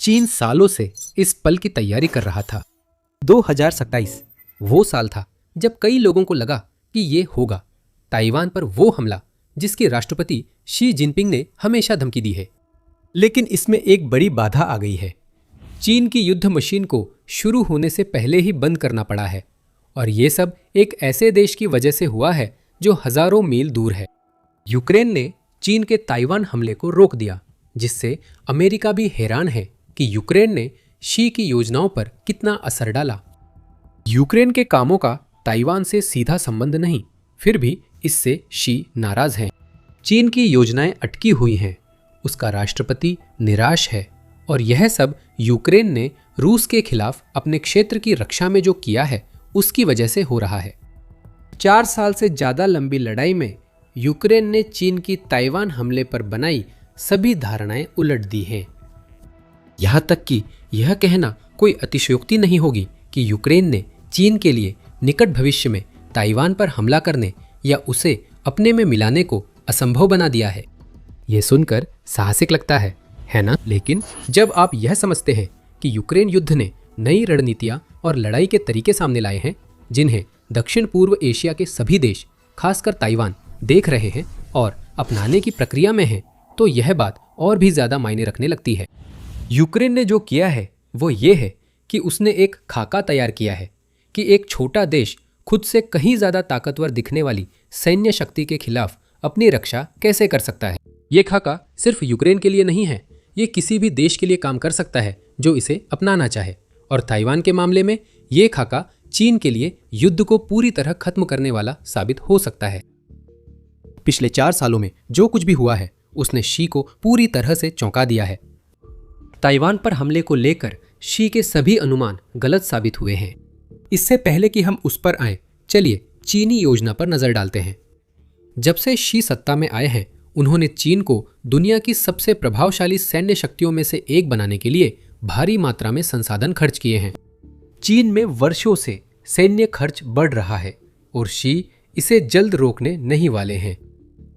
चीन सालों से इस पल की तैयारी कर रहा था। 2027 वो साल था जब कई लोगों को लगा कि ये होगा, ताइवान पर वो हमला जिसकी राष्ट्रपति शी जिनपिंग ने हमेशा धमकी दी है। लेकिन इसमें एक बड़ी बाधा आ गई है। चीन की युद्ध मशीन को शुरू होने से पहले ही बंद करना पड़ा है, और ये सब एक ऐसे देश की वजह से हुआ है जो हजारों मील दूर है। यूक्रेन ने चीन के ताइवान हमले को रोक दिया, जिससे अमेरिका भी हैरान है कि यूक्रेन ने शी की योजनाओं पर कितना असर डाला। यूक्रेन के कामों का ताइवान से सीधा संबंध नहीं, फिर भी इससे शी नाराज हैं। चीन की योजनाएं अटकी हुई हैं, उसका राष्ट्रपति निराश है, और यह सब यूक्रेन ने रूस के खिलाफ अपने क्षेत्र की रक्षा में जो किया है उसकी वजह से हो रहा है। 4 साल से ज्यादा लंबी लड़ाई में यूक्रेन ने चीन की ताइवान हमले पर बनाई सभी धारणाएं उलट दी हैं। यहां तक कि यह कहना कोई अतिशयोक्ति नहीं होगी कि यूक्रेन ने चीन के लिए निकट भविष्य में ताइवान पर हमला करने या उसे अपने में मिलाने को असंभव बना दिया है। यह सुनकर साहसिक लगता है ना? लेकिन जब आप यह समझते हैं कि यूक्रेन युद्ध ने नई रणनीतियां और लड़ाई के तरीके सामने लाए हैं जिन्हें दक्षिण पूर्व एशिया के सभी देश, खासकर ताइवान, देख रहे हैं और अपनाने की प्रक्रिया में हैं, तो यह बात और भी ज्यादा मायने रखने लगती है। यूक्रेन ने जो किया है वो ये है कि उसने एक खाका तैयार किया है कि एक छोटा देश खुद से कहीं ज्यादा ताकतवर दिखने वाली सैन्य शक्ति के खिलाफ अपनी रक्षा कैसे कर सकता है। ये खाका सिर्फ यूक्रेन के लिए नहीं है, ये किसी भी देश के लिए काम कर सकता है जो इसे अपनाना चाहे। और ताइवान के मामले में ये खाका चीन के लिए युद्ध को पूरी तरह खत्म करने वाला साबित हो सकता है। पिछले 4 सालों में जो कुछ भी हुआ है उसने शी को पूरी तरह से चौंका दिया है। ताइवान पर हमले को लेकर शी के सभी अनुमान गलत साबित हुए हैं। इससे पहले कि हम उस पर आए, चलिए चीनी योजना पर नजर डालते हैं। जब से शी सत्ता में आए हैं, उन्होंने चीन को दुनिया की सबसे प्रभावशाली सैन्य शक्तियों में से एक बनाने के लिए भारी मात्रा में संसाधन खर्च किए हैं। चीन में वर्षों से सैन्य खर्च बढ़ रहा है और शी इसे जल्द रोकने नहीं वाले हैं।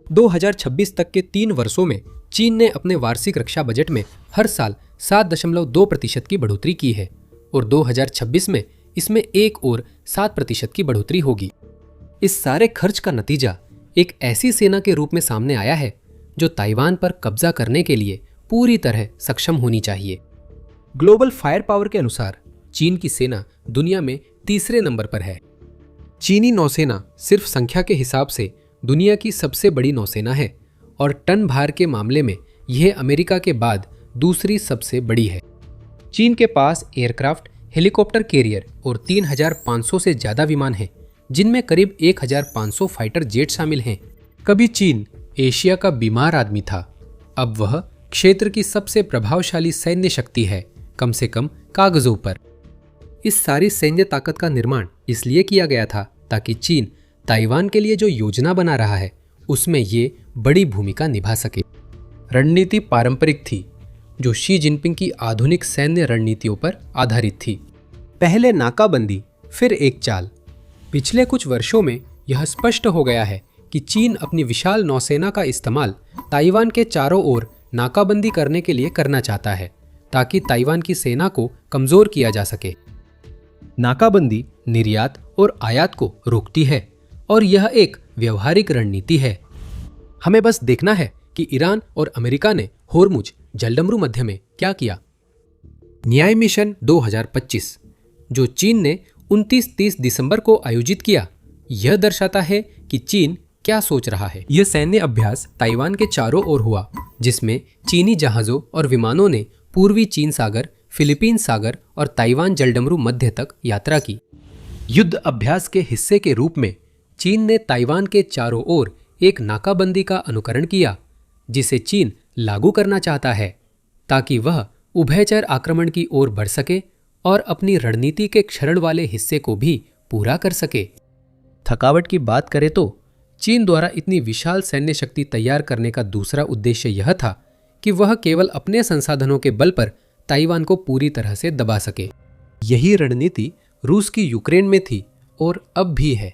2026 तक के 3 वर्षों में चीन ने अपने वार्षिक रक्षा बजट में हर साल 7.2% की बढ़ोतरी की है और 2026 में इसमें एक और 7% की बढ़ोतरी होगी। इस सारे खर्च का नतीजा एक ऐसी सेना के रूप में सामने आया है जो ताइवान पर कब्जा करने के लिए पूरी तरह सक्षम होनी चाहिए। ग्लोबल फायर पावर के अनुसार चीन की सेना दुनिया में 3रे नंबर पर है। चीनी नौसेना सिर्फ संख्या के हिसाब से दुनिया की सबसे बड़ी नौसेना है और टन भार के मामले में यह अमेरिका के बाद दूसरी सबसे बड़ी है। चीन के पास एयरक्राफ्ट, हेलीकॉप्टर कैरियर और 3,500 से ज्यादा विमान हैं, जिनमें करीब 1,500 फाइटर जेट शामिल हैं। कभी चीन एशिया का बीमार आदमी था, अब वह क्षेत्र की सबसे प्रभावशाली सैन्य शक्ति है, कम से कम कागजों पर। इस सारी सैन्य ताकत का निर्माण इसलिए किया गया था ताकि चीन ताइवान के लिए जो योजना बना रहा है उसमें ये बड़ी भूमिका निभा सके। रणनीति पारंपरिक थी, जो शी जिनपिंग की आधुनिक सैन्य रणनीतियों पर आधारित थी। पहले नाकाबंदी, फिर एक चाल। पिछले कुछ वर्षों में यह स्पष्ट हो गया है कि चीन अपनी विशाल नौसेना का इस्तेमाल ताइवान के चारों ओर नाकाबंदी करने के लिए करना चाहता है ताकि ताइवान की सेना को कमजोर किया जा सके। नाकाबंदी निर्यात और आयात को रोकती है और यह एक व्यवहारिक रणनीति है। हमें बस देखना है कि ईरान और अमेरिका ने होर्मुज जलडमरू मध्य में क्या किया। न्याय मिशन 2025 जो चीन ने 29-30 दिसंबर को आयोजित किया, यह दर्शाता है कि चीन क्या सोच रहा है। यह सैन्य अभ्यास ताइवान के चारों ओर हुआ, जिसमें चीनी जहाजों और विमानों ने पूर्वी चीन सागर, फिलीपीन सागर और ताइवान जलडमरू मध्य तक यात्रा की। युद्ध अभ्यास के हिस्से के रूप में चीन ने ताइवान के चारों ओर एक नाकाबंदी का अनुकरण किया, जिसे चीन लागू करना चाहता है ताकि वह उभयचर आक्रमण की ओर बढ़ सके और अपनी रणनीति के क्षरण वाले हिस्से को भी पूरा कर सके। थकावट की बात करें तो चीन द्वारा इतनी विशाल सैन्य शक्ति तैयार करने का दूसरा उद्देश्य यह था कि वह केवल अपने संसाधनों के बल पर ताइवान को पूरी तरह से दबा सके। यही रणनीति रूस की यूक्रेन में थी और अब भी है।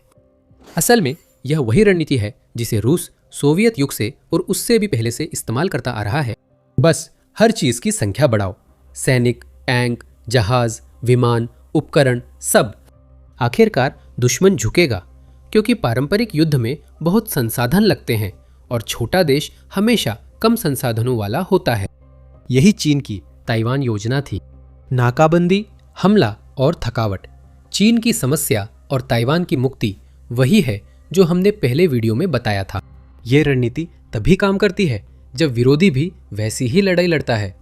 असल में यह वही रणनीति है जिसे रूस सोवियत युग से और उससे भी पहले से इस्तेमाल करता आ रहा है। बस हर चीज की संख्या बढ़ाओ, सैनिक, टैंक, जहाज, विमान, उपकरण सब। आखिरकार दुश्मन झुकेगा, क्योंकि पारंपरिक युद्ध में बहुत संसाधन लगते हैं और छोटा देश हमेशा कम संसाधनों वाला होता है। यही चीन की ताइवान योजना थी। नाकाबंदी, हमला और थकावट। चीन की समस्या और ताइवान की मुक्ति वही है जो हमने पहले वीडियो में बताया था। यह रणनीति तभी काम करती है जब विरोधी भी वैसी ही लड़ाई लड़ता है।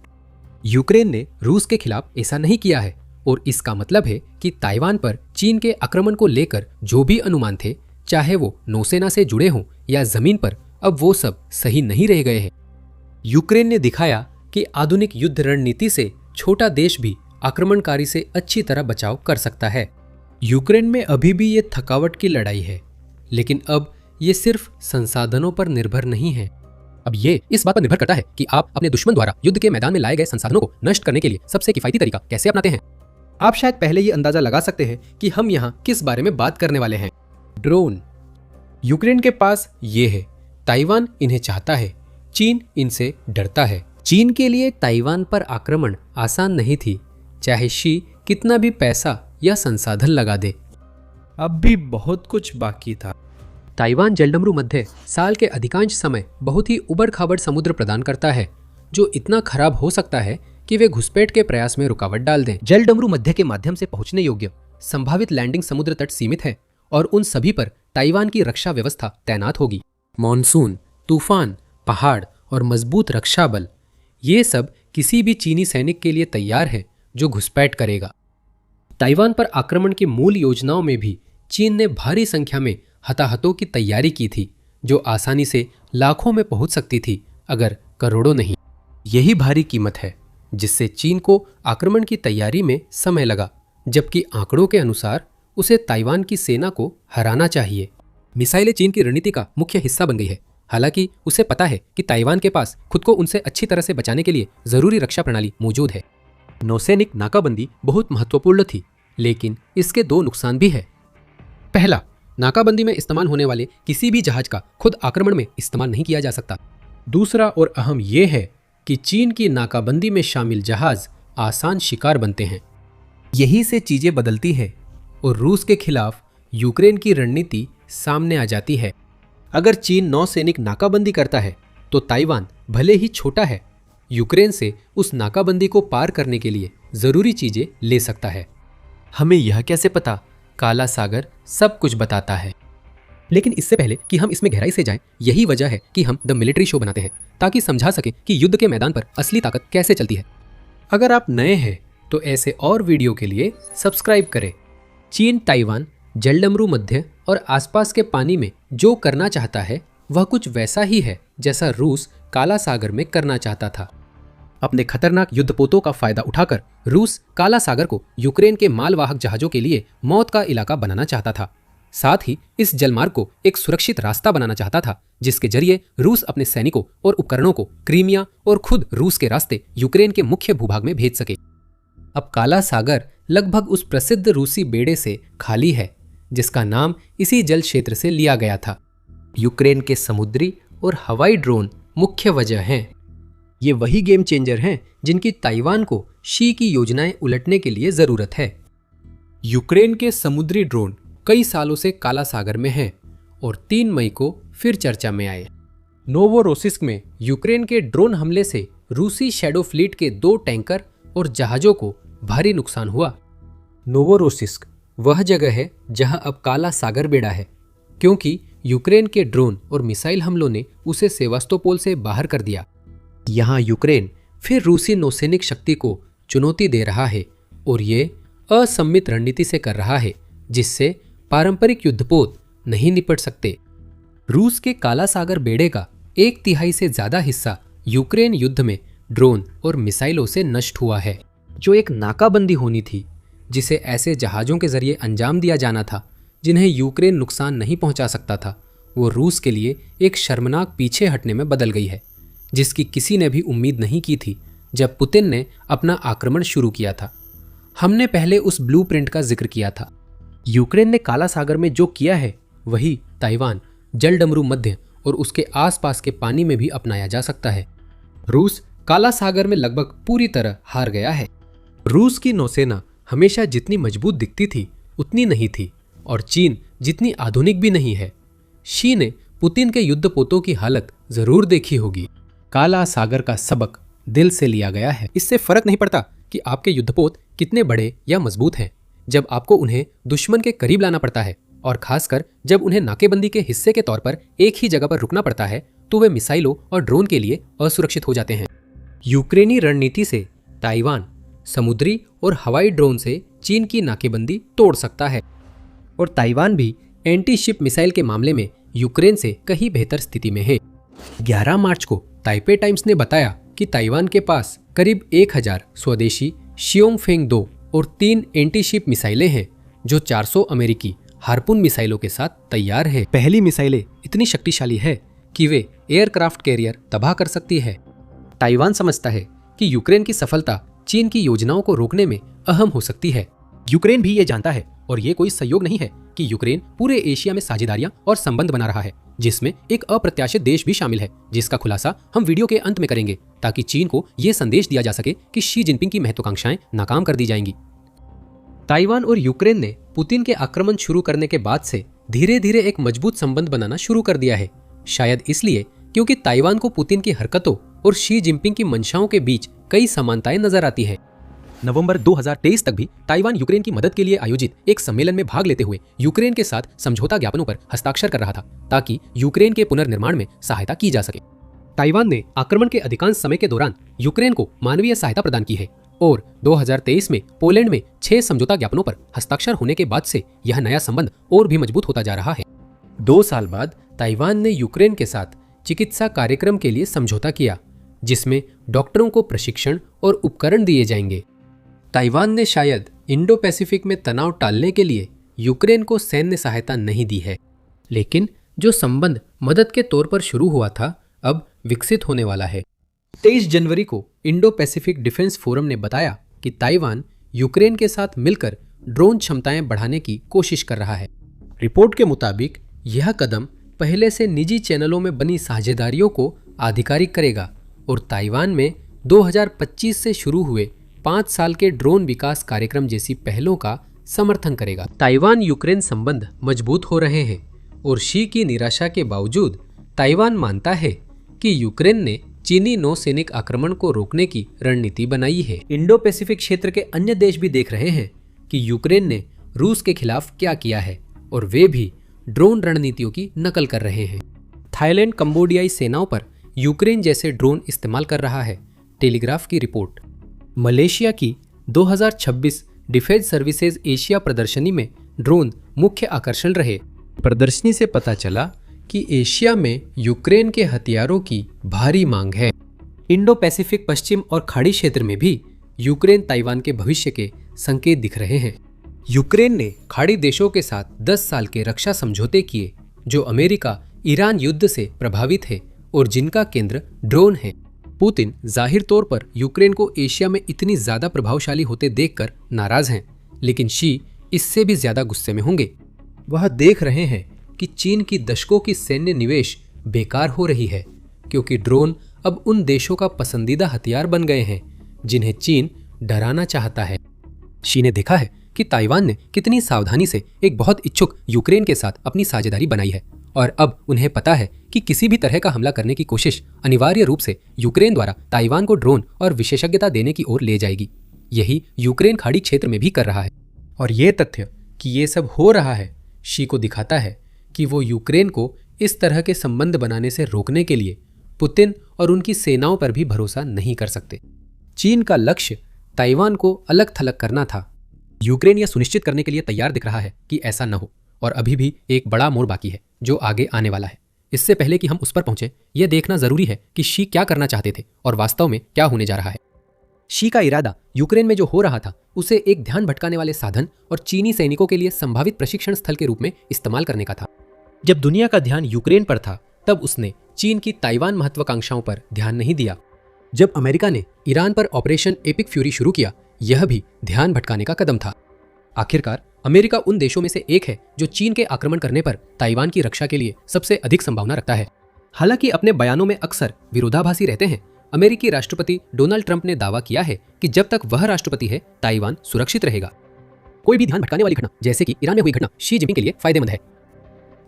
यूक्रेन ने रूस के खिलाफ ऐसा नहीं किया है और इसका मतलब है कि ताइवान पर चीन के आक्रमण को लेकर जो भी अनुमान थे, चाहे वो नौसेना से जुड़े हों या जमीन पर, अब वो सब सही नहीं रह गए हैं। यूक्रेन ने दिखाया कि आधुनिक युद्ध रणनीति से छोटा देश भी आक्रमणकारी से अच्छी तरह बचाव कर सकता है। यूक्रेन में अभी भी ये थकावट की लड़ाई है, लेकिन अब ये सिर्फ संसाधनों पर निर्भर नहीं है। अब ये इस बात पर निर्भर करता है कि आप अपने दुश्मन द्वारा युद्ध के मैदान में लाए गए संसाधनों को नष्ट करने के लिए सबसे किफायती तरीका कैसे अपनाते हैं। आप शायद पहले ही अंदाजा लगा सकते हैं कि हम यहाँ किस बारे में बात करने वाले हैं। ड्रोन। यूक्रेन के पास ये है, ताइवान इन्हें चाहता है, चीन इनसे डरता है। चीन के लिए ताइवान पर आक्रमण आसान नहीं थी, चाहे शी कितना भी पैसा या संसाधन लगा दे। अब भी बहुत कुछ बाकी था। ताइवान जलडमरू मध्य साल के अधिकांश समय बहुत ही उबड़ खाबड़ समुद्र प्रदान करता है, जो इतना खराब हो सकता है कि वे घुसपैठ के प्रयास में रुकावट डाल दें। जलडमरू मध्य के माध्यम से पहुंचने योग्य संभावित लैंडिंग समुद्र तट सीमित है और उन सभी पर ताइवान की रक्षा व्यवस्था तैनात होगी। मॉनसून, तूफान, पहाड़ और मजबूत रक्षा बल, ये सब किसी भी चीनी सैनिक के लिए तैयार है जो घुसपैठ करेगा। ताइवान पर आक्रमण की मूल योजनाओं में भी चीन ने भारी संख्या में हताहतों की तैयारी की थी, जो आसानी से लाखों में पहुंच सकती थी अगर करोड़ों नहीं। यही भारी कीमत है जिससे चीन को आक्रमण की तैयारी में समय लगा, जबकि आंकड़ों के अनुसार उसे ताइवान की सेना को हराना चाहिए। मिसाइलें चीन की रणनीति का मुख्य हिस्सा बन गई है। हालांकि उसे पता है कि ताइवान के पास खुद को उनसे अच्छी तरह से बचाने के लिए जरूरी रक्षा प्रणाली मौजूद है। नौसैनिक नाकाबंदी बहुत महत्वपूर्ण थी, लेकिन इसके दो नुकसान भी है। पहला, नाकाबंदी में इस्तेमाल होने वाले किसी भी जहाज का खुद आक्रमण में इस्तेमाल नहीं किया जा सकता। दूसरा और अहम यह है कि चीन की नाकाबंदी में शामिल जहाज आसान शिकार बनते हैं। यही से चीजें बदलती है और रूस के खिलाफ यूक्रेन की रणनीति सामने आ जाती है। अगर चीन नौसैनिक नाकाबंदी करता है तो ताइवान भले ही छोटा है, यूक्रेन से उस नाकाबंदी को पार करने के लिए जरूरी चीजें ले सकता है। हमें यह कैसे पता? काला सागर सब कुछ बताता है। लेकिन इससे पहले कि हम इसमें गहराई से जाएं, यही वजह है कि हम द मिलिट्री शो बनाते हैं, ताकि समझा सकें कि युद्ध के मैदान पर असली ताकत कैसे चलती है। अगर आप नए हैं तो ऐसे और वीडियो के लिए सब्सक्राइब करें। चीन ताइवान जलडमरू मध्य और आसपास के पानी में जो करना चाहता है वह कुछ वैसा ही है जैसा रूस काला सागर में करना चाहता था। अपने खतरनाक युद्धपोतों का फायदा उठाकर रूस काला सागर को यूक्रेन के मालवाहक जहाजों के लिए मौत का इलाका बनाना चाहता था। साथ ही इस जलमार्ग को एक सुरक्षित रास्ता बनाना चाहता था, जिसके जरिए रूस अपने सैनिकों और उपकरणों को क्रीमिया और खुद रूस के रास्ते यूक्रेन के मुख्य भूभाग में भेज सके। अब काला सागर लगभग उस प्रसिद्ध रूसी बेड़े से खाली है, जिसका नाम इसी जल क्षेत्र से लिया गया था। यूक्रेन के समुद्री और हवाई ड्रोन मुख्य वजह हैं। ये वही गेम चेंजर हैं जिनकी ताइवान को शी की योजनाएं उलटने के लिए जरूरत है। यूक्रेन के समुद्री ड्रोन कई सालों से काला सागर में हैं और 3 मई को फिर चर्चा में आए। नोवोरोसिस्क में यूक्रेन के ड्रोन हमले से रूसी शैडो फ्लीट के 2 टैंकर और जहाजों को भारी नुकसान हुआ। नोवोरोसिस्क वह जगह है जहां अब काला सागर बेड़ा है, क्योंकि यूक्रेन के ड्रोन और मिसाइल हमलों ने उसे सेवास्तोपोल से बाहर कर दिया। यहाँ यूक्रेन फिर रूसी नौसैनिक शक्ति को चुनौती दे रहा है और ये असम्मित रणनीति से कर रहा है, जिससे पारंपरिक युद्धपोत नहीं निपट सकते। रूस के काला सागर बेड़े का 1/3 से ज्यादा हिस्सा यूक्रेन युद्ध में ड्रोन और मिसाइलों से नष्ट हुआ है। जो एक नाकाबंदी होनी थी, जिसे ऐसे जहाजों के जरिए अंजाम दिया जाना था जिन्हें यूक्रेन नुकसान नहीं पहुंचा सकता था, वो रूस के लिए एक शर्मनाक पीछे हटने में बदल गई है, जिसकी किसी ने भी उम्मीद नहीं की थी जब पुतिन ने अपना आक्रमण शुरू किया था। हमने पहले उस ब्लूप्रिंट का जिक्र किया था। यूक्रेन ने काला सागर में जो किया है वही ताइवान, जलडमरू मध्य और उसके आसपास के पानी में भी अपनाया जा सकता है। रूस काला सागर में लगभग पूरी तरह हार गया है। रूस की नौसेना हमेशा जितनी मजबूत दिखती थी उतनी नहीं थी और चीन जितनी आधुनिक भी नहीं है। शी ने पुतिन के युद्धपोतों की हालत जरूर देखी होगी। काला सागर का सबक दिल से लिया गया है। इससे फर्क नहीं पड़ता कि आपके युद्धपोत कितने बड़े या मजबूत हैं, जब आपको उन्हें दुश्मन के करीब लाना पड़ता है और खासकर जब उन्हें नाकेबंदी के हिस्से के तौर पर एक ही जगह पर रुकना पड़ता है तो वे मिसाइलों और ड्रोन के लिए असुरक्षित हो जाते हैं। यूक्रेनी रणनीति से ताइवान समुद्री और हवाई ड्रोन से चीन की नाकेबंदी तोड़ सकता है और ताइवान भी एंटी शिप मिसाइल के मामले में यूक्रेन से कहीं बेहतर स्थिति में है। 11 मार्च को ताइपे टाइम्स ने बताया कि ताइवान के पास करीब 1000 स्वदेशी शियोंगफेंग 2 और 3 एंटी शिप मिसाइलें हैं जो 400 अमेरिकी हार्पून मिसाइलों के साथ तैयार है। पहली मिसाइलें इतनी शक्तिशाली है कि वे एयरक्राफ्ट कैरियर तबाह कर सकती है। ताइवान समझता है कि यूक्रेन की सफलता चीन की योजनाओं को रोकने में अहम हो सकती है। यूक्रेन भी ये जानता है और ये कोई संयोग नहीं है कि यूक्रेन पूरे एशिया में साझेदारियां और संबंध बना रहा है, जिसमें एक अप्रत्याशित देश भी शामिल है जिसका खुलासा हम वीडियो के अंत में करेंगे ताकि चीन को यह संदेश दिया जा सके कि शी जिनपिंग की महत्वाकांक्षाएं नाकाम कर दी जाएंगी। ताइवान और यूक्रेन ने पुतिन के आक्रमण शुरू करने के बाद से धीरे धीरे एक मजबूत संबंध बनाना शुरू कर दिया है। शायद इसलिए क्योंकि ताइवान को पुतिन की हरकतों और शी जिनपिंग की मंशाओं के बीच कई समानताएं नजर आती है। नवंबर 2023 तक भी ताइवान यूक्रेन की मदद के लिए आयोजित एक सम्मेलन में भाग लेते हुए यूक्रेन के साथ समझौता ज्ञापनों पर हस्ताक्षर कर रहा था ताकि यूक्रेन के पुनर्निर्माण में सहायता की जा सके। ताइवान ने आक्रमण के अधिकांश समय के दौरान यूक्रेन को मानवीय सहायता प्रदान की है और 2023 में पोलैंड में 6 समझौता ज्ञापनों पर हस्ताक्षर होने के बाद से यह नया संबंध और भी मजबूत होता जा रहा है। 2 साल बाद ताइवान ने यूक्रेन के साथ चिकित्सा कार्यक्रम के लिए समझौता किया जिसमें डॉक्टरों को प्रशिक्षण और उपकरण दिए जाएंगे। ताइवान ने शायद इंडो पैसिफिक में तनाव टालने के लिए यूक्रेन को सैन्य सहायता नहीं दी है, लेकिन जो संबंध मदद के तौर पर शुरू हुआ था अब विकसित होने वाला है। 23 जनवरी को इंडो पैसिफिक डिफेंस फोरम ने बताया कि ताइवान यूक्रेन के साथ मिलकर ड्रोन क्षमताएं बढ़ाने की कोशिश कर रहा है। रिपोर्ट के मुताबिक यह कदम पहले से निजी चैनलों में बनी साझेदारियों को आधिकारिक करेगा और ताइवान में 2025 से शुरू हुए 5 साल के ड्रोन विकास कार्यक्रम जैसी पहलों का समर्थन करेगा। ताइवान यूक्रेन संबंध मजबूत हो रहे हैं और शी की निराशा के बावजूद ताइवान मानता है कि यूक्रेन ने चीनी नौसैनिक आक्रमण को रोकने की रणनीति बनाई है। इंडो पैसिफिक क्षेत्र के अन्य देश भी देख रहे हैं कि यूक्रेन ने रूस के खिलाफ क्या किया है और वे भी ड्रोन रणनीतियों की नकल कर रहे हैं। थाईलैंड कंबोडियाई सेनाओं पर यूक्रेन जैसे ड्रोन इस्तेमाल कर रहा है, टेलीग्राफ की रिपोर्ट। मलेशिया की 2026 डिफेंस सर्विसेज एशिया प्रदर्शनी में ड्रोन मुख्य आकर्षण रहे। प्रदर्शनी से पता चला कि एशिया में यूक्रेन के हथियारों की भारी मांग है। इंडो पैसिफिक पश्चिम और खाड़ी क्षेत्र में भी यूक्रेन ताइवान के भविष्य के संकेत दिख रहे हैं। यूक्रेन ने खाड़ी देशों के साथ 10 साल के रक्षा समझौते किए जो अमेरिका ईरान युद्ध से प्रभावित है और जिनका केंद्र ड्रोन है। पुतिन जाहिर तौर पर यूक्रेन को एशिया में इतनी ज्यादा प्रभावशाली होते देखकर नाराज हैं, लेकिन शी इससे भी ज्यादा गुस्से में होंगे। वह देख रहे हैं कि चीन की दशकों की सैन्य निवेश बेकार हो रही है क्योंकि ड्रोन अब उन देशों का पसंदीदा हथियार बन गए हैं जिन्हें चीन डराना चाहता है। शी ने देखा है कि ताइवान ने कितनी सावधानी से एक बहुत इच्छुक यूक्रेन के साथ अपनी साझेदारी बनाई है और अब उन्हें पता है कि किसी भी तरह का हमला करने की कोशिश अनिवार्य रूप से यूक्रेन द्वारा ताइवान को ड्रोन और विशेषज्ञता देने की ओर ले जाएगी। यही यूक्रेन खाड़ी क्षेत्र में भी कर रहा है और ये तथ्य कि ये सब हो रहा है शी को दिखाता है कि वो यूक्रेन को इस तरह के संबंध बनाने से रोकने के लिए पुतिन और उनकी सेनाओं पर भी भरोसा नहीं कर सकते। चीन का लक्ष्य ताइवान को अलग थलग करना था। यूक्रेन यह सुनिश्चित करने के लिए तैयार दिख रहा है कि ऐसा न हो और अभी भी एक बड़ा मोड़ बाकी है जो आगे आने वाला है। इससे पहले कि हम उस पर पहुंचे, यह देखना जरूरी है कि शी क्या करना चाहते थे और वास्तव में क्या होने जा रहा है। शी का इरादा यूक्रेन में जो हो रहा था उसे एक ध्यान भटकाने वाले साधन और चीनी सैनिकों के लिए संभावित प्रशिक्षण स्थल के रूप में इस्तेमाल करने का था। जब दुनिया का ध्यान यूक्रेन पर था तब उसने चीन की ताइवान महत्वाकांक्षाओं पर ध्यान नहीं दिया। जब अमेरिका ने ईरान पर ऑपरेशन एपिक फ्यूरी शुरू किया, यह भी ध्यान भटकाने का कदम था। आखिरकार अमेरिका उन देशों में से एक है जो चीन के आक्रमण करने पर ताइवान की रक्षा के लिए सबसे अधिक संभावना रखता है। हालांकि अपने बयानों में अक्सर विरोधाभासी रहते हैं, अमेरिकी राष्ट्रपति डोनाल्ड ट्रंप ने दावा किया है कि जब तक वह राष्ट्रपति है ताइवान सुरक्षित रहेगा। कोई भी ध्यान भटकाने वाली घटना जैसे कि ईरान में हुई घटना शी जिनपिंग के लिए फायदेमंद है।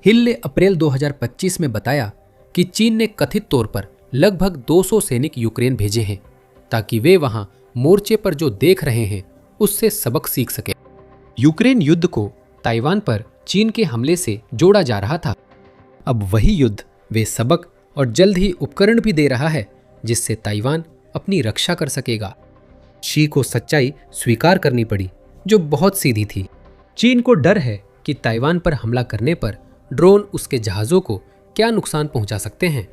हिल ने अप्रैल 2025 में बताया कि चीन ने कथित तौर पर लगभग 200 सैनिक यूक्रेन भेजे हैं ताकि वे वहां मोर्चे पर जो देख रहे हैं उससे सबक सीख सके। यूक्रेन युद्ध को ताइवान पर चीन के हमले से जोड़ा जा रहा था। अब वही युद्ध वे सबक और जल्द ही उपकरण भी दे रहा है जिससे ताइवान अपनी रक्षा कर सकेगा। शी को सच्चाई स्वीकार करनी पड़ी जो बहुत सीधी थी। चीन को डर है कि ताइवान पर हमला करने पर ड्रोन उसके जहाजों को क्या नुकसान पहुंचा सकते हैं।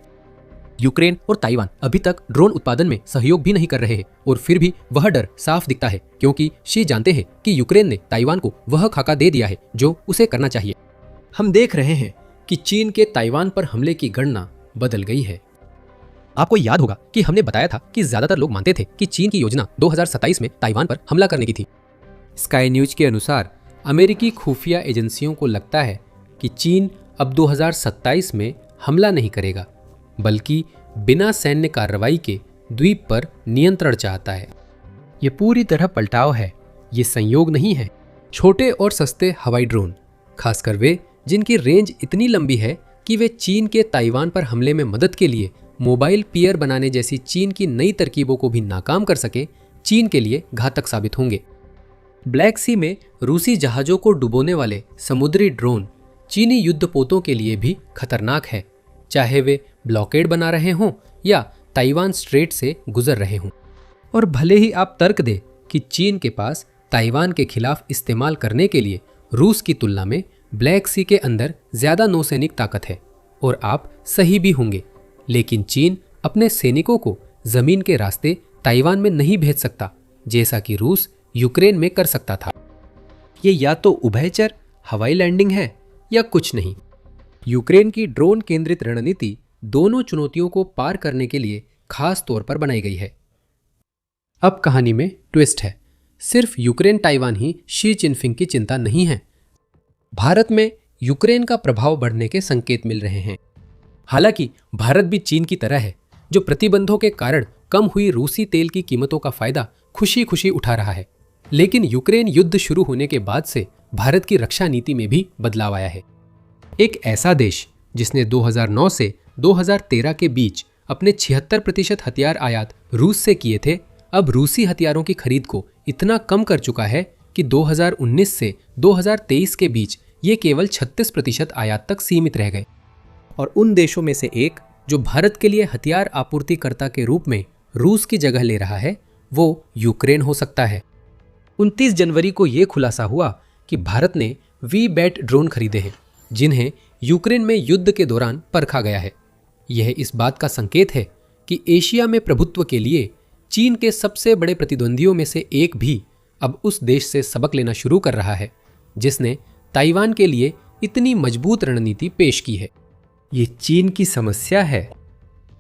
यूक्रेन और ताइवान अभी तक ड्रोन उत्पादन में सहयोग भी नहीं कर रहे हैं और फिर भी वह डर साफ दिखता है क्योंकि शी जानते हैं कि यूक्रेन ने ताइवान को वह खाका दे दिया है जो उसे करना चाहिए। हम देख रहे हैं कि चीन के ताइवान पर हमले की गणना बदल गई है। आपको याद होगा कि हमने बताया था कि ज्यादातर लोग मानते थे कि चीन की योजना 2027 में ताइवान पर हमला करने की थी। स्काई न्यूज के अनुसार अमेरिकी खुफिया एजेंसियों को लगता है कि चीन अब 2027 में हमला नहीं करेगा बल्कि बिना सैन्य कार्रवाई के द्वीप पर नियंत्रण चाहता है। यह पूरी तरह पलटाव है, ये संयोग नहीं है। छोटे और सस्ते हवाई ड्रोन, खासकर वे जिनकी रेंज इतनी लंबी है कि वे चीन के ताइवान पर हमले में मदद के लिए मोबाइल पियर बनाने जैसी चीन की नई तरकीबों को भी नाकाम कर सके, चीन के लिए घातक साबित होंगे। ब्लैक सी में रूसी जहाजों को डुबोने वाले समुद्री ड्रोन चीनी युद्धपोतों के लिए भी खतरनाक है, चाहे वे ब्लॉकेड बना रहे हों या ताइवान स्ट्रेट से गुजर रहे हों। और भले ही आप तर्क दें कि चीन के पास ताइवान के खिलाफ इस्तेमाल करने के लिए रूस की तुलना में ब्लैक सी के अंदर ज्यादा नौसैनिक ताकत है, और आप सही भी होंगे, लेकिन चीन अपने सैनिकों को जमीन के रास्ते ताइवान में नहीं भेज सकता जैसा कि रूस यूक्रेन में कर सकता था। ये या तो उभयचर हवाई लैंडिंग है या कुछ नहीं। यूक्रेन की ड्रोन केंद्रित रणनीति दोनों चुनौतियों को पार करने के लिए खास तौर पर बनाई गई है। अब कहानी में ट्विस्ट है। सिर्फ यूक्रेन ताइवान ही शी जिनपिंग की चिंता नहीं है। भारत में यूक्रेन का प्रभाव बढ़ने के संकेत मिल रहे हैं। हालांकि भारत भी चीन की तरह है जो प्रतिबंधों के कारण कम हुई रूसी तेल की कीमतों का फायदा खुशी खुशी उठा रहा है। लेकिन यूक्रेन युद्ध शुरू होने के बाद से भारत की रक्षा नीति में भी बदलाव आया है। एक ऐसा देश जिसने 2009 से 2013 के बीच अपने 76% हथियार आयात रूस से किए थे, अब रूसी हथियारों की खरीद को इतना कम कर चुका है कि 2019 से 2023 के बीच ये केवल 36% आयात तक सीमित रह गए। और उन देशों में से एक जो भारत के लिए हथियार आपूर्तिकर्ता के रूप में रूस की जगह ले रहा है वो यूक्रेन हो सकता है। 29 जनवरी को यह खुलासा हुआ कि भारत ने वी-बैट ड्रोन खरीदे हैं जिन्हें यूक्रेन में युद्ध के दौरान परखा गया है। यह इस बात का संकेत है कि एशिया में प्रभुत्व के लिए चीन के सबसे बड़े प्रतिद्वंदियों में से एक भी अब उस देश से सबक लेना शुरू कर रहा है जिसने ताइवान के लिए इतनी मजबूत रणनीति पेश की है। ये चीन की समस्या है।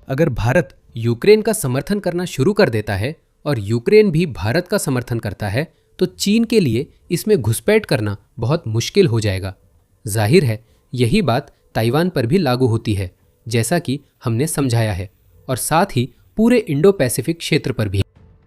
अगर भारत यूक्रेन का समर्थन करना शुरू कर देता है और यूक्रेन भी भारत का समर्थन करता है तो चीन के लिए इसमें घुसपैठ करना बहुत मुश्किल हो जाएगा। जाहिर है यही बात ताइवान पर भी लागू होती है जैसा कि हमने समझाया है, और साथ ही पूरे इंडो पैसिफिक क्षेत्र पर भी।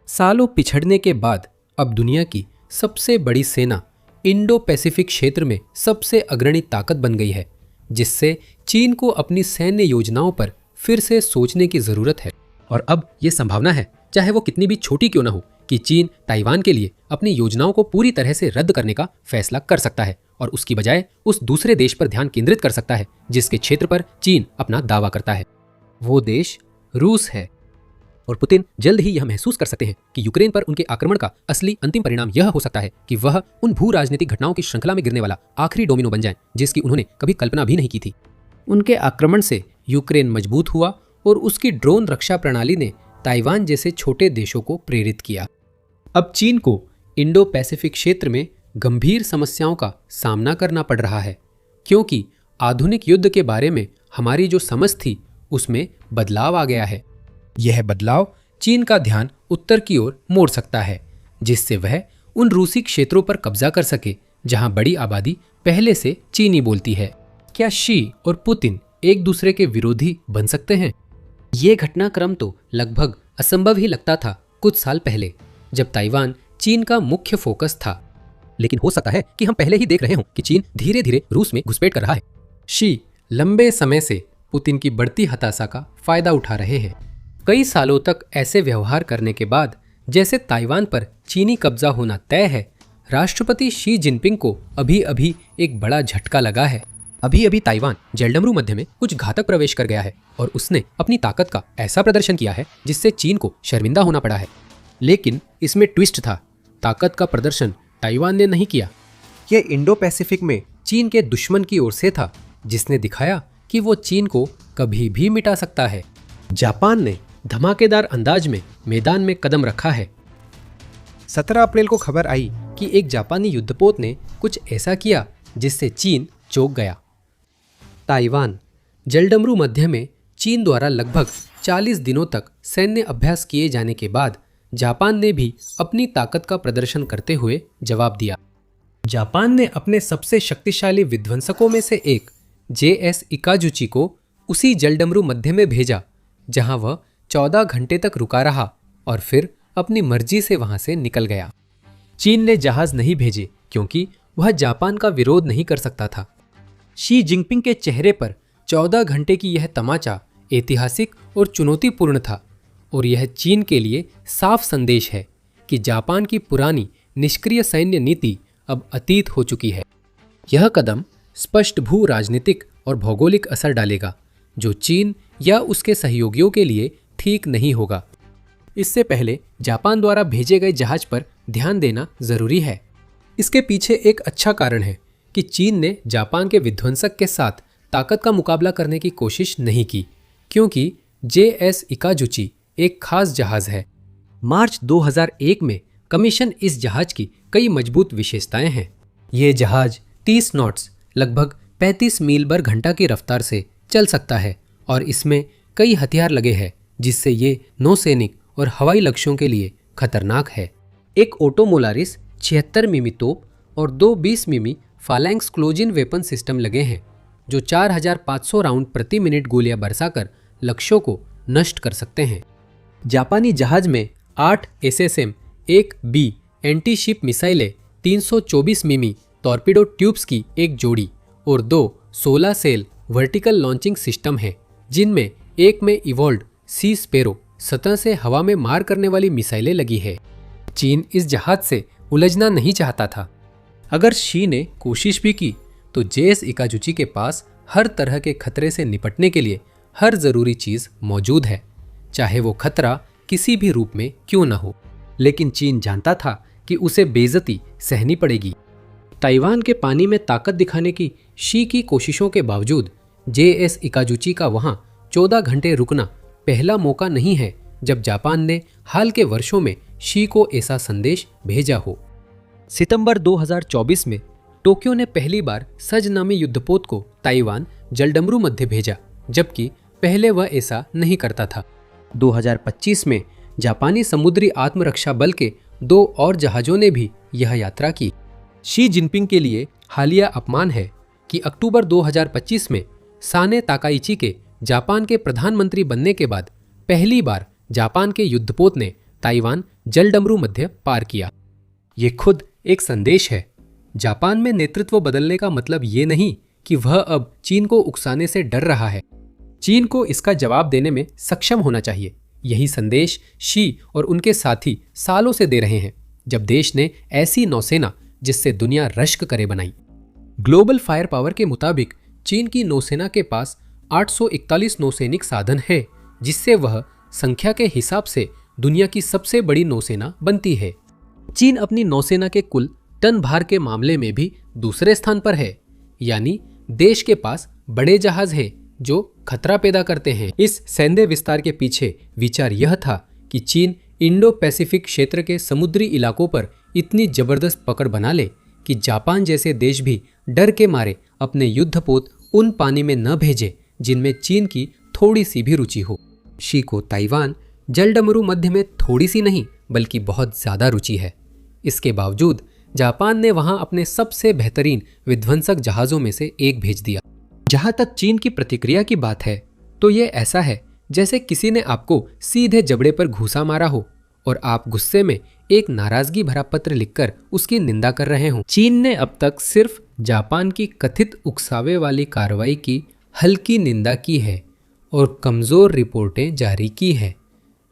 सालों पिछड़ने के बाद अब दुनिया की सबसे बड़ी सेना इंडो पैसिफिक क्षेत्र में सबसे अग्रणी ताकत बन गई है, जिससे चीन को अपनी सैन्य योजनाओं पर फिर से सोचने की जरूरत है। और अब यह संभावना है, चाहे वो कितनी भी छोटी क्यों ना हो, कि चीन ताइवान के लिए अपनी योजनाओं को पूरी तरह से रद्द करने का फैसला कर सकता है और उसकी बजाय उस दूसरे देश पर ध्यान केंद्रित कर सकता है जिसके क्षेत्र पर चीन अपना दावा करता है। वो देश रूस है। और पुतिन जल्द ही यह महसूस कर सकते हैं कि यूक्रेन पर उनके आक्रमण का असली अंतिम परिणाम यह हो सकता है कि वह उन भू राजनीतिक घटनाओं की श्रृंखला में गिरने वाला आखिरी डोमिनो बन जाएं, जिसकी उन्होंने कभी कल्पना भी नहीं की थी। उनके आक्रमण से यूक्रेन मजबूत हुआ और उसकी ड्रोन रक्षा प्रणाली ने ताइवान जैसे छोटे देशों को प्रेरित किया। अब चीन को इंडो पैसिफिक क्षेत्र में गंभीर समस्याओं का सामना करना पड़ रहा है, क्योंकि आधुनिक युद्ध के बारे में हमारी जो समझ थी उसमें बदलाव आ गया है। यह बदलाव चीन का ध्यान उत्तर की ओर मोड़ सकता है, जिससे वह उन रूसी क्षेत्रों पर कब्जा कर सके जहां बड़ी आबादी पहले से चीनी बोलती है। क्या शी और पुतिन एक दूसरे के विरोधी बन सकते हैं? ये घटनाक्रम तो लगभग असंभव ही लगता था कुछ साल पहले, जब ताइवान चीन का मुख्य फोकस था। लेकिन हो सकता है कि हम पहले ही देख रहे हों कि चीन धीरे धीरे रूस में घुसपैठ कर रहा है। शी लंबे समय से पुतिन की बढ़ती हताशा का फायदा उठा रहे हैं। कई सालों तक ऐसे व्यवहार करने के बाद जैसे ताइवान पर चीनी कब्जा होना तय है, राष्ट्रपति शी जिनपिंग को अभी अभी एक बड़ा झटका लगा है। अभी अभी ताइवान जलडमरू मध्य में कुछ घातक प्रवेश कर गया है और उसने अपनी ताकत का ऐसा प्रदर्शन किया है जिससे चीन को शर्मिंदा होना पड़ा है। लेकिन इसमें ट्विस्ट था, ताकत का प्रदर्शन ताइवान ने नहीं किया। यह इंडो पैसिफिक में चीन के दुश्मन की ओर से था, जिसने दिखाया कि वो चीन को कभी भी मिटा सकता है। जापान ने धमाकेदार अंदाज में मैदान में कदम रखा है। 17 अप्रैल को खबर आई कि एक जापानी युद्धपोत ने कुछ ऐसा किया जिससे चीन चौंक गया। ताइवान जलडमरू मध्य में चीन द्वारा लगभग 40 दिनों तक सैन्य अभ्यास किए जाने के बाद जापान ने भी अपनी ताकत का प्रदर्शन करते हुए जवाब दिया। जापान ने अपने सबसे शक्तिशाली विध्वंसकों में से एक JS इकाजुची को उसी जलडमरू मध्य में भेजा, जहां वह 14 घंटे तक रुका रहा और फिर अपनी मर्जी से वहां से निकल गया। चीन ने जहाज नहीं भेजे क्योंकि वह जापान का विरोध नहीं कर सकता था। शी जिनपिंग के चेहरे पर 14 घंटे की यह तमाचा ऐतिहासिक और चुनौतीपूर्ण था और यह चीन के लिए साफ संदेश है कि जापान की पुरानी निष्क्रिय सैन्य नीति अब अतीत हो चुकी है। यह कदम स्पष्ट भू राजनीतिक और भौगोलिक असर डालेगा जो चीन या उसके सहयोगियों के लिए ठीक नहीं होगा। इससे पहले जापान द्वारा भेजे गए जहाज पर ध्यान देना जरूरी है। इसके पीछे एक अच्छा कारण है कि चीन ने जापान के विध्वंसक के साथ ताकत का मुकाबला करने की कोशिश नहीं की, क्योंकि JS इकाजुची एक खास जहाज है। मार्च 2001 में कमीशन इस जहाज की कई मजबूत विशेषताएं हैं। ये जहाज 30 नॉट्स लगभग 35 मील बर घंटा की रफ्तार से चल सकता है और इसमें कई हथियार लगे हैं, जिससे ये नौसैनिक और हवाई लक्ष्यों के लिए खतरनाक है। एक ओटोमोलारिस 76 मिमी तोप और 2 20 मिमी फालैंक्स क्लोजिन वेपन सिस्टम लगे हैं, जो 4500 राउंड प्रति मिनट गोलियां बरसाकर लक्ष्यों को नष्ट कर सकते हैं। जापानी जहाज में 8 SSM 1B एंटी शिप मिसाइलें, 324 मिमी टॉर्पीडो ट्यूब्स की एक जोड़ी और 2 16 सेल वर्टिकल लॉन्चिंग सिस्टम हैं, जिनमें एक में इवॉल्व्ड सी स्पैरो सतह से हवा में मार करने वाली मिसाइलें लगी है। चीन इस जहाज से उलझना नहीं चाहता था। अगर शी ने कोशिश भी की तो JS इकाजुची के पास हर तरह के खतरे से निपटने के लिए हर जरूरी चीज मौजूद है, चाहे वो खतरा किसी भी रूप में क्यों न हो। लेकिन चीन जानता था कि उसे बेइज्जती सहनी पड़ेगी। ताइवान के पानी में ताकत दिखाने की शी की कोशिशों के बावजूद JS इकाजुची का वहां 14 घंटे रुकना पहला मौका नहीं है जब जापान ने हाल के वर्षों में शी को ऐसा संदेश भेजा हो। सितंबर 2024 में टोक्यो ने पहली बार सजनामी युद्धपोत को ताइवान जलडमरू मध्य भेजा, जबकि पहले वह ऐसा नहीं करता था। 2025 में जापानी समुद्री आत्मरक्षा बल के 2 और जहाजों ने भी यह यात्रा की। शी जिनपिंग के लिए हालिया अपमान है कि अक्टूबर 2025 में साने ताकाइची के जापान के प्रधानमंत्री बनने के बाद पहली बार जापान के युद्धपोत ने ताइवान जलडमरू मध्य पार किया। ये खुद एक संदेश है। जापान में नेतृत्व बदलने का मतलब ये नहीं कि वह अब चीन को उकसाने से डर रहा है। चीन को इसका जवाब देने में सक्षम होना चाहिए। यही संदेश शी और उनके साथी सालों से दे रहे हैं, जब देश ने ऐसी नौसेना जिससे दुनिया रश्क करे बनाई। ग्लोबल फायर पावर के मुताबिक चीन की नौसेना के पास 841 नौसैनिक साधन है, जिससे वह संख्या के हिसाब से दुनिया की सबसे बड़ी नौसेना बनती है। चीन अपनी नौसेना के कुल टन भार के मामले में भी दूसरे स्थान पर है, यानी देश के पास बड़े जहाज हैं जो खतरा पैदा करते हैं। इस सैन्य विस्तार के पीछे विचार यह था कि चीन इंडो पैसिफिक क्षेत्र के समुद्री इलाकों पर इतनी जबरदस्त पकड़ बना ले कि जापान जैसे देश भी डर के मारे अपने युद्धपोत उन पानी में न भेजे जिनमें चीन की थोड़ी सी भी रुचि हो। शी को ताइवान जलडमरू मध्य में थोड़ी सी नहीं बल्कि बहुत ज्यादा रुचि है। इसके बावजूद जापान ने वहां अपने सबसे बेहतरीन विध्वंसक जहाजों में से एक भेज दिया। जहां तक चीन की प्रतिक्रिया की बात है तो ये ऐसा है जैसे किसी ने आपको सीधे जबड़े पर घूंसा मारा हो और आप गुस्से में एक नाराजगी भरा पत्र लिखकर उसकी निंदा कर रहे हों। चीन ने अब तक सिर्फ जापान की कथित उकसावे वाली कार्रवाई की हल्की निंदा की है और कमज़ोर रिपोर्टें जारी की है,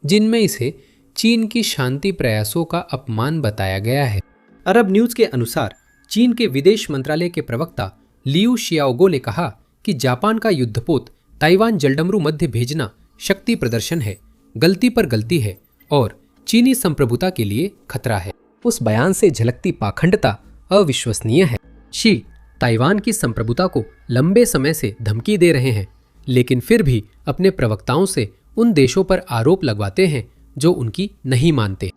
जिनमें इसे चीन की शांति प्रयासों का अपमान बताया गया है। अरब न्यूज़ के अनुसार चीन के विदेश मंत्रालय के प्रवक्ता लियू शियाओगो ने कहा कि जापान का युद्धपोत ताइवान जलडमरू मध्य भेजना शक्ति प्रदर्शन है, गलती पर गलती है और चीनी संप्रभुता के लिए खतरा है। उस बयान से झलकती पाखंडता अविश्वसनीय है। शी ताइवान की संप्रभुता को लंबे समय से धमकी दे रहे हैं, लेकिन फिर भी अपने प्रवक्ताओं से उन देशों पर आरोप लगवाते हैं जो उनकी नहीं मानते।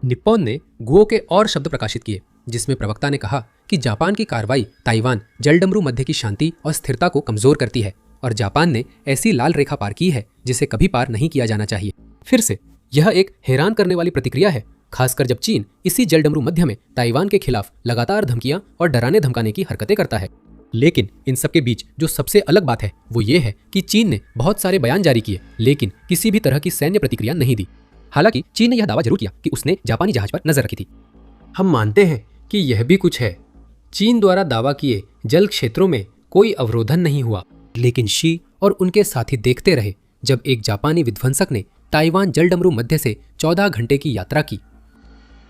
निप्पॉन ने गुओ के और शब्द प्रकाशित किए, जिसमें प्रवक्ता ने कहा कि जापान की कार्रवाई ताइवान जलडमरू मध्य की शांति और स्थिरता को कमजोर करती है और जापान ने ऐसी लाल रेखा पार की है जिसे कभी पार नहीं किया जाना चाहिए। फिर से यह एक हैरान करने वाली प्रतिक्रिया है, खासकर जब चीन इसी जलडमरू मध्य में ताइवान के खिलाफ लगातार धमकियां और डराने धमकाने की हरकतें करता है। लेकिन इन सब के बीच जो सबसे अलग बात है वो ये है कि चीन ने बहुत सारे बयान जारी किए, लेकिन किसी भी तरह की सैन्य प्रतिक्रिया नहीं दी। हालांकि चीन ने यह दावा जरूर किया कि उसने जापानी जहाज पर नजर रखी थी। हम मानते हैं कि यह भी कुछ है। चीन द्वारा दावा किए जल क्षेत्रों में कोई अवरोधन नहीं हुआ, लेकिन शी और उनके साथी देखते रहे जब एक जापानी विध्वंसक ने ताइवान जलडमरू मध्य से 14 घंटे की यात्रा की।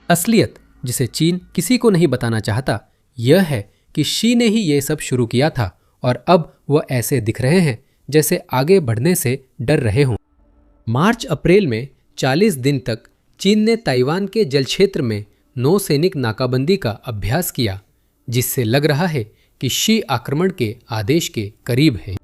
असलियत जिसे चीन किसी को नहीं बताना चाहता यह है कि शी ने ही ये सब शुरू किया था और अब वह ऐसे दिख रहे हैं जैसे आगे बढ़ने से डर रहे हों। मार्च अप्रैल में 40 दिन तक चीन ने ताइवान के जल क्षेत्र में नौसैनिक नाकाबंदी का अभ्यास किया, जिससे लग रहा है कि शी आक्रमण के आदेश के करीब है।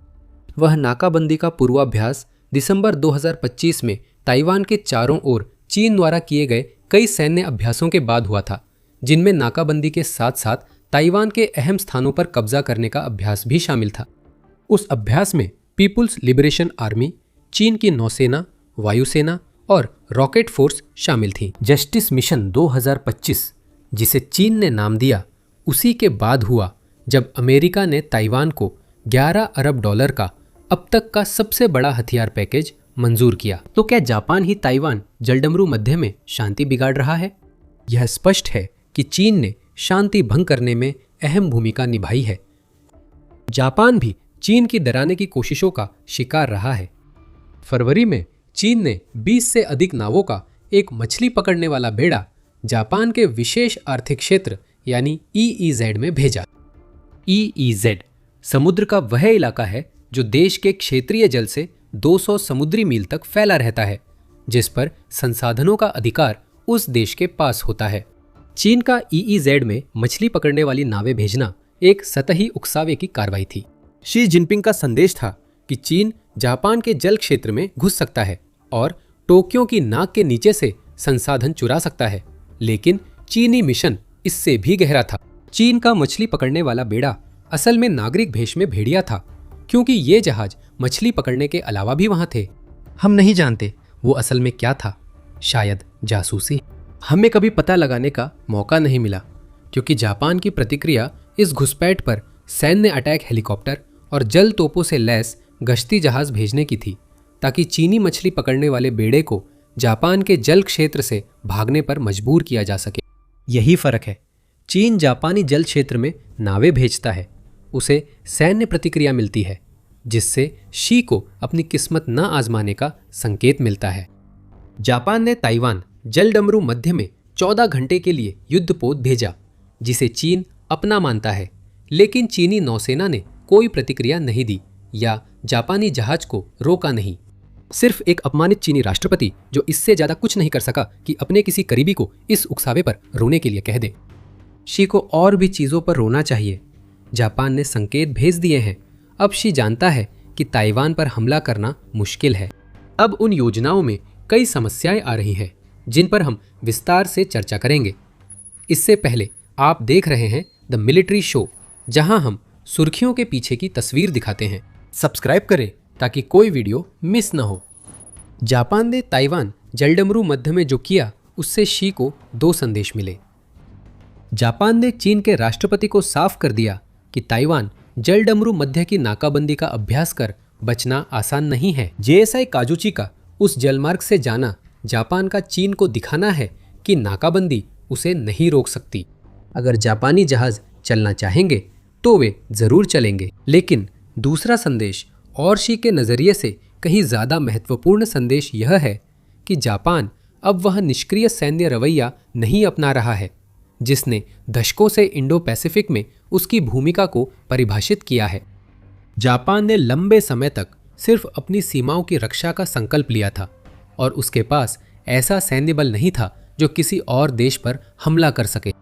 वह नाकाबंदी का पूर्वाभ्यास दिसंबर 2025 में ताइवान के चारों ओर चीन द्वारा किए गए कई सैन्य अभ्यासों के बाद हुआ था, जिनमें नाकाबंदी के साथ साथ ताइवान के अहम स्थानों पर कब्जा करने का अभ्यास भी शामिल था। उस अभ्यास में पीपुल्स लिबरेशन आर्मी, चीन की नौसेना, वायुसेना और रॉकेट फोर्स शामिल थी। जस्टिस मिशन 2025, जिसे चीन ने नाम दिया, उसी के बाद हुआ जब अमेरिका ने ताइवान को $11 अरब का अब तक का सबसे बड़ा हथियार पैकेज मंजूर किया। तो क्या जापान ही ताइवान जलडमरू मध्य में शांति बिगाड़ रहा है? यह स्पष्ट है कि चीन ने शांति भंग करने में अहम भूमिका निभाई है। जापान भी चीन की डराने की कोशिशों का शिकार रहा है। फरवरी में चीन ने 20 से अधिक नावों का एक मछली पकड़ने वाला बेड़ा जापान के विशेष आर्थिक क्षेत्र यानी EEZ में भेजा। EEZ समुद्र का वह इलाका है जो देश के क्षेत्रीय जल से 200 समुद्री मील तक फैला रहता है, जिस पर संसाधनों का अधिकार उस देश के पास होता है। चीन का EEZ में मछली पकड़ने वाली नावें भेजना एक सतही उकसावे की कार्रवाई थी। शी जिनपिंग का संदेश था कि चीन जापान के जल क्षेत्र में घुस सकता है और टोक्यो की नाक के नीचे से संसाधन चुरा सकता है, लेकिन चीनी मिशन इससे भी गहरा था। चीन का मछली पकड़ने वाला बेड़ा असल में नागरिक भेष में भेड़िया था, क्योंकि ये जहाज मछली पकड़ने के अलावा भी वहां थे। हम नहीं जानते वो असल में क्या था, शायद जासूसी। हमें कभी पता लगाने का मौका नहीं मिला, क्योंकि जापान की प्रतिक्रिया इस घुसपैठ पर सैन्य अटैक हेलीकॉप्टर और जल तोपों से लैस गश्ती जहाज भेजने की थी, ताकि चीनी मछली पकड़ने वाले बेड़े को जापान के जल क्षेत्र से भागने पर मजबूर किया जा सके। यही फर्क है। चीन जापानी जल क्षेत्र में नावें भेजता है, उसे सैन्य प्रतिक्रिया मिलती है, जिससे शी को अपनी किस्मत न आजमाने का संकेत मिलता है। जापान ने ताइवान जलडमरू मध्य में 14 घंटे के लिए युद्धपोत भेजा, जिसे चीन अपना मानता है, लेकिन चीनी नौसेना ने कोई प्रतिक्रिया नहीं दी या जापानी जहाज को रोका नहीं। सिर्फ एक अपमानित चीनी राष्ट्रपति जो इससे ज्यादा कुछ नहीं कर सका कि अपने किसी करीबी को इस उकसावे पर रोने के लिए कह दे। शी को और भी चीजों पर रोना चाहिए। जापान ने संकेत भेज दिए हैं। अब शी जानता है कि ताइवान पर हमला करना मुश्किल है। अब उन योजनाओं में कई समस्याएं आ रही हैं, जिन पर हम विस्तार से चर्चा करेंगे। इससे पहले आप देख रहे हैं द मिलिट्री शो, जहां हम सुर्खियों के पीछे की तस्वीर दिखाते हैं। सब्सक्राइब करें ताकि कोई वीडियो मिस न हो। जापान ने ताइवान जलडमरू मध्य में जो किया, उससे शी को 2 संदेश मिले। जापान ने चीन के राष्ट्रपति को साफ कर दिया कि ताइवान जलडमरू मध्य की नाकाबंदी का अभ्यास कर बचना आसान नहीं है। जेएसआई काजुची का उस जलमार्ग से जाना जापान का चीन को दिखाना है कि नाकाबंदी उसे नहीं रोक सकती। अगर जापानी जहाज चलना चाहेंगे तो वे जरूर चलेंगे। लेकिन दूसरा संदेश और शी के नज़रिए से कहीं ज़्यादा महत्वपूर्ण संदेश यह है कि जापान अब वह निष्क्रिय सैन्य रवैया नहीं अपना रहा है जिसने दशकों से इंडो पैसिफिक में उसकी भूमिका को परिभाषित किया है। जापान ने लंबे समय तक सिर्फ अपनी सीमाओं की रक्षा का संकल्प लिया था और उसके पास ऐसा सैन्य बल नहीं था जो किसी और देश पर हमला कर सके।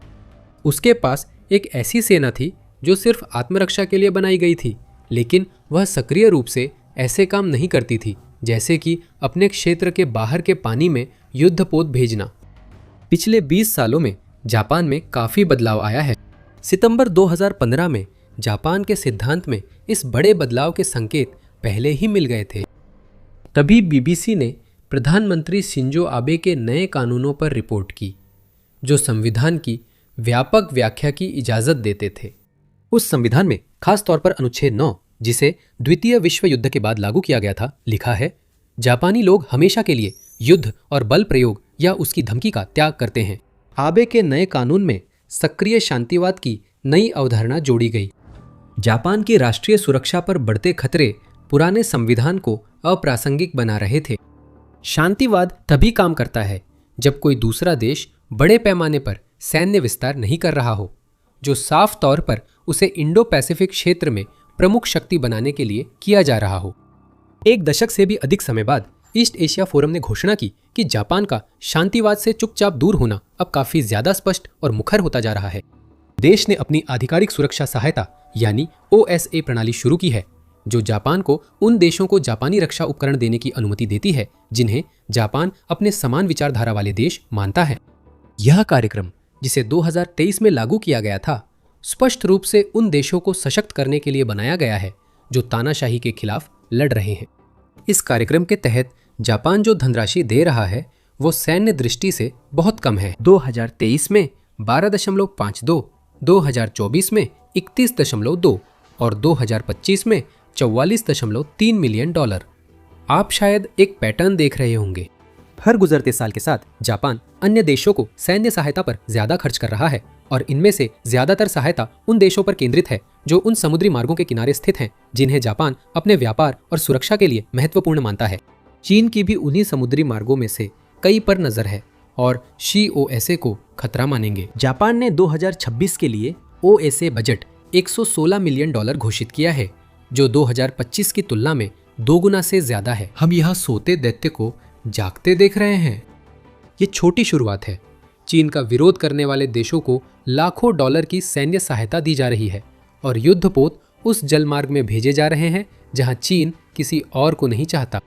उसके पास एक ऐसी सेना थी जो सिर्फ आत्मरक्षा के लिए बनाई गई थी, लेकिन वह सक्रिय रूप से ऐसे काम नहीं करती थी जैसे कि अपने क्षेत्र के बाहर के पानी में युद्धपोत भेजना। पिछले 20 सालों में जापान में काफ़ी बदलाव आया है। सितंबर 2015 में जापान के सिद्धांत में इस बड़े बदलाव के संकेत पहले ही मिल गए थे। तभी बीबीसी ने प्रधानमंत्री शिंजो आबे के नए कानूनों पर रिपोर्ट की जो संविधान की व्यापक व्याख्या की इजाज़त देते थे। उस संविधान में खास तौर पर अनुच्छेद 9, जिसे द्वितीय विश्व युद्ध के बाद लागू किया गया था, लिखा है, जापानी लोग हमेशा के लिए युद्ध और बल प्रयोग या उसकी धमकी का त्याग करते हैं। आबे के नए कानून में सक्रिय शांतिवाद की नई अवधारणा जोड़ी गई। जापान की राष्ट्रीय सुरक्षा पर बढ़ते खतरे पुराने संविधान को अप्रासंगिक बना रहे थे। शांतिवाद तभी काम करता है जब कोई दूसरा देश बड़े पैमाने पर सैन्य विस्तार नहीं कर रहा हो, जो साफ तौर पर उसे इंडो पैसिफिक क्षेत्र में प्रमुख शक्ति बनाने के लिए किया जा रहा हो। एक दशक से भी अधिक समय बाद ईस्ट एशिया फोरम ने घोषणा की कि जापान का शांतिवाद से चुपचाप दूर होना अब काफी ज्यादा स्पष्ट और मुखर होता जा रहा है। देश ने अपनी आधिकारिक सुरक्षा सहायता यानी OSA प्रणाली शुरू की है, जो जापान को उन देशों को जापानी रक्षा उपकरण देने की अनुमति देती है जिन्हें जापान अपने समान विचारधारा वाले देश मानता है। यह कार्यक्रम, जिसे 2023 में लागू किया गया था, स्पष्ट रूप से उन देशों को सशक्त करने के लिए बनाया गया है जो तानाशाही के खिलाफ लड़ रहे हैं। इस कार्यक्रम के तहत जापान जो धनराशि दे रहा है वो सैन्य दृष्टि से बहुत कम है। 2023 में 12.52, 2024 में 31.2 और 2025 में 44.3 मिलियन डॉलर। आप शायद एक पैटर्न देख रहे होंगे। हर गुजरते साल के साथ जापान अन्य देशों को सैन्य सहायता पर ज्यादा खर्च कर रहा है और इनमें से ज्यादातर सहायता उन देशों पर केंद्रित है जो उन समुद्री मार्गों के किनारे स्थित हैं जिन्हें जापान अपने व्यापार और सुरक्षा के लिए महत्वपूर्ण मानता है। चीन की भी उन्हीं समुद्री मार्गों में से कई पर नजर है और COSA को खतरा मानेंगे। जापान ने 2026 के लिए OSA बजट 116 मिलियन डॉलर घोषित किया है, जो 2025 की तुलना में 2 गुना से ज्यादा है। हम यहाँ सोते दैत्य को जागते देख रहे हैं। ये छोटी शुरुआत है। चीन का विरोध करने वाले देशों को लाखों डॉलर की सैन्य सहायता दी जा रही है और युद्धपोत उस जलमार्ग में भेजे जा रहे हैं जहां चीन किसी और को नहीं चाहता।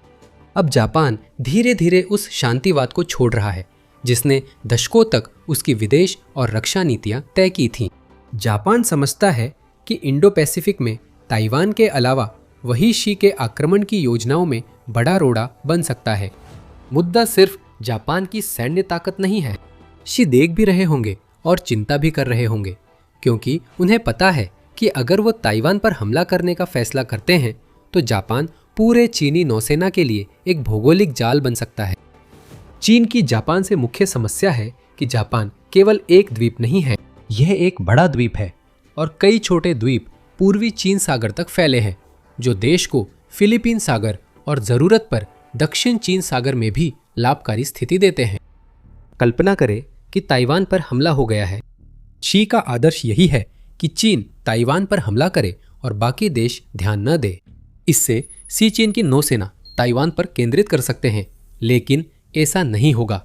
अब जापान धीरे धीरे उस शांतिवाद को छोड़ रहा है जिसने दशकों तक उसकी विदेश और रक्षा नीतियां तय की थीं। जापान समझता है कि इंडो पैसिफिक में ताइवान के अलावा वही शी के आक्रमण की योजनाओं में बड़ा रोड़ा बन सकता है। मुद्दा सिर्फ जापान की सैन्य ताकत नहीं है। शी देख भी रहे होंगे और चिंता भी कर रहे होंगे, क्योंकि उन्हें पता है कि अगर वो ताइवान पर हमला करने का फैसला करते हैं तो जापान पूरे चीनी नौसेना के लिए एक भौगोलिक जाल बन सकता है। चीन की जापान से मुख्य समस्या है कि जापान केवल एक द्वीप नहीं है, यह एक बड़ा द्वीप है और कई छोटे द्वीप पूर्वी चीन सागर तक फैले हैं, जो देश को फिलीपीन सागर और जरूरत पर दक्षिण चीन सागर में भी लाभकारी स्थिति देते हैं। कल्पना करें कि ताइवान पर हमला हो गया है। शी का आदर्श यही है कि चीन ताइवान पर हमला करे और बाकी देश ध्यान न दे। इससे सी चीन की नौसेना ताइवान पर केंद्रित कर सकते हैं, लेकिन ऐसा नहीं होगा।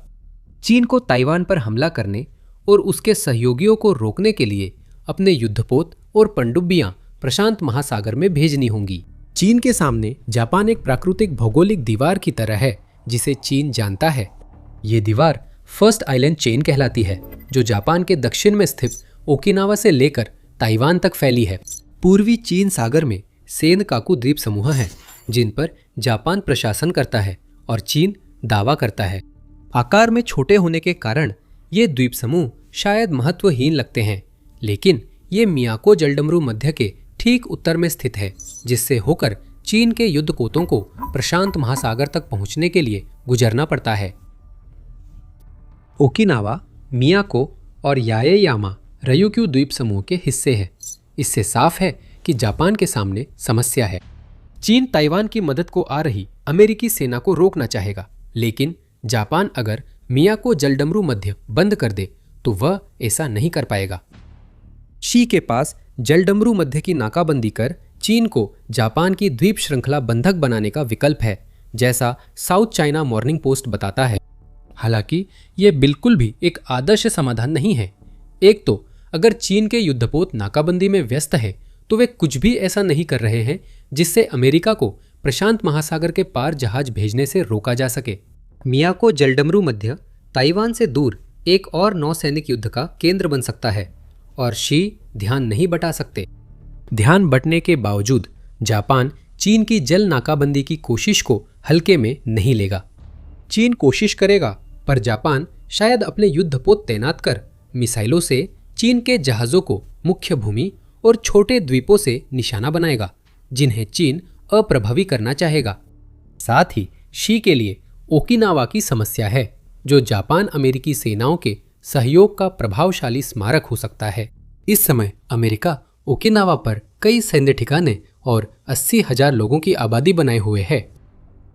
चीन को ताइवान पर हमला करने और उसके सहयोगियों को रोकने के लिए अपने युद्धपोत और पनडुब्बियां प्रशांत महासागर में भेजनी होंगी। चीन के सामने जापान एक प्राकृतिक भौगोलिक दीवार की तरह है जिसे चीन जानता है। ये दीवार फर्स्ट आइलैंड चेन कहलाती है, जो जापान के दक्षिण में स्थित ओकिनावा से लेकर ताइवान तक फैली है। पूर्वी चीन सागर में सेनकाकू द्वीप समूह हैं, जिन पर जापान प्रशासन करता है और चीन दावा करता है। आकार में छोटे होने के कारण ये द्वीप समूह शायद महत्वहीन लगते हैं, लेकिन ये मियाको जलडमरू मध्य के ठीक उत्तर में स्थित है, जिससे होकर चीन के युद्धपोतों को प्रशांत महासागर तक पहुंचने के लिए गुजरना पड़ता है। ओकिनावा, मियाको और याएयामा रयोक्यू द्वीप समूह के हिस्से हैं। इससे साफ है कि जापान के सामने समस्या है। चीन ताइवान की मदद को आ रही अमेरिकी सेना को रोकना चाहेगा, लेकिन जापान अगर मियाको जलडमरू मध्य बंद कर दे तो वह ऐसा नहीं कर पाएगा। शी के पास जलडमरू मध्य की नाकाबंदी कर चीन को जापान की द्वीप श्रृंखला बंधक बनाने का विकल्प है, जैसा साउथ चाइना मॉर्निंग पोस्ट बताता है। हालांकि यह बिल्कुल भी एक आदर्श समाधान नहीं है। एक तो अगर चीन के युद्धपोत नाकाबंदी में व्यस्त है तो वे कुछ भी ऐसा नहीं कर रहे हैं जिससे अमेरिका को प्रशांत महासागर के पार जहाज भेजने से रोका जा सके। मियाको जलडमरू मध्य ताइवान से दूर एक और नौसैनिक युद्ध का केंद्र बन सकता है और शी ध्यान नहीं बटा सकते। ध्यान बटने के बावजूद जापान चीन की जल नाकाबंदी की कोशिश को हल्के में नहीं लेगा। चीन कोशिश करेगा, पर जापान शायद अपने युद्धपोत तैनात कर मिसाइलों से चीन के जहाज़ों को मुख्य भूमि और छोटे द्वीपों से निशाना बनाएगा, जिन्हें चीन अप्रभावी करना चाहेगा। साथ ही शी के लिए ओकिनावा की समस्या है, जो जापान अमेरिकी सेनाओं के सहयोग का प्रभावशाली स्मारक हो सकता है। इस समय अमेरिका ओकिनावा पर कई सैन्य ठिकाने और 80,000 लोगों की आबादी बनाए हुए है।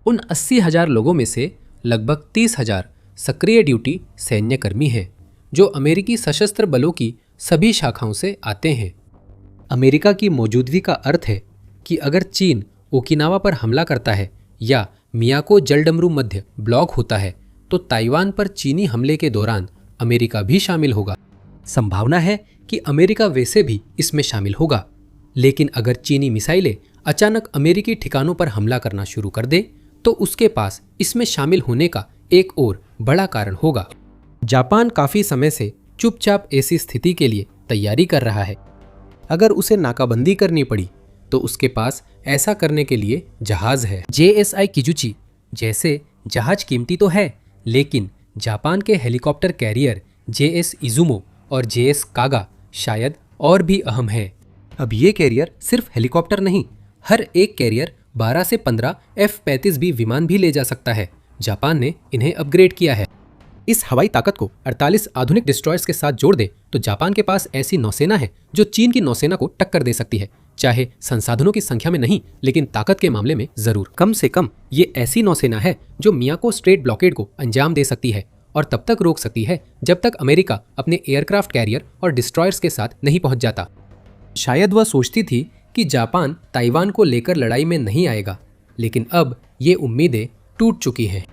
उन 80,000 लोगों में से लगभग 30,000 सक्रिय ड्यूटी सैन्यकर्मी हैं, जो अमेरिकी सशस्त्र बलों की सभी शाखाओं से आते हैं। अमेरिका की मौजूदगी का अर्थ है कि अगर चीन ओकिनावा पर हमला करता है या मियाको जलडमरू मध्य ब्लॉक होता है तो ताइवान पर चीनी हमले के दौरान अमेरिका भी शामिल होगा। संभावना है कि अमेरिका वैसे भी इसमें शामिल होगा, लेकिन अगर चीनी मिसाइलें अचानक अमेरिकी ठिकानों पर हमला करना शुरू कर दे तो उसके पास इसमें शामिल होने का एक और बड़ा कारण होगा। जापान काफी समय से चुपचाप ऐसी स्थिति के लिए तैयारी कर रहा है। अगर उसे नाकाबंदी करनी पड़ी तो उसके पास ऐसा करने के लिए जहाज है। JSI किजुची जैसे जहाज कीमती तो है, लेकिन जापान के हेलीकॉप्टर कैरियर JS इजुमो और JS कागा शायद और भी अहम है। अब ये कैरियर सिर्फ हेलीकॉप्टर नहीं, हर एक कैरियर 12 से 15 F-35B विमान भी ले जा सकता है। जापान ने इन्हें अपग्रेड किया है। इस हवाई ताकत को 48 आधुनिक डिस्ट्रॉयर्स के साथ जोड़ दे तो जापान के पास ऐसी नौसेना है जो चीन की नौसेना को टक्कर दे सकती है, चाहे संसाधनों की संख्या में नहीं लेकिन ताकत के मामले में जरूर। कम से कम ये ऐसी नौसेना है जो मियाको स्ट्रेट ब्लॉकेड को अंजाम दे सकती है और तब तक रोक सकती है जब तक अमेरिका अपने एयरक्राफ्ट कैरियर और डिस्ट्रॉयर्स के साथ नहीं पहुंच जाता। शायद वह सोचती थी कि जापान ताइवान को लेकर लड़ाई में नहीं आएगा, लेकिन अब ये उम्मीदें टूट चुकी हैं।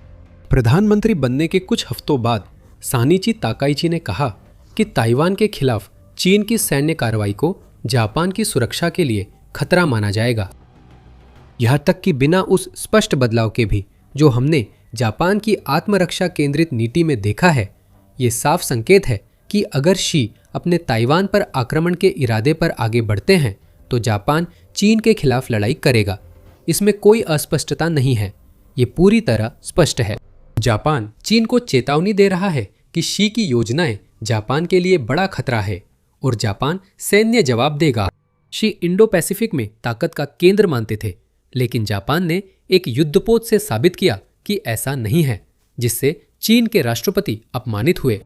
प्रधानमंत्री बनने के कुछ हफ्तों बाद सानिची ताकाइची ने कहा कि ताइवान के खिलाफ चीन की सैन्य कार्रवाई को जापान की सुरक्षा के लिए खतरा माना जाएगा। यहाँ तक कि बिना उस स्पष्ट बदलाव के भी जो हमने जापान की आत्मरक्षा केंद्रित नीति में देखा है, ये साफ संकेत है कि अगर शी अपने ताइवान पर आक्रमण के इरादे पर आगे बढ़ते हैं तो जापान चीन के खिलाफ लड़ाई करेगा। इसमें कोई अस्पष्टता नहीं है, ये पूरी तरह स्पष्ट है। जापान चीन को चेतावनी दे रहा है कि शी की योजनाएं जापान के लिए बड़ा खतरा है और जापान सैन्य जवाब देगा। शी इंडो पैसिफिक में ताकत का केंद्र मानते थे, लेकिन जापान ने एक युद्धपोत से साबित किया कि ऐसा नहीं है, जिससे चीन के राष्ट्रपति अपमानित हुए।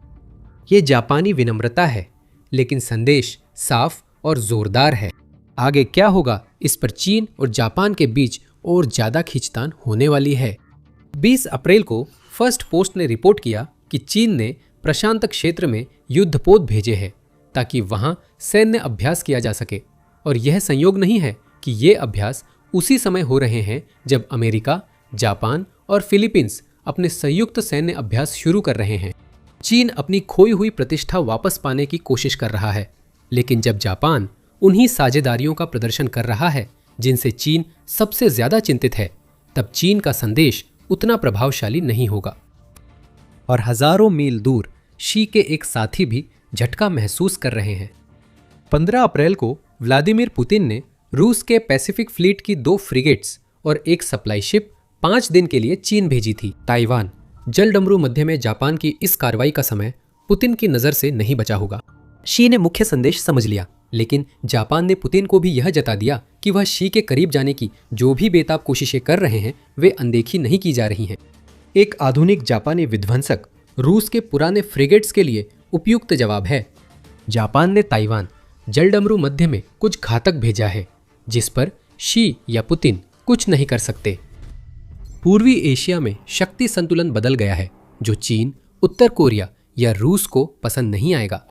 ये जापानी विनम्रता है, लेकिन संदेश साफ और जोरदार है। आगे क्या होगा इस पर चीन और जापान के बीच और ज्यादा खींचतान होने वाली है। 20 अप्रैल को फर्स्ट पोस्ट ने रिपोर्ट किया कि चीन ने प्रशांत क्षेत्र में युद्धपोत भेजे हैं ताकि वहां सैन्य अभ्यास किया जा सके, और यह संयोग नहीं है कि ये अभ्यास उसी समय हो रहे हैं जब अमेरिका, जापान और फिलीपींस अपने संयुक्त सैन्य अभ्यास शुरू कर रहे हैं। चीन अपनी खोई हुई प्रतिष्ठा वापस पाने की कोशिश कर रहा है, लेकिन जब जापान उन्हीं साझेदारियों का प्रदर्शन कर रहा है जिनसे चीन सबसे ज्यादा चिंतित है, तब चीन का संदेश उतना प्रभावशाली नहीं होगा। और हजारों मील दूर शी के एक साथी भी झटका महसूस कर रहे हैं। 15 अप्रैल को व्लादिमीर पुतिन ने रूस के पैसिफिक फ्लीट की 2 फ्रिगेट्स और एक सप्लाई शिप 5 दिन के लिए चीन भेजी थी। ताइवान जलडमरू मध्य में जापान की इस कार्रवाई का समय पुतिन की नजर से नहीं बचा होगा। शी ने मुख्य संदेश समझ लिया लेकिन जापान ने पुतिन को भी यह जता दिया कि वह शी के करीब जाने की जो भी बेताब कोशिशें कर रहे हैं वे अनदेखी नहीं की जा रही हैं। एक आधुनिक जापानी विध्वंसक रूस के पुराने फ्रिगेट्स के लिए उपयुक्त जवाब है। जापान ने ताइवान जलडमरू मध्य में कुछ घातक भेजा है जिस पर शी या पुतिन कुछ नहीं कर सकते। पूर्वी एशिया में शक्ति संतुलन बदल गया है जो चीन, उत्तर कोरिया या रूस को पसंद नहीं आएगा।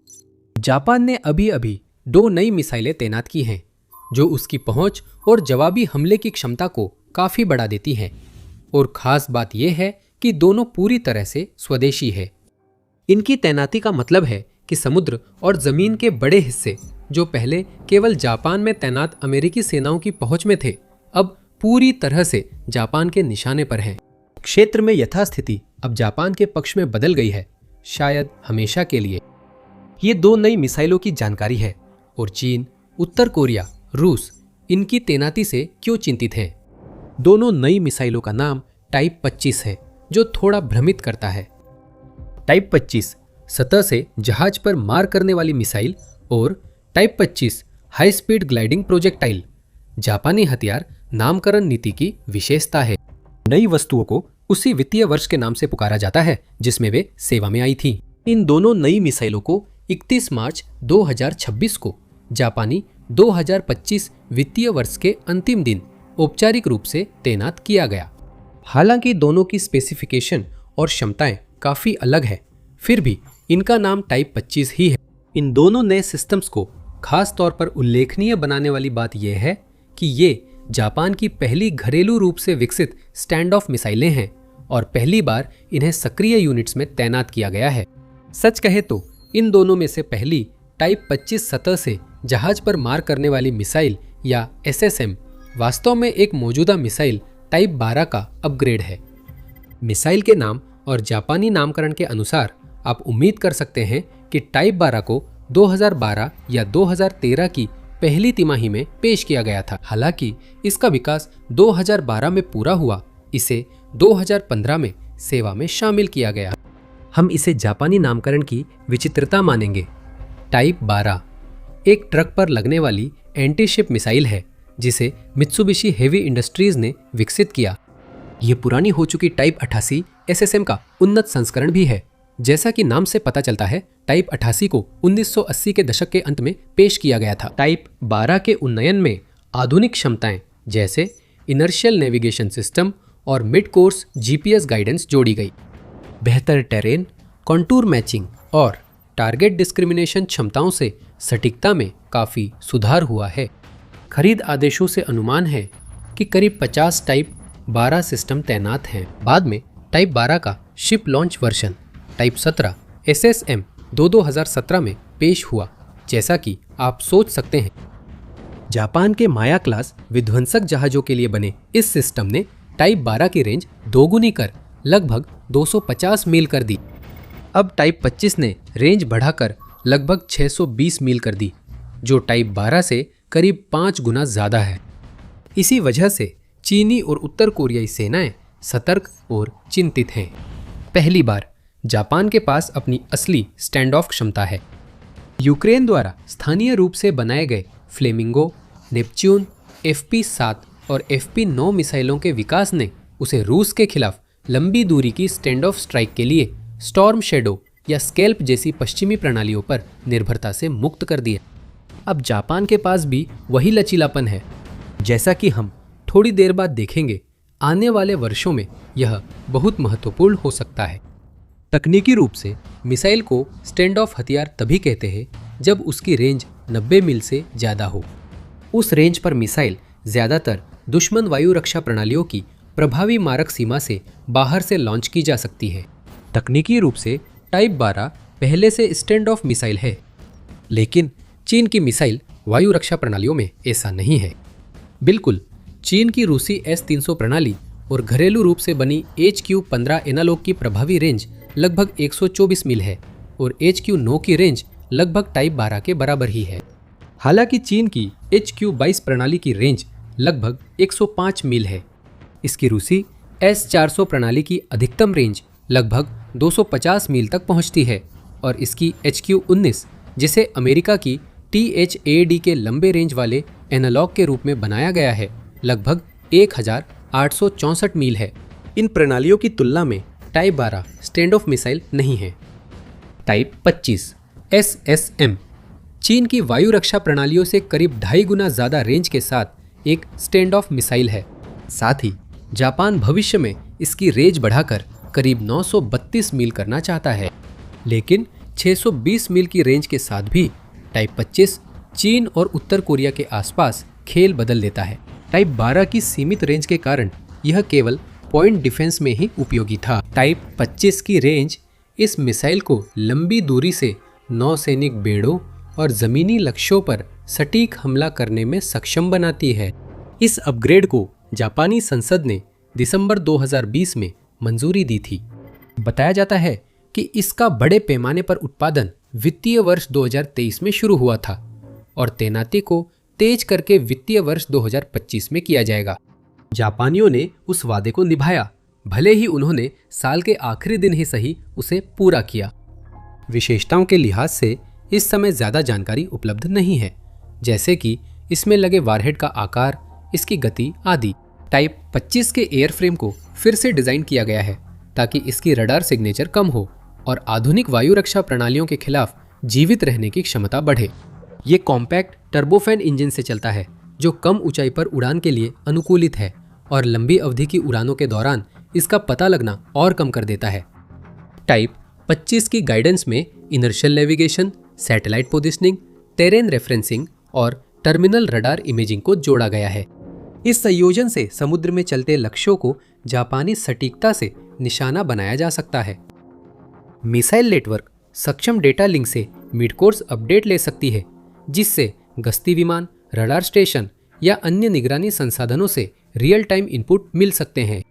जापान ने अभी अभी 2 नई मिसाइलें तैनात की हैं जो उसकी पहुंच और जवाबी हमले की क्षमता को काफी बढ़ा देती हैं। और खास बात यह है कि दोनों पूरी तरह से स्वदेशी है। इनकी तैनाती का मतलब है कि समुद्र और जमीन के बड़े हिस्से जो पहले केवल जापान में तैनात अमेरिकी सेनाओं की पहुंच में थे अब पूरी तरह से जापान के निशाने पर हैं। क्षेत्र में यथास्थिति अब जापान के पक्ष में बदल गई है, शायद हमेशा के लिए। ये 2 नई मिसाइलों की जानकारी है और चीन, उत्तर कोरिया, रूस इनकी तैनाती से क्यों चिंतित हैं। दोनों नई मिसाइलों का नाम टाइप 25 है जो थोड़ा भ्रमित करता है। टाइप 25 सतह से जहाज पर मार करने वाली मिसाइल और type 25 high speed gliding projectile जापानी हथियार नामकरण नीति की विशेषता है। नई वस्तुओं को उसी वित्तीय वर्ष के नाम से पुकारा जाता है जिसमें वे सेवा में आई थी। इन दोनों नई मिसाइलों को 31 मार्च 2026 को जापानी 2025 वित्तीय वर्ष के अंतिम दिन औपचारिक रूप से तैनात किया गया। हालांकि दोनों की स्पेसिफिकेशन और क्षमताएं काफी अलग है, फिर भी इनका नाम टाइप 25 ही है। इन दोनों नए सिस्टम्स को खास तौर पर उल्लेखनीय बनाने वाली बात यह है कि ये जापान की पहली घरेलू रूप से विकसित स्टैंड ऑफ मिसाइलें हैं और पहली बार इन्हें सक्रिय यूनिट्स में तैनात किया गया है। सच कहे तो इन दोनों में से पहली टाइप 25 सतह से जहाज पर मार करने वाली मिसाइल या SSM वास्तव में एक मौजूदा मिसाइल टाइप 12 का अपग्रेड है। मिसाइल के नाम और जापानी नामकरण के अनुसार आप उम्मीद कर सकते हैं कि टाइप 12 को 2012 या 2013 की पहली तिमाही में पेश किया गया था। हालांकि इसका विकास 2012 में पूरा हुआ, इसे 2015 में सेवा में शामिल किया गया। हम इसे जापानी नामकरण की विचित्रता मानेंगे। टाइप 12 एक ट्रक पर लगने वाली एंटी शिप मिसाइल है जिसे मित्सुबिशी हेवी इंडस्ट्रीज ने विकसित किया। ये पुरानी हो चुकी टाइप 88 SSM का उन्नत संस्करण भी है। जैसा कि नाम से पता चलता है, टाइप 88 को 1980 के दशक के अंत में पेश किया गया था। टाइप 12 के उन्नयन में आधुनिक क्षमताएं जैसे इनर्शियल नेविगेशन सिस्टम और मिड कोर्स GPS गाइडेंस जोड़ी गई। बेहतर टेरेन, कॉन्टूर मैचिंग और टारगेट डिस्क्रिमिनेशन क्षमताओं से सटीकता में काफ़ी सुधार हुआ है। खरीद आदेशों से अनुमान है कि करीब 50 टाइप 12 सिस्टम तैनात हैं। बाद में टाइप 12 का ship launch version type 17 SSM 2017 में पेश हुआ। जैसा कि आप सोच सकते हैं, जापान के माया क्लास विध्वंसक जहाजों के लिए बने इस सिस्टम ने टाइप 12 की रेंज दोगुनी कर लगभग 250 मील कर दी। अब टाइप 25 ने रेंज बढ़ाकर लगभग 620 मील कर दी, जो टाइप 12 से करीब 5 गुना ज़्यादा है। इसी वजह से चीनी और उत्तर कोरियाई सेनाएं सतर्क और चिंतित हैं। पहली बार जापान के पास अपनी असली स्टैंड ऑफ क्षमता है। यूक्रेन द्वारा स्थानीय रूप से बनाए गए फ्लेमिंगो, नेपच्यून, FP7 और FP9 मिसाइलों के विकास ने उसे रूस के खिलाफ लंबी दूरी की स्टैंड ऑफ स्ट्राइक के लिए स्टॉर्म शैडो या स्कैल्प जैसी पश्चिमी प्रणालियों पर निर्भरता से मुक्त कर दिया। अब जापान के पास भी वही लचीलापन है। जैसा कि हम थोड़ी देर बाद देखेंगे, आने वाले वर्षों में यह बहुत महत्वपूर्ण हो सकता है। तकनीकी रूप से मिसाइल को स्टैंड ऑफ हथियार तभी कहते हैं जब उसकी रेंज 90 मील से ज़्यादा हो। उस रेंज पर मिसाइल ज़्यादातर दुश्मन वायु रक्षा प्रणालियों की प्रभावी मारक सीमा से बाहर से लॉन्च की जा सकती है। तकनीकी रूप से टाइप 12 पहले से स्टैंड ऑफ मिसाइल है, लेकिन चीन की मिसाइल वायु रक्षा प्रणालियों में ऐसा नहीं है। बिल्कुल, चीन की रूसी S-300 प्रणाली और घरेलू रूप से बनी HQ-15 एनालॉग की प्रभावी रेंज लगभग 124 मील है और HQ-9 की रेंज लगभग टाइप 12 के बराबर ही है। हालांकि चीन की HQ-22 प्रणाली की रेंज लगभग 105 मील है। इसकी रूसी S-400 प्रणाली की अधिकतम रेंज लगभग 250 मील तक पहुंचती है और इसकी HQ-19, जिसे अमेरिका की THAAD के लंबे रेंज वाले एनालॉग के रूप में बनाया गया है, लगभग 1864 मील है। इन प्रणालियों की तुलना में टाइप 12 स्टैंड ऑफ मिसाइल नहीं है। टाइप 25 SSM चीन की वायु रक्षा प्रणालियों से करीब 2.5 गुना ज़्यादा रेंज के साथ एक स्टैंड ऑफ मिसाइल है। साथ ही जापान भविष्य में इसकी रेंज बढ़ाकर करीब 932 मील करना चाहता है, लेकिन 620 मील की रेंज के साथ भी टाइप 25 चीन और उत्तर कोरिया के आसपास खेल बदल देता है। टाइप 12 की सीमित रेंज के कारण यह केवल पॉइंट डिफेंस में ही उपयोगी था। टाइप 25 की रेंज इस मिसाइल को लंबी दूरी से नौसैनिक बेड़ों और ज़मीनी लक्ष्यों पर सटीक हमला करने में सक्षम बनाती है। इस अपग्रेड को जापानी संसद ने दिसंबर 2020 में मंजूरी दी थी। बताया जाता है कि इसका बड़े पैमाने पर उत्पादन वित्तीय वर्ष 2023 में शुरू हुआ था और तैनाती को तेज करके वित्तीय वर्ष 2025 में किया जाएगा। जापानियों ने उस वादे को निभाया, भले ही उन्होंने साल के आखिरी दिन ही सही उसे पूरा किया। विशेषताओं के लिहाज से इस समय ज़्यादा जानकारी उपलब्ध नहीं है, जैसे कि इसमें लगे वारहेड का आकार, इसकी गति आदि। टाइप 25 के एयरफ्रेम को फिर से डिज़ाइन किया गया है ताकि इसकी रडार सिग्नेचर कम हो और आधुनिक वायु रक्षा प्रणालियों के खिलाफ जीवित रहने की क्षमता बढ़े। ये कॉम्पैक्ट टर्बोफैन इंजन से चलता है जो कम ऊंचाई पर उड़ान के लिए अनुकूलित है और लंबी अवधि की उड़ानों के दौरान इसका पता लगना और कम कर देता है। टाइप 25 की गाइडेंस में inertial navigation, satellite positioning, terrain referencing और टर्मिनल रडार इमेजिंग को जोड़ा गया है। इस संयोजन से समुद्र में चलते लक्ष्यों को जापानी सटीकता से निशाना बनाया जा सकता है। मिसाइल नेटवर्क सक्षम डेटा लिंक से मिड कोर्स अपडेट ले सकती है, जिससे गश्ती विमान, रडार स्टेशन या अन्य निगरानी संसाधनों से रियल टाइम इनपुट मिल सकते हैं।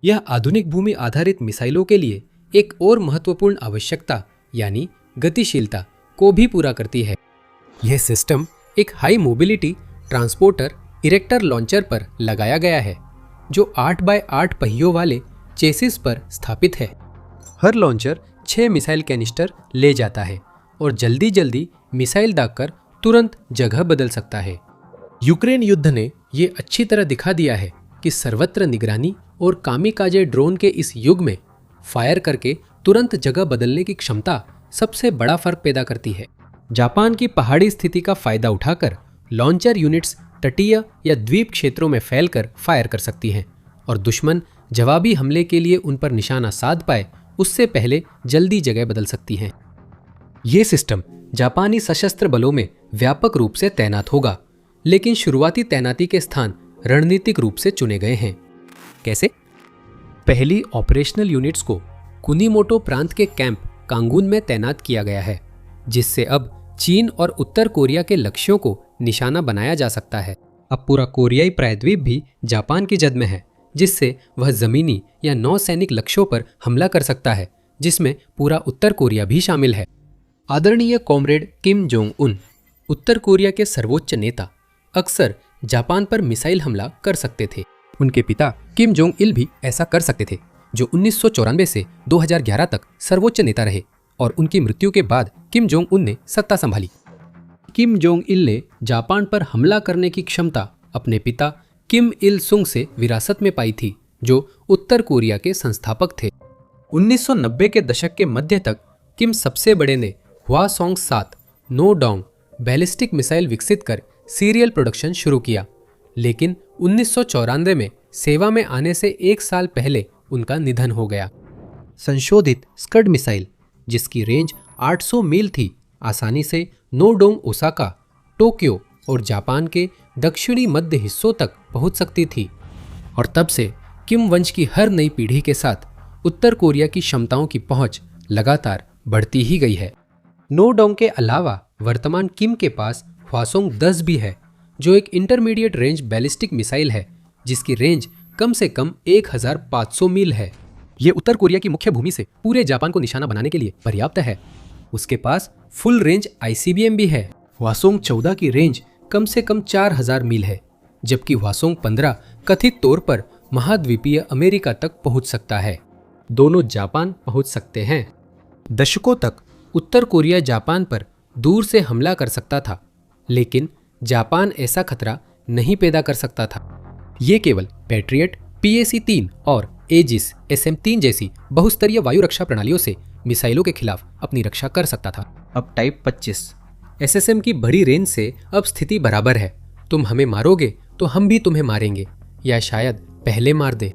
यह आधुनिक भूमि आधारित मिसाइलों के लिए एक और महत्वपूर्ण आवश्यकता यानी गतिशीलता को भी पूरा करती है। यह सिस्टम एक high mobility transporter erector launcher पर लगाया गया है, जो 8x8 पहियों वाले चेसिस पर स्थापित है। हर लॉन्चर 6 मिसाइल कैनिस्टर ले जाता है और जल्दी जल्दी मिसाइल दागकर तुरंत जगह बदल सकता है। यूक्रेन युद्ध ने ये अच्छी तरह दिखा दिया है कि सर्वत्र निगरानी और कामिकाजे ड्रोन के इस युग में फायर करके तुरंत जगह बदलने की क्षमता सबसे बड़ा फर्क पैदा करती है। जापान की पहाड़ी स्थिति का फायदा उठाकर लॉन्चर यूनिट्स तटीय या द्वीप क्षेत्रों में फैलकर फायर कर सकती हैं और दुश्मन जवाबी हमले के लिए उन पर निशाना साध पाए उससे पहले जल्दी जगह बदल सकती हैं। ये सिस्टम जापानी सशस्त्र बलों में व्यापक रूप से तैनात होगा, लेकिन शुरुआती तैनाती के स्थान रणनीतिक रूप से चुने गए हैं। कैसे? पहली ऑपरेशनल यूनिट्स को कुनीमोटो प्रांत के कैंप कांगून में तैनात किया गया है, जिससे अब चीन और उत्तर कोरिया के लक्ष्यों को निशाना बनाया जा सकता है। अब पूरा कोरियाई प्रायद्वीप भी जापान की जद में है, जिससे वह जमीनी या नौसैनिक लक्ष्यों पर हमला कर सकता है, जिसमें पूरा उत्तर कोरिया भी शामिल है। आदरणीय कॉमरेड किम जोंग उन, उत्तर कोरिया के सर्वोच्च नेता, अक्सर जापान पर मिसाइल हमला कर सकते थे। उनके पिता किम जोंग इल भी ऐसा कर सकते थे, जो 1994 से 2011 तक सर्वोच्च नेता रहे और उनकी मृत्यु के बाद किम जोंग उन ने सत्ता संभाली। किम जोंग इल ने जापान पर हमला करने की क्षमता अपने पिता किम इल सुंग से विरासत में पाई थी, जो उत्तर कोरिया के संस्थापक थे। 1990 के दशक के मध्य तक किम सबसे बड़े ने हवासोंग 7 नो डाउन बैलिस्टिक मिसाइल विकसित कर सीरियल प्रोडक्शन शुरू किया, लेकिन 1994 में सेवा में आने से 1 साल पहले उनका निधन हो गया। संशोधित स्कड मिसाइल, जिसकी रेंज 800 मील थी, आसानी से नोडोंग, ओसाका, टोक्यो और जापान के दक्षिणी मध्य हिस्सों तक पहुंच सकती थी। और तब से किम वंश की हर नई पीढ़ी के साथ उत्तर कोरिया की क्षमताओं की पहुंच लगातार बढ़ती ही गई है। नोडोंग के अलावा वर्तमान किम के पास हवासोंग 10 भी है, जो एक इंटरमीडिएट रेंज बैलिस्टिक मिसाइल है, जिसकी रेंज कम से कम 1500 मील है। ये उत्तर कोरिया की मुख्य भूमि से पूरे जापान को निशाना बनाने के लिए पर्याप्त है। उसके पास फुल रेंज ICBM भी है। हवासोंग 14 की रेंज कम से कम 4000 मील है, जबकि हवासोंग 15 कथित तौर पर महाद्वीपीय अमेरिका तक पहुंच सकता है। दोनों जापान पहुंच सकते हैं। दशकों तक उत्तर कोरिया जापान पर दूर से हमला कर सकता था, लेकिन जापान ऐसा खतरा नहीं पैदा कर सकता था। ये केवल पैट्रियट, PAC-3 और एजिस SM-3 जैसी बहुस्तरीय वायु रक्षा प्रणालियों से मिसाइलों के खिलाफ अपनी रक्षा कर सकता था। अब टाइप 25 SSM की बड़ी रेंज से अब स्थिति बराबर है। तुम हमें मारोगे तो हम भी तुम्हें मारेंगे, या शायद पहले मार दे।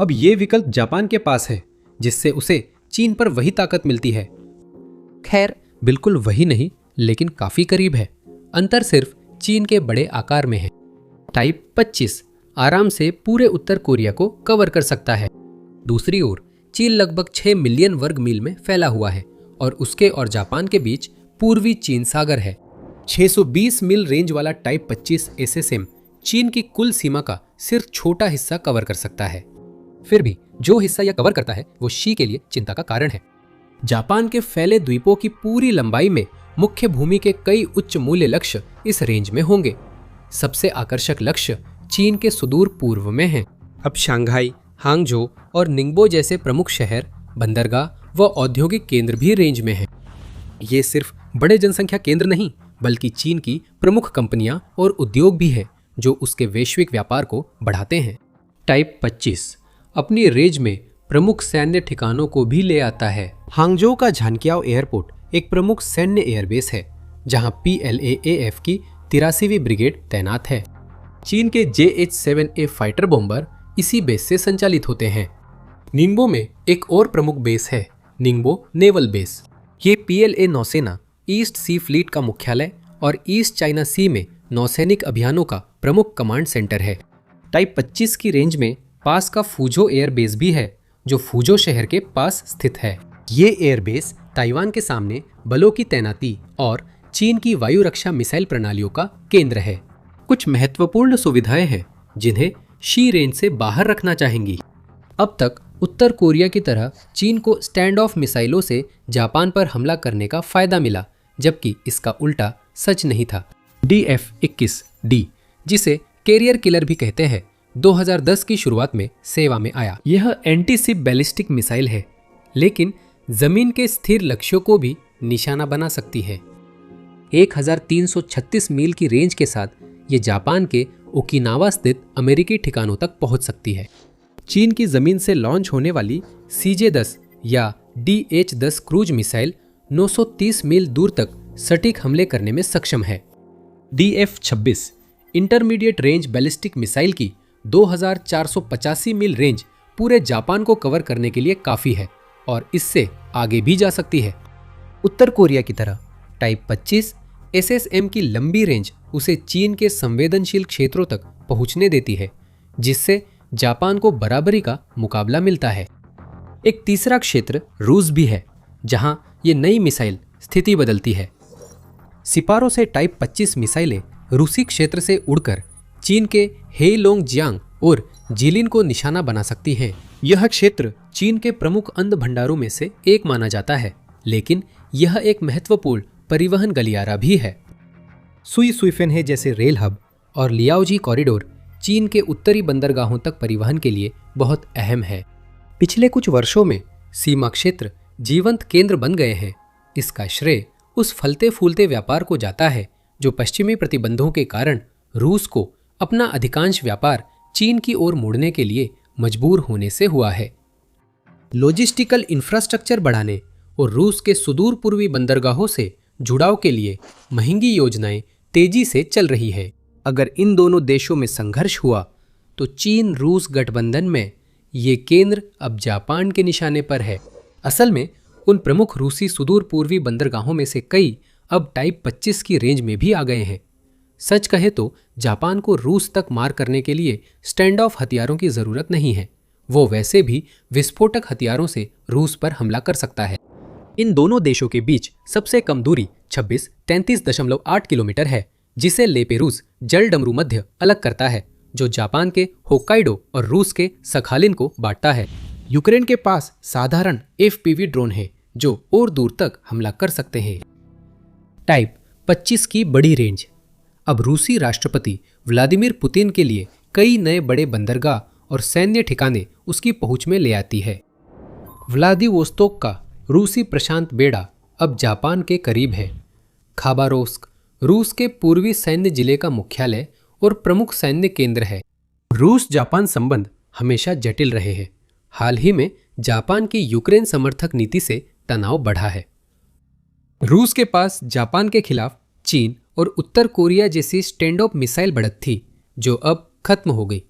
अब ये विकल्प जापान के पास है, जिससे उसे चीन पर वही ताकत मिलती है। खैर, बिल्कुल वही नहीं, लेकिन काफी करीब है। अंतर सिर्फ चीन के बड़े आकार में है। टाइप 25 आराम से पूरे उत्तर कोरिया को कवर कर सकता है। दूसरी ओर चीन लगभग 6 मिलियन वर्ग मील में फैला हुआ है और उसके और जापान के बीच पूर्वी चीन सागर है। 620 मील रेंज वाला टाइप 25 SSM चीन की कुल सीमा का सिर्फ छोटा हिस्सा कवर कर सकता है। फिर भी जो हिस्सा यह कवर करता है वो शी के लिए चिंता का कारण है। जापान के फैले द्वीपों की पूरी लंबाई में मुख्य भूमि के कई उच्च मूल्य लक्ष्य इस रेंज में होंगे। सबसे आकर्षक लक्ष्य चीन के सुदूर पूर्व में हैं। अब शंघाई, हांगझो और निंगबो जैसे प्रमुख शहर, बंदरगाह व औद्योगिक केंद्र भी रेंज में हैं। ये सिर्फ बड़े जनसंख्या केंद्र नहीं, बल्कि चीन की प्रमुख कंपनियां और उद्योग भी हैं जो उसके वैश्विक व्यापार को बढ़ाते हैं। टाइप 25 अपनी रेंज में प्रमुख सैन्य ठिकानों को भी ले आता है। हांगझो का झानकियाओ एयरपोर्ट एक प्रमुख सैन्य एयरबेस है, जहां PLAAF की 83वीं ब्रिगेड तैनात है। चीन के JH-7A फाइटर बॉम्बर इसी बेस से संचालित होते हैं। निंगबो में एक और प्रमुख बेस है, निंगबो नेवल बेस। ये PLA नौसेना ईस्ट सी फ्लीट का मुख्यालय और ईस्ट चाइना सी में नौसैनिक अभियानों का प्रमुख कमांड सेंटर है। टाइप 25 की रेंज में पास का फुजो एयरबेस भी है, जो फुजो शहर के पास स्थित है। ये एयरबेस ताइवान के सामने बलों की तैनाती और चीन की वायु रक्षा मिसाइल प्रणालियों का केंद्र है। कुछ महत्वपूर्ण सुविधाएं हैं जिन्हें शी रेंज से बाहर रखना चाहेंगी। अब तक उत्तर कोरिया की तरह चीन को स्टैंड ऑफ मिसाइलों से जापान पर हमला करने का फायदा मिला, जबकि इसका उल्टा सच नहीं था। DF-21D, जिसे कैरियर किलर भी कहते हैं, 2010 की शुरुआत में सेवा में आया। यह एंटी शिप बैलिस्टिक मिसाइल है, लेकिन जमीन के स्थिर लक्ष्यों को भी निशाना बना सकती है। 1336 मील की रेंज के साथ ये जापान के ओकिनावा स्थित अमेरिकी ठिकानों तक पहुंच सकती है। चीन की जमीन से लॉन्च होने वाली CJ-10 या DH-10 क्रूज मिसाइल 930 मील दूर तक सटीक हमले करने में सक्षम है। DF-26 intermediate range ballistic missile की 2485 मील रेंज पूरे जापान को कवर करने के लिए काफी है और इससे आगे भी जा सकती है। उत्तर कोरिया की तरह टाइप 25 SSM की लंबी रेंज उसे चीन के संवेदनशील क्षेत्रों तक पहुंचने देती है, जिससे जापान को बराबरी का मुकाबला मिलता है। एक तीसरा क्षेत्र रूस भी है, जहां ये नई मिसाइल स्थिति बदलती है। सिपारो से टाइप 25 मिसाइलें रूसी क्षेत्र से उड़कर चीन के हेलोंगजियांग और जिलिन को निशाना बना सकती हैं। यह क्षेत्र चीन के प्रमुख अन्य भंडारों में से एक माना जाता है, लेकिन यह एक महत्वपूर्ण परिवहन गलियारा भी है। सुई सुइफेनहे जैसे रेल हब और लियाओजी कॉरिडोर चीन के उत्तरी बंदरगाहों तक परिवहन के लिए बहुत अहम है। पिछले कुछ वर्षों में सीमा क्षेत्र जीवंत केंद्र बन गए हैं। इसका श्रेय उस फलते फूलते व्यापार को जाता है जो पश्चिमी प्रतिबंधों के कारण रूस को अपना अधिकांश व्यापार चीन की ओर मोड़ने के लिए मजबूर होने से हुआ है। लॉजिस्टिकल इंफ्रास्ट्रक्चर बढ़ाने और रूस के सुदूर पूर्वी बंदरगाहों से जुड़ाव के लिए महंगी योजनाएं तेजी से चल रही है। अगर इन दोनों देशों में संघर्ष हुआ तो चीन रूस गठबंधन में ये केंद्र अब जापान के निशाने पर है। असल में उन प्रमुख रूसी सुदूर पूर्वी बंदरगाहों में से कई अब टाइप 25 की रेंज में भी आ गए हैं। सच कहे तो जापान को रूस तक मार करने के लिए स्टैंड ऑफ हथियारों की जरूरत नहीं है। वो वैसे भी विस्फोटक हथियारों से रूस पर हमला कर सकता है। इन दोनों देशों के बीच सबसे कम दूरी 26-33.8 किलोमीटर है, जिसे लेपेरूस जल डमरू मध्य अलग करता है, जो जापान के होक्काइडो और रूस के सखालिन को बांटता है। यूक्रेन के पास साधारण FPV ड्रोन है जो और दूर तक हमला कर सकते हैं। टाइप 25 की बड़ी रेंज अब रूसी राष्ट्रपति व्लादिमीर पुतिन के लिए कई नए बड़े बंदरगाह और सैन्य ठिकाने उसकी पहुंच में ले आती है। व्लादिवोस्तोक का रूसी प्रशांत बेड़ा अब जापान के करीब है। खाबारोव्स्क, रूस के पूर्वी सैन्य जिले का मुख्यालय और प्रमुख सैन्य केंद्र है। रूस जापान संबंध हमेशा जटिल रहे हैं। हाल ही में जापान की यूक्रेन समर्थक नीति से तनाव बढ़ा है। रूस के पास जापान के खिलाफ चीन और उत्तर कोरिया जैसी स्टैंड ऑफ मिसाइल बढ़त थी, जो अब खत्म हो गई।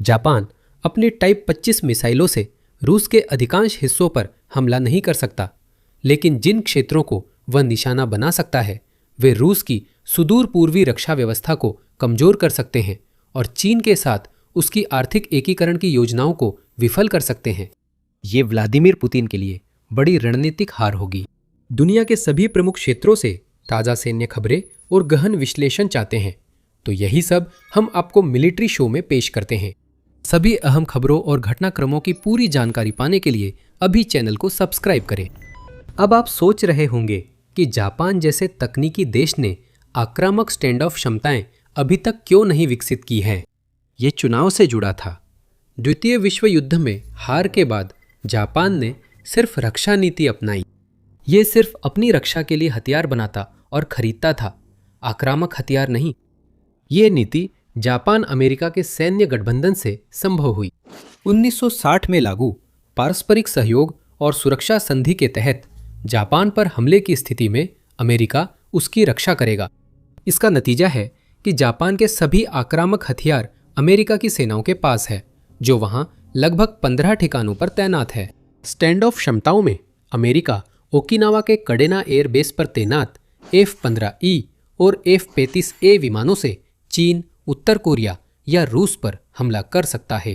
जापान अपनी टाइप 25 मिसाइलों से रूस के अधिकांश हिस्सों पर हमला नहीं कर सकता, लेकिन जिन क्षेत्रों को वह निशाना बना सकता है वे रूस की सुदूर पूर्वी रक्षा व्यवस्था को कमजोर कर सकते हैं और चीन के साथ उसकी आर्थिक एकीकरण की योजनाओं को विफल कर सकते हैं। ये व्लादिमीर पुतिन के लिए बड़ी रणनीतिक हार होगी। दुनिया के सभी प्रमुख क्षेत्रों से ताज़ा सैन्य खबरें और गहन विश्लेषण चाहते हैं तो यही सब हम आपको मिलिट्री शो में पेश करते हैं। सभी अहम खबरों और घटनाक्रमों की पूरी जानकारी पाने के लिए अभी चैनल को सब्सक्राइब करें। अब आप सोच रहे होंगे कि जापान जैसे तकनीकी देश ने आक्रामक स्टैंड ऑफ क्षमताएं अभी तक क्यों नहीं विकसित की हैं। ये चुनाव से जुड़ा था। द्वितीय विश्व युद्ध में हार के बाद जापान ने सिर्फ रक्षा नीति अपनाई। ये सिर्फ अपनी रक्षा के लिए हथियार बनाता और खरीदता था, आक्रामक हथियार नहीं। ये नीति जापान अमेरिका के सैन्य गठबंधन से संभव हुई। 1960 में लागू पारस्परिक सहयोग और सुरक्षा संधि के तहत जापान पर हमले की स्थिति में अमेरिका उसकी रक्षा करेगा। इसका नतीजा है कि जापान के सभी आक्रामक हथियार अमेरिका की सेनाओं के पास है, जो वहां लगभग 15 ठिकानों पर तैनात है। स्टैंड ऑफ क्षमताओं में अमेरिका ओकिनावा के कडेना एयर बेस पर तैनात F-15E और F-35A विमानों से चीन, उत्तर कोरिया या रूस पर हमला कर सकता है,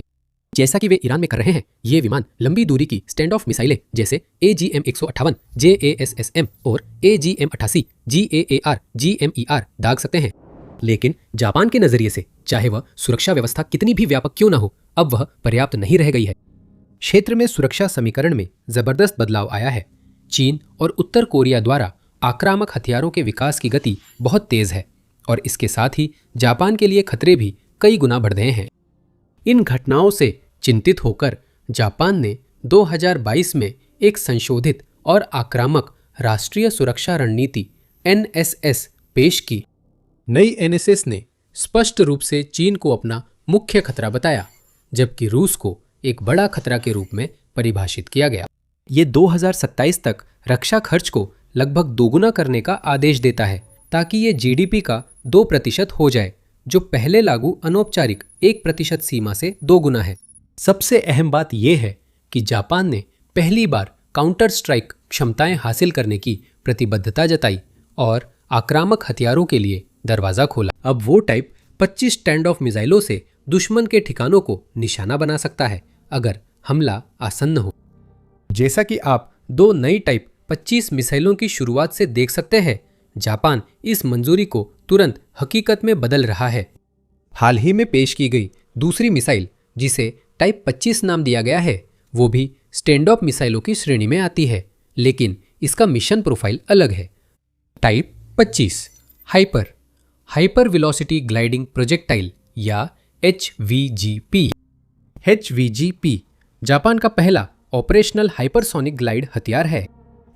जैसा कि वे ईरान में कर रहे हैं। ये विमान लंबी दूरी की स्टैंड ऑफ मिसाइलें जैसे AGM-158 JASSM और AGM-88 GAAR GMER दाग सकते हैं। लेकिन जापान के नजरिए से चाहे वह सुरक्षा व्यवस्था कितनी भी व्यापक क्यों न हो, अब वह पर्याप्त नहीं रह गई है। क्षेत्र में सुरक्षा समीकरण में जबरदस्त बदलाव आया है। चीन और उत्तर कोरिया द्वारा आक्रामक हथियारों के विकास की गति बहुत तेज है और इसके साथ ही जापान के लिए खतरे भी कई गुना बढ़ गए हैं। इन घटनाओं से चिंतित होकर जापान ने 2022 में एक संशोधित और आक्रामक राष्ट्रीय सुरक्षा रणनीति NSS पेश की। नई NSS ने स्पष्ट रूप से चीन को अपना मुख्य खतरा बताया, जबकि रूस को एक बड़ा खतरा के रूप में परिभाषित किया गया। ये 2027 तक रक्षा खर्च को लगभग दोगुना करने का आदेश देता है, ताकि ये GDP का 2% हो जाए, जो पहले लागू अनौपचारिक 1% सीमा से 2 गुना है। सबसे अहम बात यह है कि जापान ने पहली बार काउंटर स्ट्राइक क्षमताएं हासिल करने की प्रतिबद्धता जताई और आक्रामक हथियारों के लिए दरवाजा खोला। अब वो टाइप 25 स्टैंड ऑफ मिसाइलों से दुश्मन के ठिकानों को निशाना बना सकता है अगर हमला आसन्न हो। जैसा कि आप 2 नई टाइप 25 मिसाइलों की शुरुआत से देख सकते हैं, जापान इस मंजूरी को तुरंत हकीकत में बदल रहा है। हाल ही में पेश की गई दूसरी मिसाइल, जिसे टाइप 25 नाम दिया गया है, वो भी स्टैंड ऑफ मिसाइलों की श्रेणी में आती है, लेकिन इसका मिशन प्रोफाइल अलग है। Type 25 hyper velocity gliding projectile या HVGP। HVGP जापान का पहला ऑपरेशनल हाइपरसोनिक ग्लाइड हथियार है।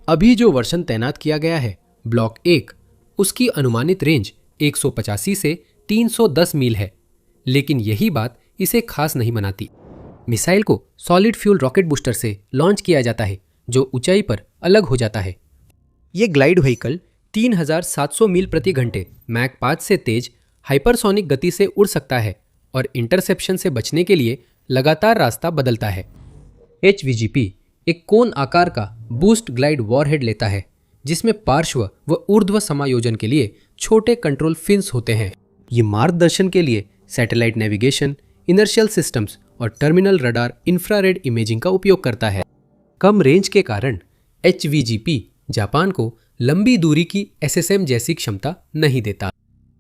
अभी जो वर्षन तैनात किया गया है, ब्लॉक 1, उसकी अनुमानित रेंज 185 से 310 मील है, लेकिन यही बात इसे खास नहीं बनाती। मिसाइल को सॉलिड फ्यूल रॉकेट बूस्टर से लॉन्च किया जाता है, जो ऊंचाई पर अलग हो जाता है। ये ग्लाइड व्हीकल 3700 मील प्रति घंटे मैक 5 से तेज हाइपरसोनिक गति से उड़ सकता है और इंटरसेप्शन से बचने के लिए लगातार रास्ता बदलता है। HVGP एक कोन आकार का बूस्ट ग्लाइड वॉरहेड लेता है, जिसमें पार्श्व व ऊर्ध्व समायोजन के लिए छोटे कंट्रोल फिन्स होते हैं। ये मार्गदर्शन के लिए सैटेलाइट नेविगेशन, इनर्शियल सिस्टम्स और टर्मिनल रडार इंफ्रारेड इमेजिंग का उपयोग करता है। कम रेंज के कारण HVGP जापान को लंबी दूरी की SSM जैसी क्षमता नहीं देता।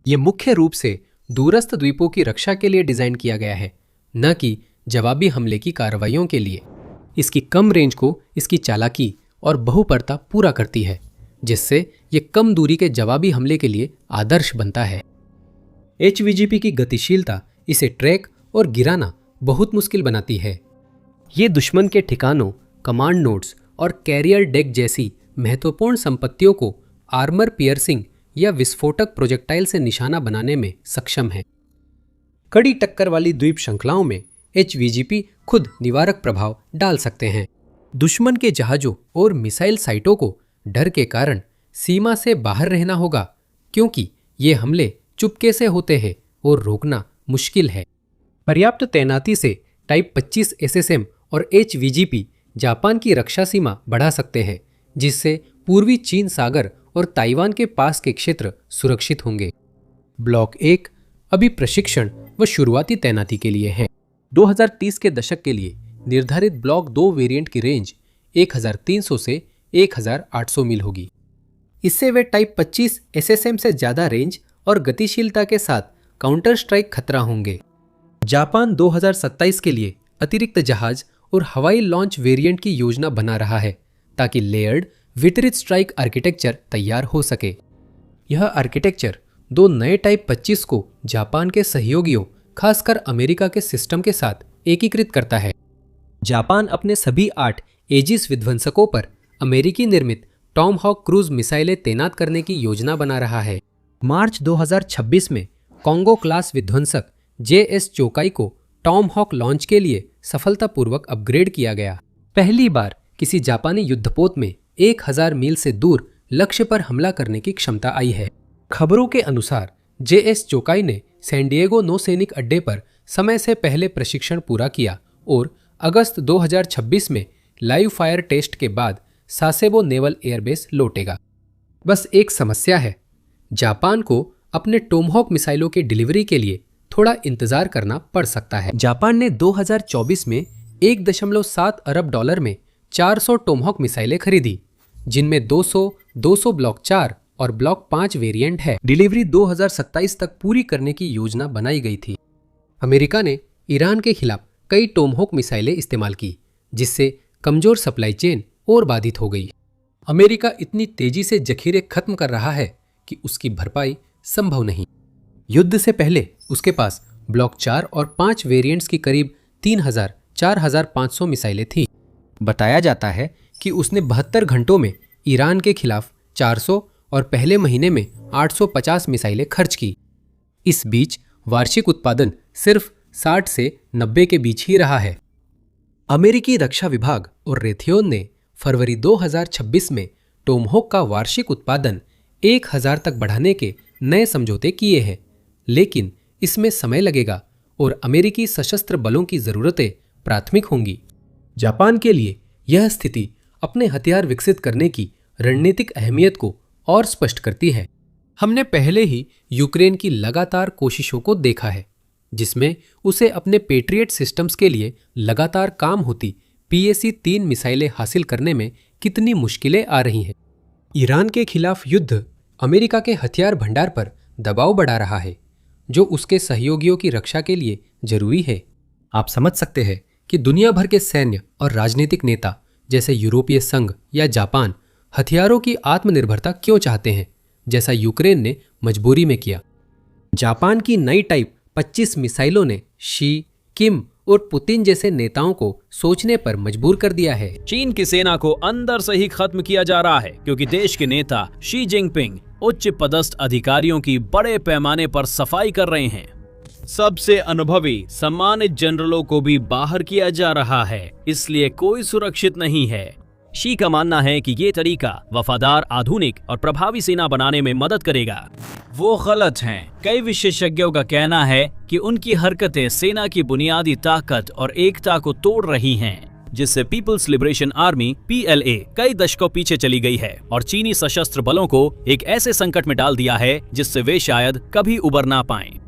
ये मुख्य रूप से दूरस्थ द्वीपों की रक्षा के लिए डिजाइन किया गया है, न कि जवाबी हमले की कार्रवाइयों के लिए। इसकी कम रेंज को इसकी चालाकी और बहुपरता पूरा करती है, जिससे ये कम दूरी के जवाबी हमले के लिए आदर्श बनता है। HVGP की गतिशीलता इसे ट्रैक और गिराना बहुत मुश्किल बनाती है। ये दुश्मन के ठिकानों, कमांड नोड्स और कैरियर डेक जैसी महत्वपूर्ण संपत्तियों को आर्मर पियर्सिंग या विस्फोटक प्रोजेक्टाइल से निशाना बनाने में सक्षम है। कड़ी टक्कर वाली द्वीप श्रृंखलाओं में HVGP खुद निवारक प्रभाव डाल सकते हैं। दुश्मन के जहाजों और मिसाइल साइटों को डर के कारण सीमा से बाहर रहना होगा, क्योंकि ये हमले चुपके से होते हैं और रोकना मुश्किल है। पर्याप्त तैनाती से टाइप 25 SSM और HVGP जापान की रक्षा सीमा बढ़ा सकते हैं, जिससे पूर्वी चीन सागर और ताइवान के पास के क्षेत्र सुरक्षित होंगे। ब्लॉक 1 अभी प्रशिक्षण व शुरुआती तैनाती के लिए है। 2030 के दशक के लिए निर्धारित ब्लॉक 2 वेरिएंट की रेंज 1300 से 1800 मील होगी। इससे वे टाइप 25 SSM से ज्यादा रेंज और गतिशीलता के साथ काउंटर स्ट्राइक खतरा होंगे। जापान 2027 के लिए अतिरिक्त जहाज और हवाई लॉन्च वेरिएंट की योजना बना रहा है, ताकि लेयर्ड वितरित स्ट्राइक आर्किटेक्चर तैयार हो सके। यह आर्किटेक्चर 2 नए टाइप 25 को जापान के सहयोगियों, खासकर अमेरिका के सिस्टम के साथ एकीकृत करता है। जापान अपने सभी 8 एजिस विध्वंसकों पर अमेरिकी निर्मित टॉमहॉक क्रूज मिसाइलें तैनात करने की योजना बना रहा है। मार्च 2026 में कॉन्गो क्लास विध्वंसक JS चोकाई को टॉमहॉक लॉन्च के लिए सफलतापूर्वक अपग्रेड किया गया। पहली बार किसी जापानी युद्धपोत में 1000 मील से दूर लक्ष्य पर हमला करने की क्षमता आई है। खबरों के अनुसार JS चोकाई ने सैन डिएगो नौसैनिक अड्डे पर समय से पहले प्रशिक्षण पूरा किया और अगस्त 2026 में लाइव फायर टेस्ट के बाद सासेबो नेवल एयरबेस लौटेगा। बस एक समस्या है, जापान को अपने टोमहॉक मिसाइलों की डिलीवरी के लिए थोड़ा इंतजार करना पड़ सकता है। जापान ने 2024 में $1.7 अरब में 400 टोमहॉक मिसाइलें खरीदी, जिनमें 200 ब्लॉक 4 और ब्लॉक 5 वेरिएंट है। डिलीवरी 2027 तक पूरी करने की योजना बनाई गई थी। अमेरिका ने ईरान के खिलाफ कई टोमहॉक मिसाइलें इस्तेमाल की, जिससे कमजोर सप्लाई चेन और बाधित हो गई। अमेरिका इतनी तेजी से जखीरे खत्म कर रहा है कि उसकी भरपाई संभव नहीं। युद्ध से पहले उसके पास ब्लॉक 4 और 5 वेरिएंट्स की करीब 4,500 मिसाइलें थी। बताया जाता है कि उसने 72 घंटों में ईरान के खिलाफ 400 और पहले महीने में 850 मिसाइलें खर्च की। इस बीच वार्षिक उत्पादन सिर्फ 60 से 90 के बीच ही रहा है। अमेरिकी रक्षा विभाग और रेथियोन ने फरवरी 2026 में टोमहॉक का वार्षिक उत्पादन 1000 तक बढ़ाने के नए समझौते किए हैं, लेकिन इसमें समय लगेगा और अमेरिकी सशस्त्र बलों की जरूरतें प्राथमिक होंगी। जापान के लिए यह स्थिति अपने हथियार विकसित करने की रणनीतिक अहमियत को और स्पष्ट करती है। हमने पहले ही यूक्रेन की लगातार कोशिशों को देखा है, जिसमें उसे अपने पेट्रियट सिस्टम्स के लिए लगातार काम होती PAC-3 मिसाइलें हासिल करने में कितनी मुश्किलें आ रही हैं। ईरान के खिलाफ युद्ध अमेरिका के हथियार भंडार पर दबाव बढ़ा रहा है, जो उसके सहयोगियों की रक्षा के लिए जरूरी है। आप समझ सकते हैं कि दुनिया भर के सैन्य और राजनीतिक नेता जैसे यूरोपीय संघ या जापान हथियारों की आत्मनिर्भरता क्यों चाहते हैं, जैसा यूक्रेन ने मजबूरी में किया। जापान की नई टाइप 25 मिसाइलों ने शी, किम और पुतिन जैसे नेताओं को सोचने पर मजबूर कर दिया है। चीन की सेना को अंदर से ही खत्म किया जा रहा है, क्योंकि देश के नेता शी जिनपिंग उच्च पदस्थ अधिकारियों की बड़े पैमाने पर सफाई कर रहे हैं। सबसे अनुभवी सम्मानित जनरलों को भी बाहर किया जा रहा है, इसलिए कोई सुरक्षित नहीं है। शी का मानना है कि ये तरीका वफादार, आधुनिक और प्रभावी सेना बनाने में मदद करेगा। वो गलत हैं। कई विशेषज्ञों का कहना है कि उनकी हरकतें सेना की बुनियादी ताकत और एकता को तोड़ रही हैं, जिससे पीपल्स लिबरेशन आर्मी PLA कई दशकों पीछे चली गई है और चीनी सशस्त्र बलों को एक ऐसे संकट में डाल दिया है जिससे वे शायद कभी उबर ना पाएं।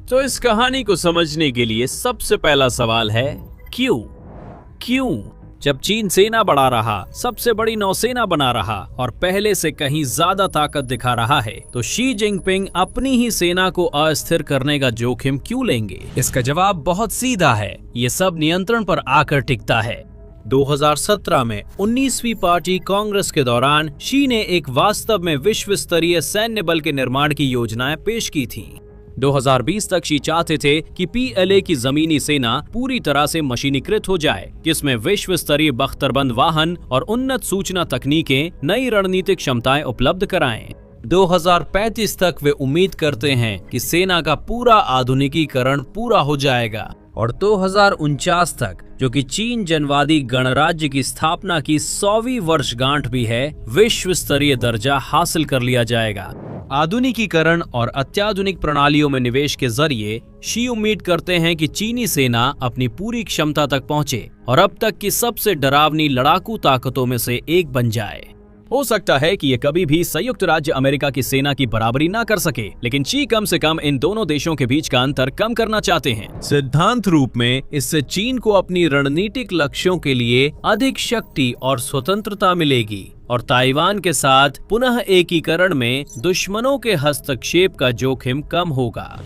तो इस कहानी को समझने के लिए सबसे पहला सवाल है क्यों? जब चीन सेना बढ़ा रहा, सबसे बड़ी नौसेना बना रहा और पहले से कहीं ज्यादा ताकत दिखा रहा है, तो शी जिनपिंग अपनी ही सेना को अस्थिर करने का जोखिम क्यों लेंगे? इसका जवाब बहुत सीधा है, ये सब नियंत्रण पर आकर टिकता है। 2017 में 19वीं पार्टी कांग्रेस के दौरान शी ने एक वास्तव में विश्व स्तरीय सैन्य बल के निर्माण की योजनाएं पेश की थी। 2020 तक शी चाहते थे कि PLA की जमीनी सेना पूरी तरह से मशीनीकृत हो जाए, जिसमें विश्व स्तरीय बख्तरबंद वाहन और उन्नत सूचना तकनीकें नई रणनीतिक क्षमताएं उपलब्ध कराएं। 2035 तक वे उम्मीद करते हैं कि सेना का पूरा आधुनिकीकरण पूरा हो जाएगा और 2049 तक, जो कि चीन जनवादी गणराज्य की स्थापना की 100वीं वर्षगांठ भी है, विश्व स्तरीय दर्जा हासिल कर लिया जाएगा। आधुनिकीकरण और अत्याधुनिक प्रणालियों में निवेश के जरिए शी उम्मीद करते हैं कि चीनी सेना अपनी पूरी क्षमता तक पहुंचे और अब तक की सबसे डरावनी लड़ाकू ताकतों में से एक बन जाए। हो सकता है कि ये कभी भी संयुक्त राज्य अमेरिका की सेना की बराबरी ना कर सके, लेकिन शी कम से कम इन दोनों देशों के बीच का अंतर कम करना चाहते हैं। सिद्धांत रूप में इससे चीन को अपनी रणनीतिक लक्ष्यों के लिए अधिक शक्ति और स्वतंत्रता मिलेगी और ताइवान के साथ पुनः एकीकरण में दुश्मनों के हस्तक्षेप का जोखिम कम होगा।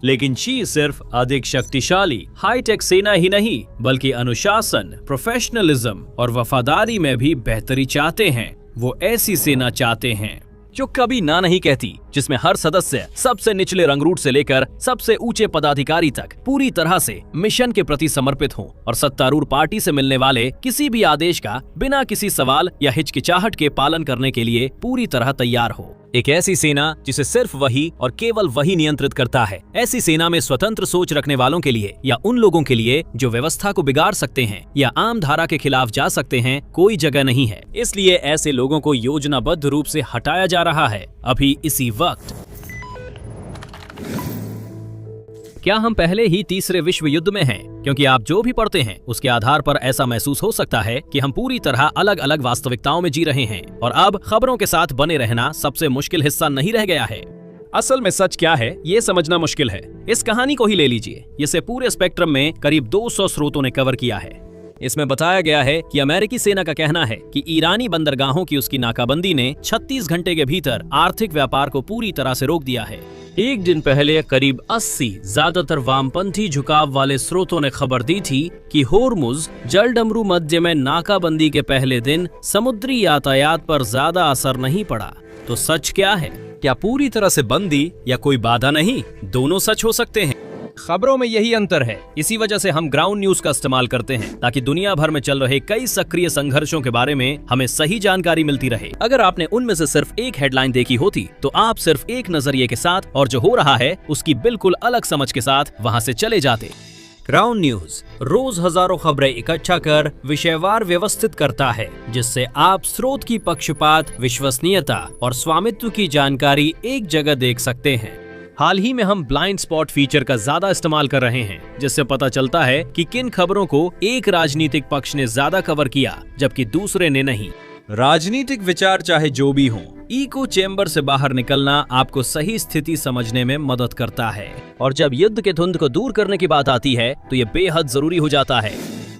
लेकिन शी सिर्फ अधिक शक्तिशाली हाईटेक सेना ही नहीं, बल्कि अनुशासन, प्रोफेशनलिज्म और वफादारी में भी बेहतरी चाहते हैं। वो ऐसी सेना चाहते हैं जो कभी ना नहीं कहती, जिसमें हर सदस्य सबसे निचले रंगरूट से लेकर सबसे ऊंचे पदाधिकारी तक पूरी तरह से मिशन के प्रति समर्पित हो और सत्तारूढ़ पार्टी से मिलने वाले किसी भी आदेश का बिना किसी सवाल या हिचकिचाहट के पालन करने के लिए पूरी तरह तैयार हो। एक ऐसी सेना जिसे सिर्फ वही और केवल वही नियंत्रित करता है। ऐसी सेना में स्वतंत्र सोच रखने वालों के लिए या उन लोगों के लिए जो व्यवस्था को बिगाड़ सकते हैं या आम धारा के खिलाफ जा सकते हैं कोई जगह नहीं है। इसलिए ऐसे लोगों को योजनाबद्ध रूप से हटाया जा रहा है अभी इसी वक्त। क्या हम पहले ही तीसरे विश्व युद्ध में हैं? क्योंकि आप जो भी पढ़ते हैं उसके आधार पर ऐसा महसूस हो सकता है कि हम पूरी तरह अलग अलग वास्तविकताओं में जी रहे हैं और अब खबरों के साथ बने रहना सबसे मुश्किल हिस्सा नहीं रह गया है। असल में सच क्या है ये समझना मुश्किल है। इस कहानी को ही ले लीजिए, इसे पूरे स्पेक्ट्रम में करीब 200 स्रोतों ने कवर किया है। इसमें बताया गया है कि अमेरिकी सेना का कहना है कि ईरानी बंदरगाहों की उसकी नाकाबंदी ने 36 घंटे के भीतर आर्थिक व्यापार को पूरी तरह से रोक दिया है। एक दिन पहले करीब 80 ज्यादातर वामपंथी झुकाव वाले स्रोतों ने खबर दी थी कि होर्मुज जलडमरू मध्य में नाकाबंदी के पहले दिन समुद्री यातायात पर ज्यादा असर नहीं पड़ा। तो सच क्या है? क्या पूरी तरह से बंदी या कोई बाधा नहीं? दोनों सच हो सकते हैं। खबरों में यही अंतर है। इसी वजह से हम ग्राउंड न्यूज का इस्तेमाल करते हैं ताकि दुनिया भर में चल रहे कई सक्रिय संघर्षों के बारे में हमें सही जानकारी मिलती रहे। अगर आपने उनमें से सिर्फ एक हेडलाइन देखी होती तो आप सिर्फ एक नजरिए के साथ और जो हो रहा है उसकी बिल्कुल अलग समझ के साथ वहां से चले जाते। ग्राउंड न्यूज रोज हजारों खबरें इकट्ठा कर विषयवार व्यवस्थित करता है, जिससे आप स्रोत की पक्षपात, विश्वसनीयता और स्वामित्व की जानकारी एक जगह देख सकते हैं। हाल ही में हम ब्लाइंड स्पॉट फीचर का ज्यादा इस्तेमाल कर रहे हैं, जिससे पता चलता है कि किन खबरों को एक राजनीतिक पक्ष ने ज्यादा कवर किया जबकि दूसरे ने नहीं। राजनीतिक विचार चाहे जो भी हो, इको चेंबर से बाहर निकलना आपको सही स्थिति समझने में मदद करता है। और जब युद्ध के धुंध को दूर करने की बात आती है तो ये बेहद जरूरी हो जाता है।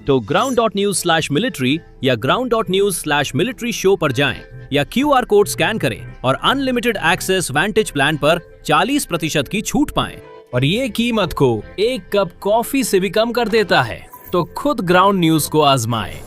तो ground.news/military या ground.news/military show पर जाएं या QR कोड स्कैन करें और अनलिमिटेड एक्सेस वैंटेज प्लान पर 40% की छूट पाएं। और ये कीमत को एक कप कॉफी से भी कम कर देता है। तो खुद ग्राउंड न्यूज को आजमाएं।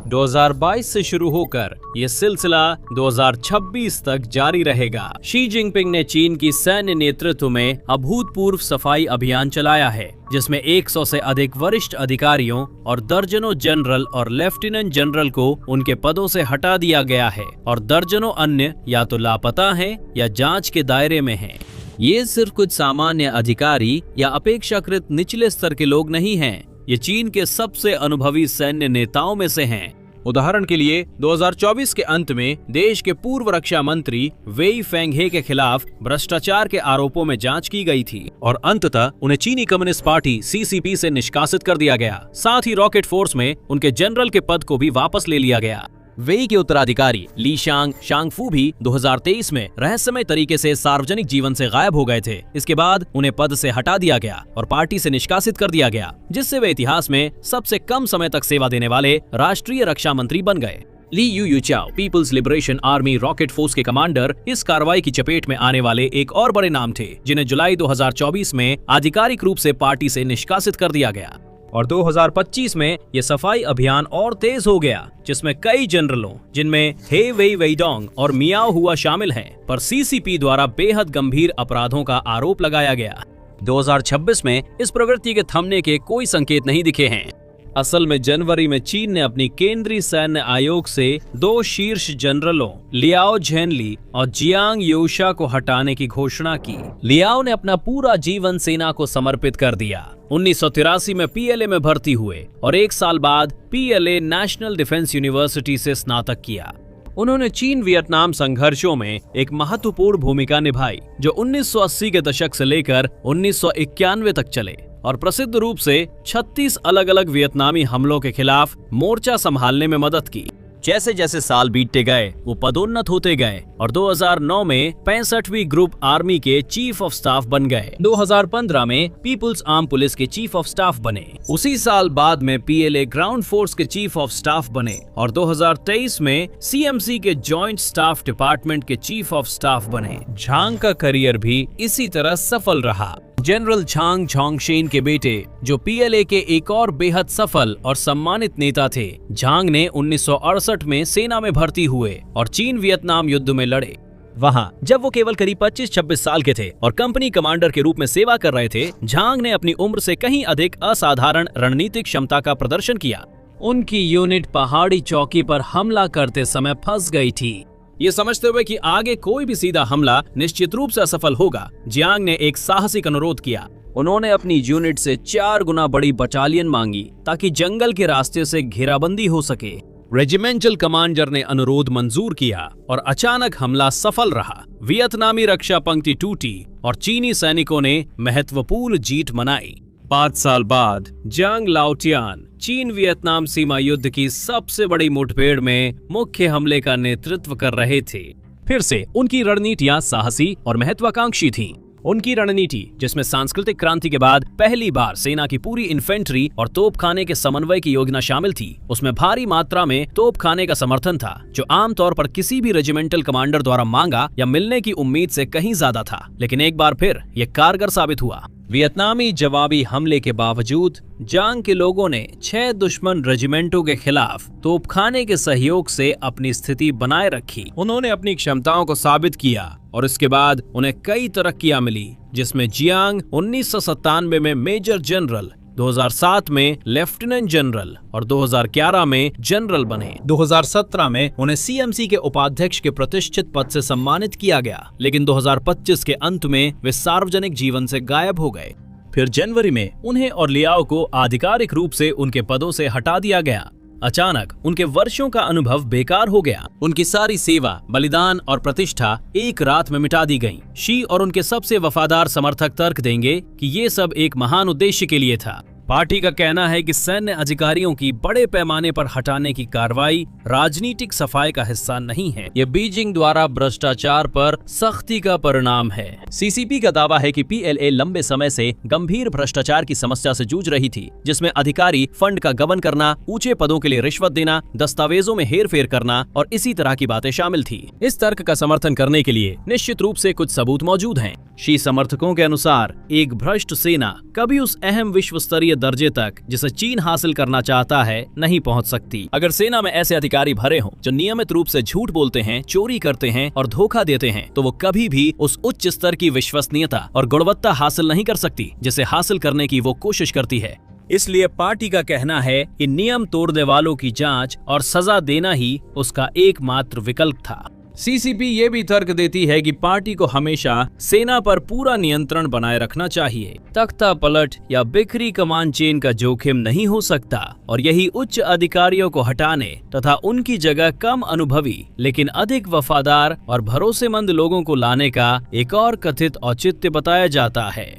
2022 से शुरू होकर ये सिलसिला 2026 तक जारी रहेगा। शी जिनपिंग ने चीन की सैन्य नेतृत्व में अभूतपूर्व सफाई अभियान चलाया है, जिसमें 100 से अधिक वरिष्ठ अधिकारियों और दर्जनों जनरल और लेफ्टिनेंट जनरल को उनके पदों से हटा दिया गया है और दर्जनों अन्य या तो लापता हैं या जांच के दायरे में हैं। ये सिर्फ कुछ सामान्य अधिकारी या अपेक्षाकृत निचले स्तर के लोग नहीं हैं। ये चीन के सबसे अनुभवी सैन्य नेताओं में से हैं। उदाहरण के लिए 2024 के अंत में देश के पूर्व रक्षा मंत्री वेई फेंगहे के खिलाफ भ्रष्टाचार के आरोपों में जांच की गई थी और अंततः उन्हें चीनी कम्युनिस्ट पार्टी CCP से निष्कासित कर दिया गया। साथ ही रॉकेट फोर्स में उनके जनरल के पद को भी वापस ले लिया गया। वेई के उत्तराधिकारी ली शांगफू भी 2023 में रहस्यमय तरीके से सार्वजनिक जीवन से गायब हो गए थे। इसके बाद उन्हें पद से हटा दिया गया और पार्टी से निष्कासित कर दिया गया, जिससे वे इतिहास में सबसे कम समय तक सेवा देने वाले राष्ट्रीय रक्षा मंत्री बन गए। Li Yuchao People's Liberation Army Rocket Force के कमांडर इस कार्रवाई की चपेट में आने वाले एक और बड़े नाम थे, जिन्हें जुलाई 2024 में आधिकारिक रूप से पार्टी से निष्कासित कर दिया गया। और 2025 में ये सफाई अभियान और तेज हो गया, जिसमें कई जनरलों, जिनमें हे वेई वेइडोंग और मियाओ हुआ शामिल हैं, पर CCP द्वारा बेहद गंभीर अपराधों का आरोप लगाया गया। 2026 में इस प्रवृत्ति के थमने के कोई संकेत नहीं दिखे हैं। असल में जनवरी में चीन ने अपनी केंद्रीय सैन्य आयोग से 2 शीर्ष जनरलों लियाओ झेनली और जियांग योशा को हटाने की घोषणा की। लियाओ ने अपना पूरा जीवन सेना को समर्पित कर दिया। 1983 में पीएलए में भर्ती हुए और 1 साल बाद पीएलए नेशनल डिफेंस यूनिवर्सिटी से स्नातक किया। उन्होंने चीन वियतनाम संघर्षों में एक महत्वपूर्ण भूमिका निभाई जो 1980 के दशक से लेकर 1991 तक चले और प्रसिद्ध रूप से 36 अलग अलग वियतनामी हमलों के खिलाफ मोर्चा संभालने में मदद की। जैसे जैसे साल बीतते गए वो पदोन्नत होते गए और 2009 में 65वीं ग्रुप आर्मी के चीफ ऑफ स्टाफ बन गए। 2015 में पीपुल्स आर्म पुलिस के चीफ ऑफ स्टाफ बने। उसी साल बाद में पीएलए ग्राउंड फोर्स के चीफ ऑफ स्टाफ बने और 2023 में सीएमसी के जॉइंट स्टाफ डिपार्टमेंट के चीफ ऑफ स्टाफ बने। झांग का करियर भी इसी तरह सफल रहा। जनरल झांग झोंगशेन के बेटे जो पीएलए के एक और बेहद सफल और सम्मानित नेता थे। झांग ने 1968 में सेना में भर्ती हुए और चीन वियतनाम युद्ध में लड़े। वहां जब वो केवल करीब 25-26 साल के थे और कंपनी कमांडर के रूप में सेवा कर रहे थे, झांग ने अपनी उम्र से कहीं अधिक असाधारण रणनीतिक क्षमता का प्रदर्शन किया। उनकी यूनिट पहाड़ी चौकी पर हमला करते समय फंस गई थी। ये समझते हुए कि आगे कोई भी सीधा हमला निश्चित रूप से असफल होगा, जियांग ने एक साहसिक अनुरोध किया। उन्होंने अपनी यूनिट से 4 गुना बड़ी बटालियन मांगी ताकि जंगल के रास्ते से घेराबंदी हो सके। रेजिमेंटल कमांडर ने अनुरोध मंजूर किया और अचानक हमला सफल रहा। वियतनामी रक्षा पंक्ति टूटी और चीनी सैनिकों ने महत्वपूर्ण जीत मनाई। 5 साल बाद जांग लाओटियान चीन वियतनाम सीमा युद्ध की सबसे बड़ी मुठभेड़ में मुख्य हमले का नेतृत्व कर रहे थे। फिर से उनकी रणनीतियां साहसी और महत्वाकांक्षी थीं। उनकी रणनीति, जिसमें सांस्कृतिक क्रांति के बाद पहली बार सेना की पूरी इन्फेंट्री और तोपखाने के समन्वय की योजना शामिल थी, उसमें भारी मात्रा में तोपखाने का समर्थन था जो आमतौर पर किसी भी रेजिमेंटल कमांडर द्वारा मांगा या मिलने की उम्मीद से कहीं ज्यादा था। लेकिन एक बार फिर यह कारगर साबित हुआ। वियतनामी जवाबी हमले के बावजूद जांग के लोगों ने 6 दुश्मन रेजिमेंटों के खिलाफ तोपखाने के सहयोग से अपनी स्थिति बनाए रखी। उन्होंने अपनी क्षमताओं को साबित किया और इसके बाद उन्हें कई तरक्कियां मिली, जिसमें जियांग 1997 में मेजर जनरल, 2007 में लेफ्टिनेंट जनरल और 2011 में जनरल बने। 2017 में उन्हें सीएमसी के उपाध्यक्ष के प्रतिष्ठित पद से सम्मानित किया गया, लेकिन 2025 के अंत में वे सार्वजनिक जीवन से गायब हो गए। फिर जनवरी में उन्हें और लियाओ को आधिकारिक रूप से उनके पदों से हटा दिया गया। अचानक उनके वर्षों का अनुभव बेकार हो गया। उनकी सारी सेवा, बलिदान और प्रतिष्ठा एक रात में मिटा दी गई। शी और उनके सबसे वफादार समर्थक तर्क देंगे कि ये सब एक महान उद्देश्य के लिए था। पार्टी का कहना है कि सैन्य अधिकारियों की बड़े पैमाने पर हटाने की कार्रवाई राजनीतिक सफाई का हिस्सा नहीं है, ये बीजिंग द्वारा भ्रष्टाचार पर सख्ती का परिणाम है। सीसीपी का दावा है कि पीएलए लंबे समय से गंभीर भ्रष्टाचार की समस्या से जूझ रही थी, जिसमें अधिकारी फंड का गबन करना, ऊंचे पदों के लिए रिश्वत देना, दस्तावेजों में हेरफेर करना और इसी तरह की बातें शामिल थी। इस तर्क का समर्थन करने के लिए निश्चित रूप से कुछ सबूत मौजूद हैं। शी समर्थकों के अनुसार एक भ्रष्ट सेना कभी उस अहम विश्व स्तरीय दर्जे तक जिसे चीन हासिल करना चाहता है नहीं पहुंच सकती। अगर सेना में ऐसे अधिकारी भरे हों जो नियमित रूप से झूठ बोलते हैं, चोरी करते हैं और धोखा देते हैं, तो वो कभी भी उस उच्च स्तर की विश्वसनीयता और गुणवत्ता हासिल नहीं कर सकती जिसे हासिल करने की वो कोशिश करती है। इसलिए पार्टी का कहना है कि नियम तोड़ने वालों की जांच और सजा देना ही उसका एकमात्र विकल्प था। सीसीपी ये भी तर्क देती है कि पार्टी को हमेशा सेना पर पूरा नियंत्रण बनाए रखना चाहिए। तख्ता पलट या बिखरी कमांड चेन का जोखिम नहीं हो सकता और यही उच्च अधिकारियों को हटाने तथा उनकी जगह कम अनुभवी लेकिन अधिक वफादार और भरोसेमंद लोगों को लाने का एक और कथित औचित्य बताया जाता है।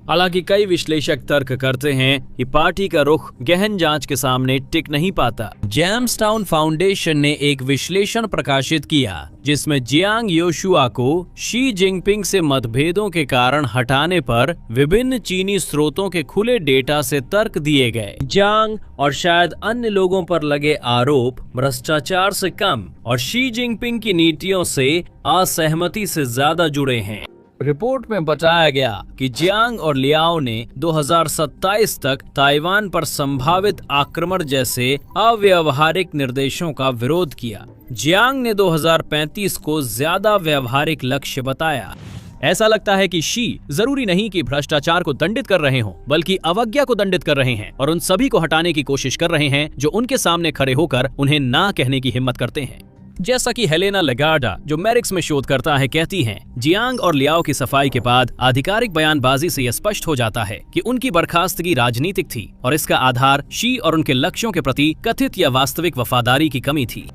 हालांकि कई विश्लेषक तर्क करते हैं कि पार्टी का रुख गहन जांच के सामने टिक नहीं पाता। जेम्सटाउन फाउंडेशन ने एक विश्लेषण प्रकाशित किया जिसमें जियांग योशुआ को शी जिनपिंग से मतभेदों के कारण हटाने पर विभिन्न चीनी स्रोतों के खुले डेटा से तर्क दिए गए। जियांग और शायद अन्य लोगों पर लगे आरोप भ्रष्टाचार से कम और शी जिनपिंग की नीतियों से असहमति से ज्यादा जुड़े हैं। रिपोर्ट में बताया गया कि जियांग और लियाओ ने 2027 तक ताइवान पर संभावित आक्रमण जैसे अव्यावहारिक निर्देशों का विरोध किया। जियांग ने 2035 को ज्यादा व्यावहारिक लक्ष्य बताया। ऐसा लगता है कि शी जरूरी नहीं कि भ्रष्टाचार को दंडित कर रहे हों, बल्कि अवज्ञा को दंडित कर रहे हैं और उन सभी को हटाने की कोशिश कर रहे हैं जो उनके सामने खड़े होकर उन्हें ना कहने की हिम्मत करते हैं। जैसा कि हेलेना लेगार्डा, जो मैरिक्स में शोध करता है, कहती हैं, जियांग और लियाओ की सफाई के बाद आधिकारिक बयानबाजी से यह स्पष्ट हो जाता है कि उनकी बर्खास्तगी राजनीतिक थी और इसका आधार शी और उनके लक्ष्यों के प्रति कथित या वास्तविक वफादारी की कमी थी।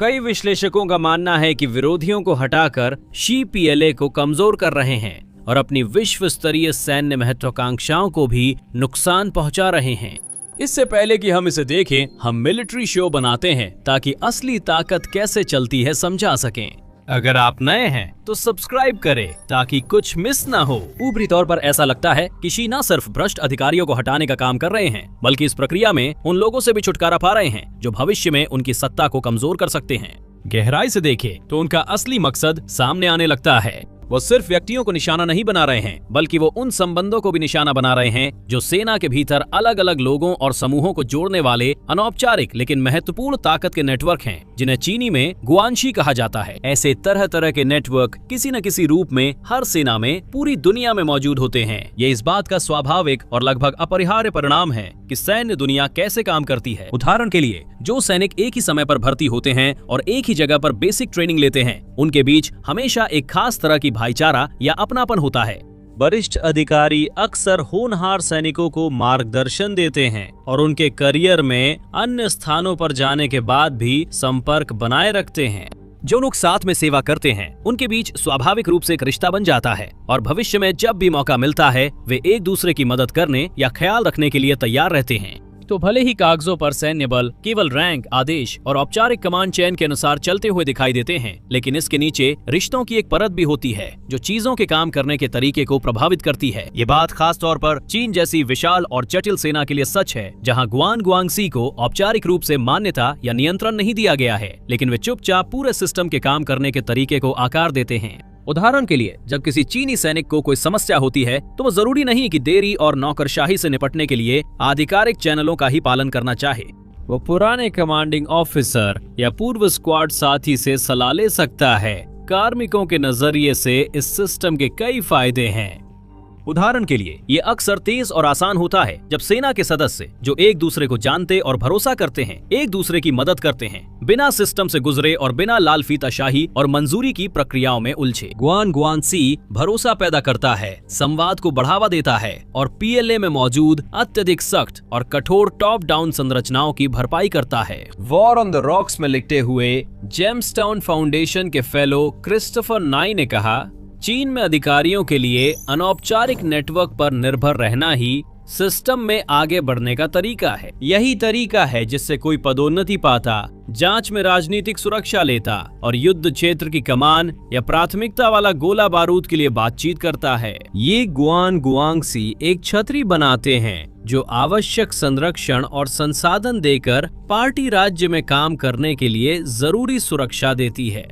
कई विश्लेषकों का मानना है कि विरोधियों को हटाकर शी पीएलए को कमजोर कर रहे हैं और अपनी विश्व स्तरीय सैन्य महत्वाकांक्षाओं को भी नुकसान पहुंचा रहे हैं। इससे पहले कि हम इसे देखें, हम मिलिट्री शो बनाते हैं ताकि असली ताकत कैसे चलती है समझा सकें। अगर आप नए हैं तो सब्सक्राइब करें ताकि कुछ मिस ना हो। ऊपरी तौर पर ऐसा लगता है कि शी न सिर्फ भ्रष्ट अधिकारियों को हटाने का काम कर रहे हैं, बल्कि इस प्रक्रिया में उन लोगों से भी छुटकारा पा रहे हैं जो भविष्य में उनकी सत्ता को कमजोर कर सकते हैं। गहराई से देखें तो उनका असली मकसद सामने आने लगता है। वो सिर्फ व्यक्तियों को निशाना नहीं बना रहे हैं, बल्कि वो उन संबंधों को भी निशाना बना रहे हैं जो सेना के भीतर अलग अलग लोगों और समूहों को जोड़ने वाले अनौपचारिक लेकिन महत्वपूर्ण ताकत के नेटवर्क हैं, जिन्हें चीनी में गुआनशी कहा जाता है। ऐसे तरह तरह के नेटवर्क किसी न किसी रूप में हर सेना में पूरी दुनिया में मौजूद होते हैं। ये इस बात का स्वाभाविक और लगभग अपरिहार्य परिणाम है कि सैन्य दुनिया कैसे काम करती है। उदाहरण के लिए, जो सैनिक एक ही समय पर भर्ती होते हैं और एक ही जगह पर बेसिक ट्रेनिंग लेते हैं, उनके बीच हमेशा एक खास तरह की भाईचारा या अपनापन होता है। वरिष्ठ अधिकारी अक्सर होनहार सैनिकों को मार्गदर्शन देते हैं और उनके करियर में अन्य स्थानों पर जाने के बाद भी संपर्क बनाए रखते हैं। जो लोग साथ में सेवा करते हैं, उनके बीच स्वाभाविक रूप से एक रिश्ता बन जाता है और भविष्य में जब भी मौका मिलता है, वे एक दूसरे की मदद करने या ख्याल रखने के लिए तैयार रहते हैं। तो भले ही कागजों पर सैन्य बल केवल रैंक, आदेश और औपचारिक कमांड चेन के अनुसार चलते हुए दिखाई देते हैं, लेकिन इसके नीचे रिश्तों की एक परत भी होती है जो चीजों के काम करने के तरीके को प्रभावित करती है। ये बात खास तौर पर चीन जैसी विशाल और जटिल सेना के लिए सच है, जहां गुआनसी को औपचारिक रूप से मान्यता या नियंत्रण नहीं दिया गया है, लेकिन वे चुपचाप पूरे सिस्टम के काम करने के तरीके को आकार देते हैं। उदाहरण के लिए, जब किसी चीनी सैनिक को कोई समस्या होती है तो वो जरूरी नहीं कि देरी और नौकरशाही से निपटने के लिए आधिकारिक चैनलों का ही पालन करना चाहे। वो पुराने कमांडिंग ऑफिसर या पूर्व स्क्वाड साथी से सलाह ले सकता है। कार्मिकों के नजरिए से इस सिस्टम के कई फायदे हैं। उदाहरण के लिए, ये अक्सर तेज और आसान होता है जब सेना के सदस्य, जो एक दूसरे को जानते और भरोसा करते हैं, एक दूसरे की मदद करते हैं, बिना सिस्टम से गुजरे और बिना लाल फीताशाही और मंजूरी की प्रक्रियाओं में उलझे। गुआनसी भरोसा पैदा करता है, संवाद को बढ़ावा देता है और पीएलए में मौजूद अत्यधिक सख्त और कठोर टॉप डाउन संरचनाओं की भरपाई करता है। वॉर ऑन द रॉक्स में लिखते हुए जेम्सटाउन फाउंडेशन के फेलो क्रिस्टोफर नाई ने कहा, चीन में अधिकारियों के लिए अनौपचारिक नेटवर्क पर निर्भर रहना ही सिस्टम में आगे बढ़ने का तरीका है। यही तरीका है जिससे कोई पदोन्नति पाता, जांच में राजनीतिक सुरक्षा लेता और युद्ध क्षेत्र की कमान या प्राथमिकता वाला गोला बारूद के लिए बातचीत करता है। ये गुआनसी एक छतरी बनाते हैं जो आवश्यक संरक्षण और संसाधन देकर पार्टी राज्य में काम करने के लिए जरूरी सुरक्षा देती है।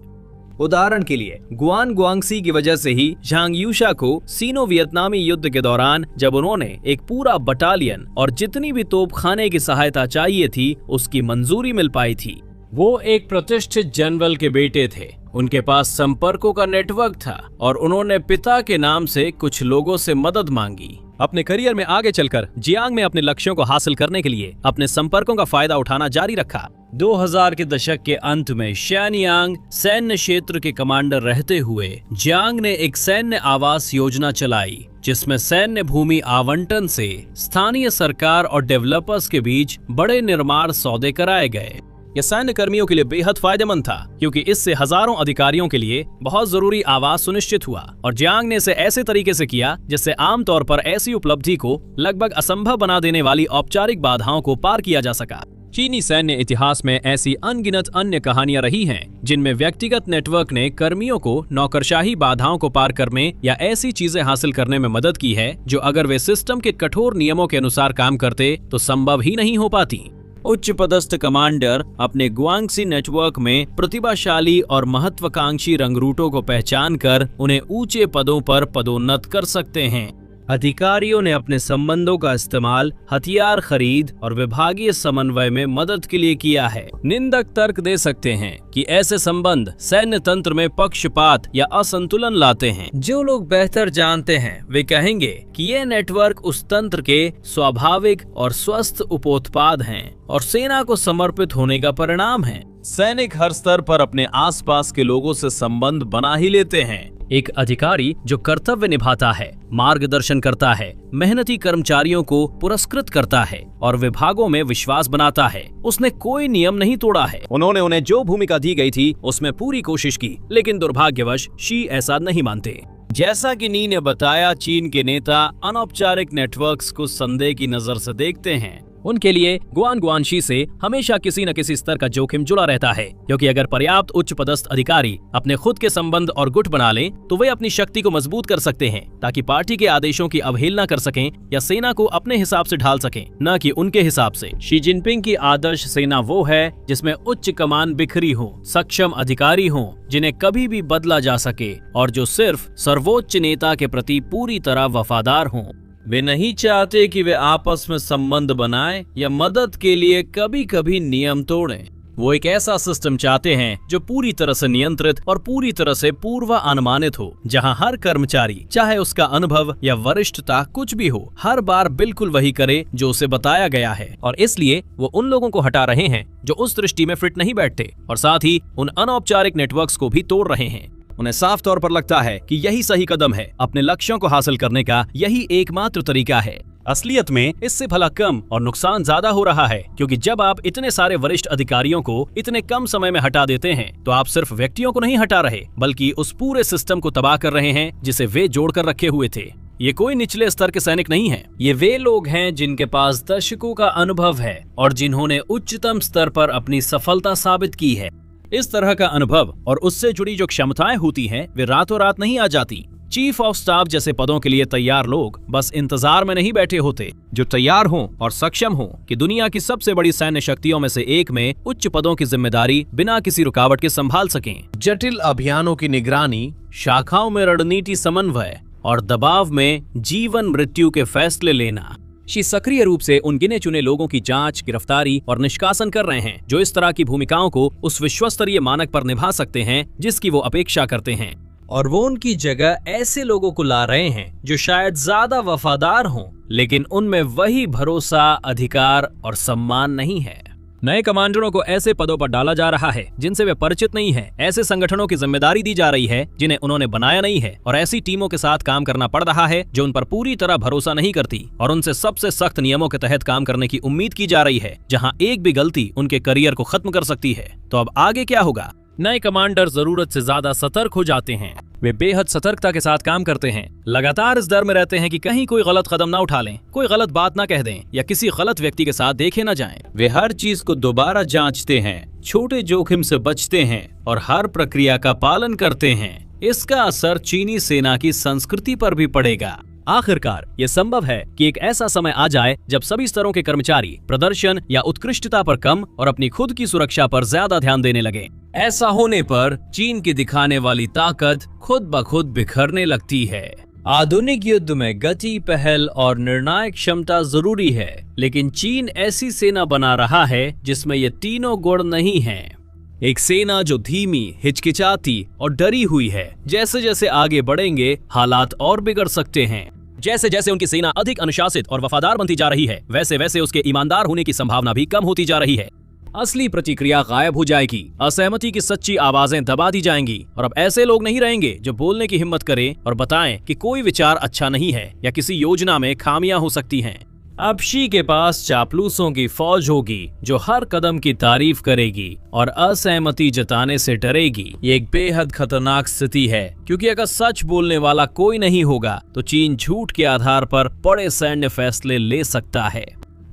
उदाहरण के लिए, गुआनसी की वजह से ही झांग यूशा को सीनो वियतनामी युद्ध के दौरान जब उन्होंने एक पूरा बटालियन और जितनी भी तोपखाने की सहायता चाहिए थी, उसकी मंजूरी मिल पाई थी। वो एक प्रतिष्ठित जनरल के बेटे थे, उनके पास संपर्कों का नेटवर्क था और उन्होंने पिता के नाम से कुछ लोगों से मदद मांगी। अपने करियर में आगे चलकर जियांग में अपने लक्ष्यों को हासिल करने के लिए अपने संपर्कों का फायदा उठाना जारी रखा। 2000 के दशक के अंत में शेनयांग सैन्य क्षेत्र के कमांडर रहते हुए जियांग ने एक सैन्य आवास योजना चलाई, जिसमें सैन्य भूमि आवंटन से स्थानीय सरकार और डेवलपर्स के बीच बड़े निर्माण सौदे कराए गए। यह सैन्य कर्मियों के लिए बेहद फायदेमंद था, क्योंकि इससे हजारों अधिकारियों के लिए बहुत जरूरी आवास सुनिश्चित हुआ और जियांग ने इसे ऐसे तरीके से किया जिससे आमतौर पर ऐसी उपलब्धि को लगभग असंभव बना देने वाली औपचारिक बाधाओं को पार किया जा सका। चीनी सैन्य इतिहास में ऐसी अनगिनत अन्य कहानियां रही हैं, जिनमें व्यक्तिगत नेटवर्क ने कर्मियों को नौकरशाही बाधाओं को पार करने या ऐसी चीजें हासिल करने में मदद की है जो अगर वे सिस्टम के कठोर नियमों के अनुसार काम करते तो संभव ही नहीं हो पाती। उच्च पदस्थ कमांडर अपने गुआंगसी नेटवर्क में प्रतिभाशाली और महत्वाकांक्षी रंगरूटों को पहचान कर उन्हें ऊंचे पदों पर पदोन्नत कर सकते हैं। अधिकारियों ने अपने संबंधों का इस्तेमाल हथियार खरीद और विभागीय समन्वय में मदद के लिए किया है। निंदक तर्क दे सकते हैं कि ऐसे संबंध सैन्य तंत्र में पक्षपात या असंतुलन लाते हैं। जो लोग बेहतर जानते हैं वे कहेंगे कि ये नेटवर्क उस तंत्र के स्वाभाविक और स्वस्थ उपोत्पाद हैं और सेना को समर्पित होने का परिणाम है। सैनिक हर स्तर पर अपने आसपास के लोगों से संबंध बना ही लेते हैं। एक अधिकारी जो कर्तव्य निभाता है, मार्गदर्शन करता है, मेहनती कर्मचारियों को पुरस्कृत करता है और विभागों में विश्वास बनाता है, उसने कोई नियम नहीं तोड़ा है। उन्होंने उन्हें जो भूमिका दी गई थी उसमें पूरी कोशिश की, लेकिन दुर्भाग्यवश शी ऐसा नहीं मानते। जैसा कि नी ने बताया, चीन के नेता अनौपचारिक नेटवर्क्स को संदेह की नजर से देखते हैं। उनके लिए गुआनशी से हमेशा किसी न किसी स्तर का जोखिम जुड़ा रहता है, क्योंकि अगर पर्याप्त उच्च पदस्थ अधिकारी अपने खुद के संबंध और गुट बना लें तो वे अपनी शक्ति को मजबूत कर सकते हैं, ताकि पार्टी के आदेशों की अवहेलना कर सकें या सेना को अपने हिसाब से ढाल सकें, न कि उनके हिसाब से। शी जिनपिंग की आदर्श सेना वो है जिसमें उच्च कमान बिखरी हो, सक्षम अधिकारी हो जिन्हें कभी भी बदला जा सके और जो सिर्फ सर्वोच्च नेता के प्रति पूरी तरह वफादार हों। वे नहीं चाहते कि वे आपस में संबंध बनाएं या मदद के लिए कभी कभी नियम तोड़ें। वो एक ऐसा सिस्टम चाहते हैं जो पूरी तरह से नियंत्रित और पूरी तरह से पूर्वानुमानित हो, जहां हर कर्मचारी, चाहे उसका अनुभव या वरिष्ठता कुछ भी हो, हर बार बिल्कुल वही करे जो उसे बताया गया है। और इसलिए वो उन लोगों को हटा रहे हैं जो उस दृष्टि में फिट नहीं बैठते, और साथ ही उन अनौपचारिक नेटवर्क्स को भी तोड़ रहे हैं। उन्हें साफ तौर पर लगता है कि यही सही कदम है, अपने लक्ष्यों को हासिल करने का यही एकमात्र तरीका है। असलियत में इससे भला कम और नुकसान ज्यादा हो रहा है, क्योंकि जब आप इतने सारे वरिष्ठ अधिकारियों को इतने कम समय में हटा देते हैं तो आप सिर्फ व्यक्तियों को नहीं हटा रहे, बल्कि उस पूरे सिस्टम को तबाह कर रहे हैं जिसे वे जोड़कर रखे हुए थे। ये कोई निचले स्तर के सैनिक नहीं है, ये वे लोग हैं जिनके पास दशकों का अनुभव है और जिन्होंने उच्चतम स्तर पर अपनी सफलता साबित की है। इस तरह का अनुभव और उससे जुड़ी जो क्षमताएं होती हैं, वे रातों रात नहीं आ जाती। चीफ ऑफ स्टाफ जैसे पदों के लिए तैयार लोग बस इंतजार में नहीं बैठे होते, जो तैयार हों और सक्षम हों कि दुनिया की सबसे बड़ी सैन्य शक्तियों में से एक में उच्च पदों की जिम्मेदारी बिना किसी रुकावट के संभाल सकें। जटिल अभियानों की निगरानी, शाखाओं में रणनीति समन्वय और दबाव में जीवन मृत्यु के फैसले लेना। शी सक्रिय रूप से उन गिने चुने लोगों की जांच, गिरफ्तारी और निष्कासन कर रहे हैं जो इस तरह की भूमिकाओं को उस विश्वस्तरीय मानक पर निभा सकते हैं जिसकी वो अपेक्षा करते हैं, और वो उनकी जगह ऐसे लोगों को ला रहे हैं जो शायद ज्यादा वफादार हों, लेकिन उनमें वही भरोसा, अधिकार और सम्मान नहीं है। नए कमांडरों को ऐसे पदों पर डाला जा रहा है जिनसे वे परिचित नहीं है, ऐसे संगठनों की जिम्मेदारी दी जा रही है जिन्हें उन्होंने बनाया नहीं है, और ऐसी टीमों के साथ काम करना पड़ रहा है जो उन पर पूरी तरह भरोसा नहीं करती और उनसे सबसे सख्त नियमों के तहत काम करने की उम्मीद की जा रही है, जहां एक भी गलती उनके करियर को खत्म कर सकती है। तो अब आगे क्या होगा? नए कमांडर जरूरत से ज्यादा सतर्क हो जाते हैं। वे बेहद सतर्कता के साथ काम करते हैं, लगातार इस डर में रहते हैं कि कहीं कोई गलत कदम ना उठा लें, कोई गलत बात ना कह दें या किसी गलत व्यक्ति के साथ देखे ना जाएं। वे हर चीज को दोबारा जांचते हैं, छोटे जोखिम से बचते हैं और हर प्रक्रिया का पालन करते हैं। इसका असर चीनी सेना की संस्कृति पर भी पड़ेगा। आखिरकार ये संभव है कि एक ऐसा समय आ जाए जब सभी स्तरों के कर्मचारी प्रदर्शन या उत्कृष्टता पर कम और अपनी खुद की सुरक्षा पर ज्यादा ध्यान देने लगे। ऐसा होने पर चीन की दिखाने वाली ताकत खुद ब खुद बिखरने लगती है। आधुनिक युद्ध में गति, पहल और निर्णायक क्षमता जरूरी है, लेकिन चीन ऐसी सेना बना रहा है जिसमें ये तीनों गुण नहीं हैं। एक सेना जो धीमी, हिचकिचाती और डरी हुई है। जैसे जैसे आगे बढ़ेंगे हालात और बिगड़ सकते हैं। जैसे जैसे उनकी सेना अधिक अनुशासित और वफादार बनती जा रही है, वैसे वैसे उसके ईमानदार होने की संभावना भी कम होती जा रही है। असली प्रतिक्रिया गायब हो जाएगी, असहमति की सच्ची आवाजें दबा दी जाएंगी और अब ऐसे लोग नहीं रहेंगे जो बोलने की हिम्मत करें और बताएं कि कोई विचार अच्छा नहीं है या किसी योजना में खामियां हो सकती हैं। अब शी के पास चापलूसों की फौज होगी जो हर कदम की तारीफ करेगी और असहमति जताने से डरेगी। ये एक बेहद खतरनाक स्थिति है, क्योंकि अगर सच बोलने वाला कोई नहीं होगा तो चीन झूठ के आधार पर बड़े सैन्य फैसले ले सकता है।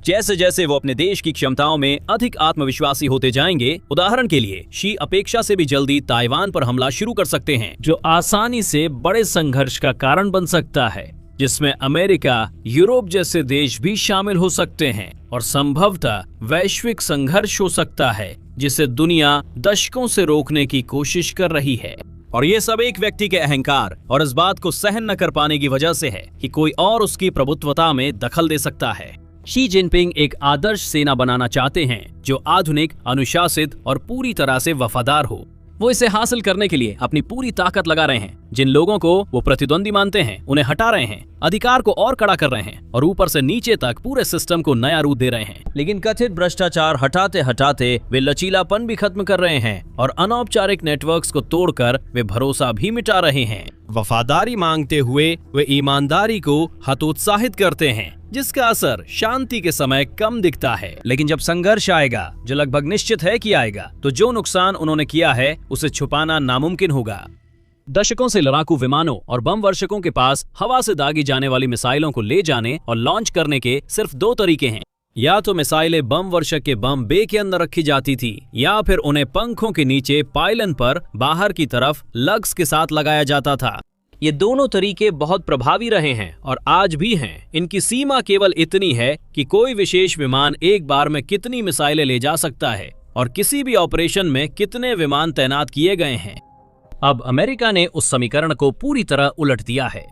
जैसे जैसे वो अपने देश की क्षमताओं में अधिक आत्मविश्वासी होते जाएंगे, उदाहरण के लिए शी अपेक्षा से भी जल्दी ताइवान पर हमला शुरू कर सकते हैं, जो आसानी से बड़े संघर्ष का कारण बन सकता है, जिसमें अमेरिका, यूरोप जैसे देश भी शामिल हो सकते हैं और संभवतः वैश्विक संघर्ष हो सकता है जिसे दुनिया दशकों से रोकने की कोशिश कर रही है। और ये सब एक व्यक्ति के अहंकार और इस बात को सहन न कर पाने की वजह से है कि कोई और उसकी प्रभुत्वता में दखल दे सकता है। शी जिनपिंग एक आदर्श सेना बनाना चाहते हैं जो आधुनिक, अनुशासित और पूरी तरह से वफादार हो। वो इसे हासिल करने के लिए अपनी पूरी ताकत लगा रहे हैं। जिन लोगों को वो प्रतिद्वंदी मानते हैं उन्हें हटा रहे हैं, अधिकार को और कड़ा कर रहे हैं और ऊपर से नीचे तक पूरे सिस्टम को नया रूप दे रहे हैं। लेकिन कथित भ्रष्टाचार हटाते हटाते वे लचीलापन भी खत्म कर रहे हैं और अनौपचारिक नेटवर्क्स को तोड़कर वे भरोसा भी मिटा रहे हैं। वफादारी मांगते हुए वे ईमानदारी को हतोत्साहित करते हैं, जिसका असर शांति के समय कम दिखता है। लेकिन जब संघर्ष आएगा, जो लगभग निश्चित है कि आएगा, तो जो नुकसान उन्होंने किया है उसे छुपाना नामुमकिन होगा। दशकों से लड़ाकू विमानों और बम वर्षकों के पास हवा से दागी जाने वाली मिसाइलों को ले जाने और लॉन्च करने के सिर्फ दो तरीके हैं। या तो मिसाइलें बम वर्षक के बम बे के अंदर रखी जाती थी, या फिर उन्हें पंखों के नीचे पायलन पर बाहर की तरफ लग्स के साथ लगाया जाता था। ये दोनों तरीके बहुत प्रभावी रहे हैं और आज भी हैं। इनकी सीमा केवल इतनी है कि कोई विशेष विमान एक बार में कितनी मिसाइलें ले जा सकता है और किसी भी ऑपरेशन में कितने विमान तैनात किए गए हैं। अब अमेरिका ने उस समीकरण को पूरी तरह उलट दिया है।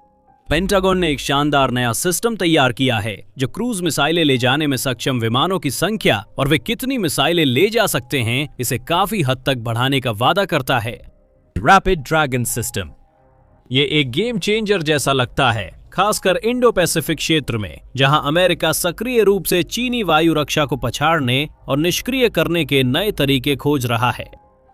पेंटागन ने एक शानदार नया सिस्टम तैयार किया है जो क्रूज मिसाइलें ले जाने में सक्षम विमानों की संख्या और वे कितनी मिसाइलें ले जा सकते हैं इसे काफी हद तक बढ़ाने का वादा करता है। रैपिड ड्रैगन सिस्टम ये एक गेम चेंजर जैसा लगता है, खासकर इंडो पैसिफिक क्षेत्र में, जहां अमेरिका सक्रिय रूप से चीनी वायु रक्षा को पछाड़ने और निष्क्रिय करने के नए तरीके खोज रहा है।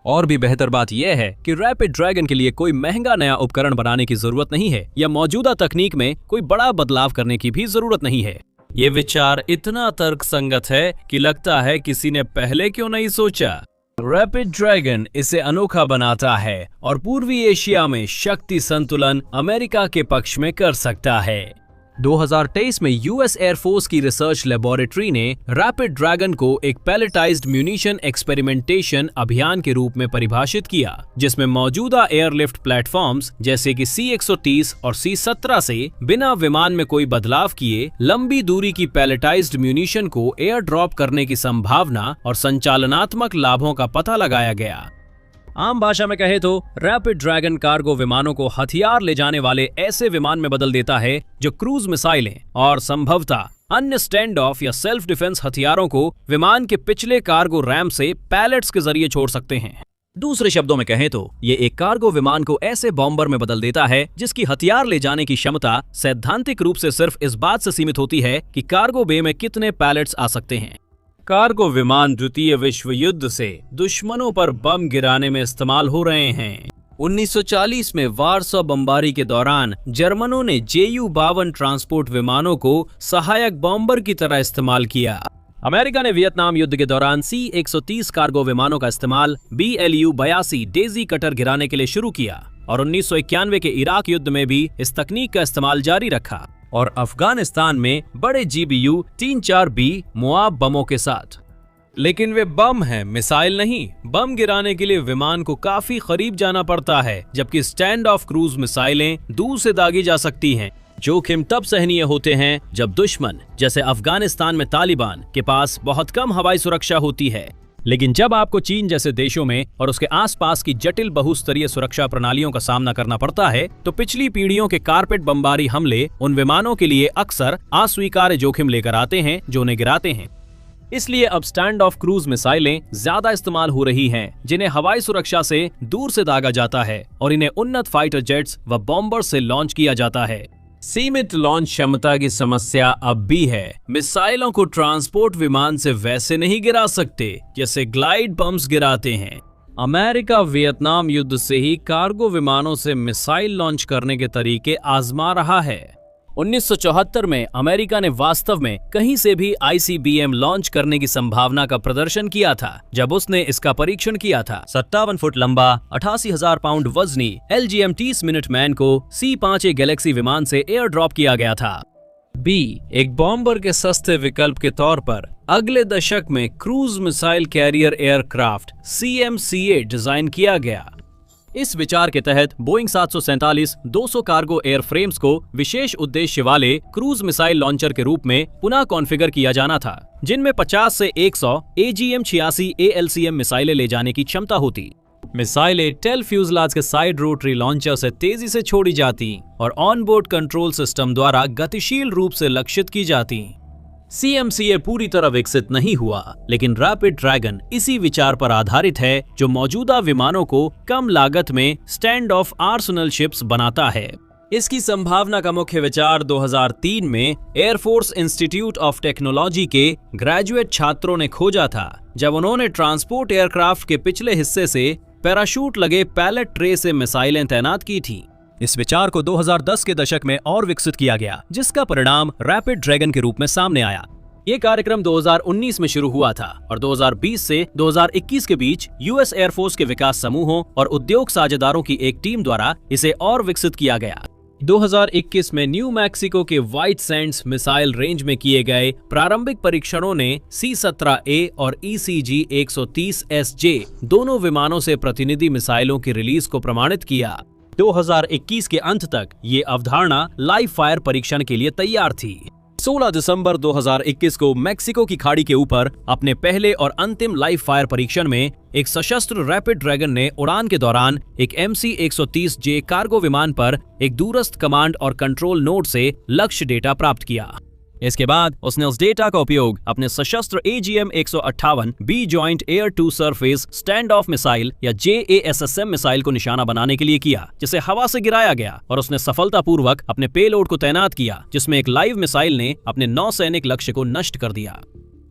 और भी बेहतर बात यह है कि रैपिड ड्रैगन के लिए कोई महंगा नया उपकरण बनाने की जरूरत नहीं है या मौजूदा तकनीक में कोई बड़ा बदलाव करने की भी जरूरत नहीं है। ये विचार इतना तर्कसंगत है कि लगता है किसी ने पहले क्यों नहीं सोचा। रैपिड ड्रैगन इसे अनोखा बनाता है और पूर्वी एशिया में शक्ति संतुलन अमेरिका के पक्ष में कर सकता है। 2023 में यूएस एयरफोर्स की रिसर्च लेबोरेटरी ने रैपिड ड्रैगन को एक पैलेटाइज्ड म्यूनिशन एक्सपेरिमेंटेशन अभियान के रूप में परिभाषित किया, जिसमें मौजूदा एयरलिफ्ट प्लेटफॉर्म्स जैसे कि C-130 और C-17 से बिना विमान में कोई बदलाव किए लंबी दूरी की पैलेटाइज्ड म्यूनिशन को एयर ड्रॉप करने की संभावना और संचालनात्मक लाभों का पता लगाया गया। आम भाषा में कहे तो रैपिड ड्रैगन कार्गो विमानों को हथियार ले जाने वाले ऐसे विमान में बदल देता है जो क्रूज मिसाइलें और संभवतः अन्य स्टैंड ऑफ या सेल्फ डिफेंस हथियारों को विमान के पिछले कार्गो रैम से पैलेट्स के जरिए छोड़ सकते हैं। दूसरे शब्दों में कहें तो ये एक कार्गो विमान को ऐसे बॉम्बर में बदल देता है जिसकी हथियार ले जाने की क्षमता सैद्धांतिक रूप से सिर्फ इस बात से सीमित होती है कि कार्गो बे में कितने पैलेट्स आ सकते हैं। कार्गो विमान द्वितीय विश्व युद्ध से दुश्मनों पर बम गिराने में इस्तेमाल हो रहे हैं। 1940 में वारसो बमबारी के दौरान जर्मनों ने Ju-52 ट्रांसपोर्ट विमानों को सहायक बॉम्बर की तरह इस्तेमाल किया। अमेरिका ने वियतनाम युद्ध के दौरान C-130 कार्गो विमानों का इस्तेमाल BLU-82 डेजी कटर गिराने के लिए शुरू किया और 1991 के इराक युद्ध में भी इस तकनीक का इस्तेमाल जारी रखा और अफगानिस्तान में बड़े GBU-34B मुआब बमों के साथ। लेकिन वे बम हैं, मिसाइल नहीं। बम गिराने के लिए विमान को काफी करीब जाना पड़ता है, जबकि स्टैंड ऑफ क्रूज मिसाइलें दूर से दागी जा सकती हैं। जोखिम तब सहनीय होते हैं जब दुश्मन, जैसे अफगानिस्तान में तालिबान, के पास बहुत कम हवाई सुरक्षा होती है। लेकिन जब आपको चीन जैसे देशों में और उसके आसपास की जटिल बहुस्तरीय सुरक्षा प्रणालियों का सामना करना पड़ता है, तो पिछली पीढ़ियों के कारपेट बमबारी हमले उन विमानों के लिए अक्सर अस्वीकार्य जोखिम लेकर आते हैं जो उन्हें गिराते हैं। इसलिए अब स्टैंड ऑफ क्रूज मिसाइलें ज्यादा इस्तेमाल हो रही हैं, जिन्हें हवाई सुरक्षा से दूर से दागा जाता है और इन्हें उन्नत फाइटर जेट्स व बॉम्बर से लॉन्च किया जाता है। सीमित लॉन्च क्षमता की समस्या अब भी है। मिसाइलों को ट्रांसपोर्ट विमान से वैसे नहीं गिरा सकते जैसे ग्लाइड बम्स गिराते हैं। अमेरिका वियतनाम युद्ध से ही कार्गो विमानों से मिसाइल लॉन्च करने के तरीके आजमा रहा है। 1974 में अमेरिका ने वास्तव में कहीं से भी ICBM लॉन्च करने की संभावना का प्रदर्शन किया था, जब उसने इसका परीक्षण किया था। 57 फुट लंबा 88,000 पाउंड वजनी LGM-30 मिनटमैन को C-5A गैलेक्सी विमान से एयर ड्रॉप किया गया था। B एक बॉम्बर के सस्ते विकल्प के तौर पर अगले दशक में cruise missile carrier aircraft CMCA design किया गया। इस विचार के तहत बोइंग 747 200 कार्गो एयरफ्रेम्स को विशेष उद्देश्य वाले क्रूज मिसाइल लॉन्चर के रूप में पुनः कॉन्फ़िगर किया जाना था, जिनमें 50 से 100 AGM-86 ALCM मिसाइलें ले जाने की क्षमता होती। मिसाइलें टेल फ्यूजलाज के साइड रोटरी लॉन्चर से तेजी से छोड़ी जाती और ऑनबोर्ड कंट्रोल सिस्टम द्वारा गतिशील रूप से लक्षित की जाती। CMCA पूरी तरह विकसित नहीं हुआ, लेकिन रैपिड ड्रैगन इसी विचार पर आधारित है जो मौजूदा विमानों को कम लागत में स्टैंड ऑफ आर्सेनल शिप्स बनाता है। इसकी संभावना का मुख्य विचार 2003 में एयरफोर्स इंस्टीट्यूट ऑफ टेक्नोलॉजी के ग्रेजुएट छात्रों ने खोजा था, जब उन्होंने ट्रांसपोर्ट एयरक्राफ्ट के पिछले हिस्से से पैराशूट लगे पैलेट ट्रे से मिसाइलें तैनात की थी। इस विचार को 2010 के दशक में और विकसित किया गया, जिसका परिणाम रैपिड ड्रैगन के रूप में सामने आया। ये कार्यक्रम 2019 में शुरू हुआ था और 2020 से 2021 के बीच यूएस एयरफोर्स के विकास समूहों और उद्योग साझेदारों की एक टीम द्वारा इसे और विकसित किया गया। 2021 में न्यू मैक्सिको के व्हाइट सैंड्स मिसाइल रेंज में किए गए प्रारंभिक परीक्षणों ने C-17A और ECG-130SJ दोनों विमानों से प्रतिनिधि मिसाइलों की रिलीज को प्रमाणित किया। 2021 के अंत तक ये अवधारणा लाइव फायर परीक्षण के लिए तैयार थी। 16 दिसंबर 2021 को मेक्सिको की खाड़ी के ऊपर अपने पहले और अंतिम लाइव फायर परीक्षण में एक सशस्त्र रैपिड ड्रैगन ने उड़ान के दौरान एक MC-130J कार्गो विमान पर एक दूरस्थ कमांड और कंट्रोल नोड से लक्ष्य डेटा प्राप्त किया। इसके बाद उसने उस डेटा का उपयोग अपने सशस्त्र AGM-158B joint air to surface stand off missile या JASSM मिसाइल को निशाना बनाने के लिए किया, जिसे हवा से गिराया गया और उसने सफलतापूर्वक अपने पेलोड को तैनात किया, जिसमें एक लाइव मिसाइल ने अपने 9 सैनिक लक्ष्य को नष्ट कर दिया।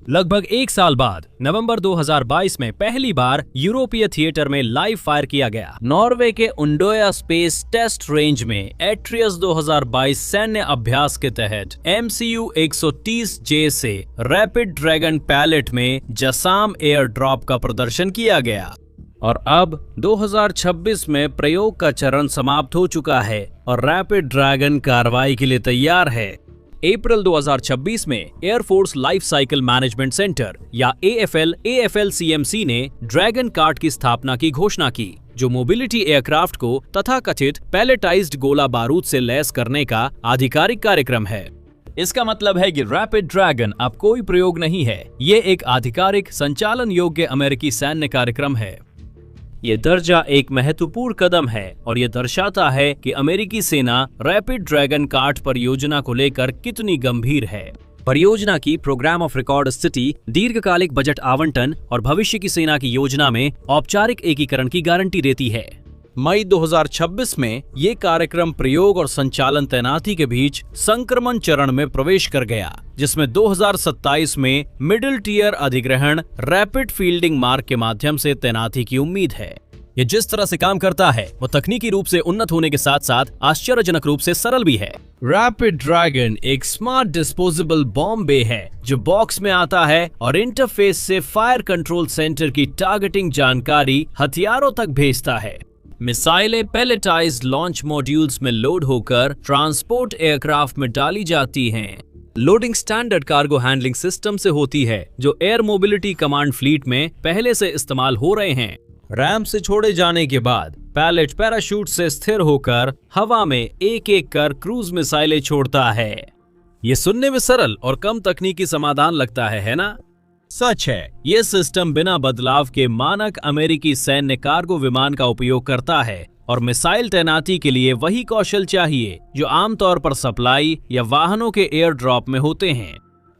लगभग 1 साल बाद नवंबर 2022 में पहली बार यूरोपीय थिएटर में लाइव फायर किया गया। नॉर्वे के उंडोया स्पेस टेस्ट रेंज में एट्रियस 2022 सैन्य अभ्यास के तहत MCU-130J से रैपिड ड्रैगन पैलेट में जसाम एयर ड्रॉप का प्रदर्शन किया गया। और अब 2026 में प्रयोग का चरण समाप्त हो चुका है और रैपिड ड्रैगन कार्रवाई के लिए तैयार है। अप्रैल 2026 में air force life cycle management centre या AFL-CMC ने ड्रैगन कार्ट की स्थापना की घोषणा की, जो मोबिलिटी एयरक्राफ्ट को तथाकथित पैलेटाइज्ड गोला बारूद से लैस करने का आधिकारिक कार्यक्रम है। इसका मतलब है कि रैपिड ड्रैगन अब कोई प्रयोग नहीं है, ये एक आधिकारिक संचालन योग्य अमेरिकी सैन्य कार्यक्रम है। ये दर्जा एक महत्वपूर्ण कदम है और ये दर्शाता है कि अमेरिकी सेना रैपिड ड्रैगन कार्ट परियोजना को लेकर कितनी गंभीर है। परियोजना की प्रोग्राम ऑफ रिकॉर्ड स्थिति, दीर्घकालिक बजट आवंटन और भविष्य की सेना की योजना में औपचारिक एकीकरण की गारंटी देती है। मई 2026 में ये कार्यक्रम प्रयोग और संचालन तैनाती के बीच संक्रमण चरण में प्रवेश कर गया, जिसमें 2027 में मिडिल टीयर अधिग्रहण रैपिड फील्डिंग मार्ग के माध्यम से तैनाती की उम्मीद है। ये जिस तरह से काम करता है वो तकनीकी रूप से उन्नत होने के साथ साथ आश्चर्यजनक रूप से सरल भी है। रैपिड ड्रैगन एक स्मार्ट डिस्पोजेबल बॉम्ब बे है जो बॉक्स में आता है और इंटरफेस से फायर कंट्रोल सेंटर की टारगेटिंग जानकारी हथियारों तक भेजता है। मिसाइलें पैलेटाइज्ड लॉन्च मॉड्यूल्स में लोड होकर ट्रांसपोर्ट एयरक्राफ्ट में डाली जाती हैं। Loading standard cargo handling system से होती है, जो एयर मोबिलिटी कमांड फ्लीट में पहले से इस्तेमाल हो रहे हैं। रैंप से छोड़े जाने के बाद पैलेट पैराशूट से स्थिर होकर हवा में एक एक कर क्रूज मिसाइलें छोड़ता है। ये सुनने में सरल और कम तकनीकी समाधान लगता है ना? सच है, ये सिस्टम बिना बदलाव के मानक अमेरिकी सैन्य कार्गो विमान का उपयोग करता है और मिसाइल तैनाती के लिए वही कौशल चाहिए जो आमतौर पर सप्लाई या वाहनों के एयर ड्रॉप में होते हैं।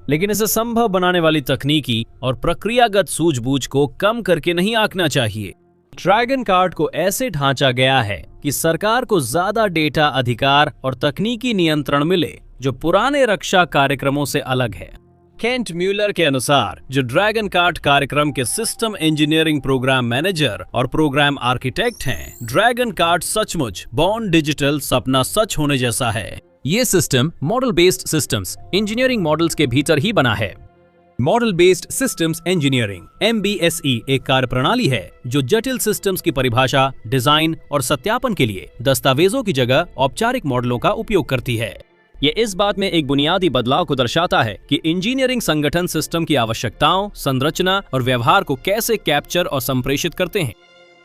लेकिन इसे संभव बनाने वाली तकनीकी और प्रक्रियागत सूझबूझ को कम करके नहीं आंकना चाहिए। ड्रैगन कार्ट को ऐसे ढांचा गया है कि सरकार को ज्यादा डेटा अधिकार और तकनीकी नियंत्रण मिले, जो पुराने रक्षा कार्यक्रमों से अलग है। केंट म्यूलर के अनुसार, जो ड्रैगन कार्ट कार्यक्रम के सिस्टम इंजीनियरिंग प्रोग्राम मैनेजर और प्रोग्राम आर्किटेक्ट हैं, ड्रैगन कार्ट सचमुच बॉर्न डिजिटल सपना सच होने जैसा है। ये system model based systems engineering models के भीतर ही बना है। Model based systems engineering MBSE एक कार्यप्रणाली है जो जटिल सिस्टम्स की परिभाषा, डिजाइन और सत्यापन के लिए दस्तावेजों की जगह औपचारिक मॉडलों का उपयोग करती है। ये इस बात में एक बुनियादी बदलाव को दर्शाता है कि इंजीनियरिंग संगठन सिस्टम की आवश्यकताओं, संरचना और व्यवहार को कैसे कैप्चर और संप्रेषित करते हैं।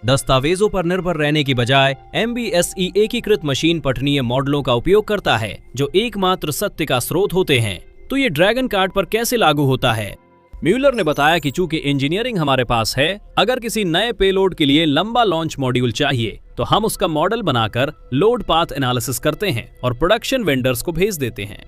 दस्तावेजों पर निर्भर रहने की बजाय MBSE एकीकृत मशीन पठनीय मॉडलों का उपयोग करता है जो एकमात्र सत्य का स्रोत होते हैं। तो ये ड्रैगन कार्ट पर कैसे लागू होता है? म्यूलर ने बताया कि चूंकि इंजीनियरिंग हमारे पास है, अगर किसी नए पेलोड के लिए लंबा लॉन्च मॉड्यूल चाहिए तो हम उसका मॉडल बनाकर लोड पाथ एनालिसिस करते हैं और प्रोडक्शन वेंडर्स को भेज देते हैं।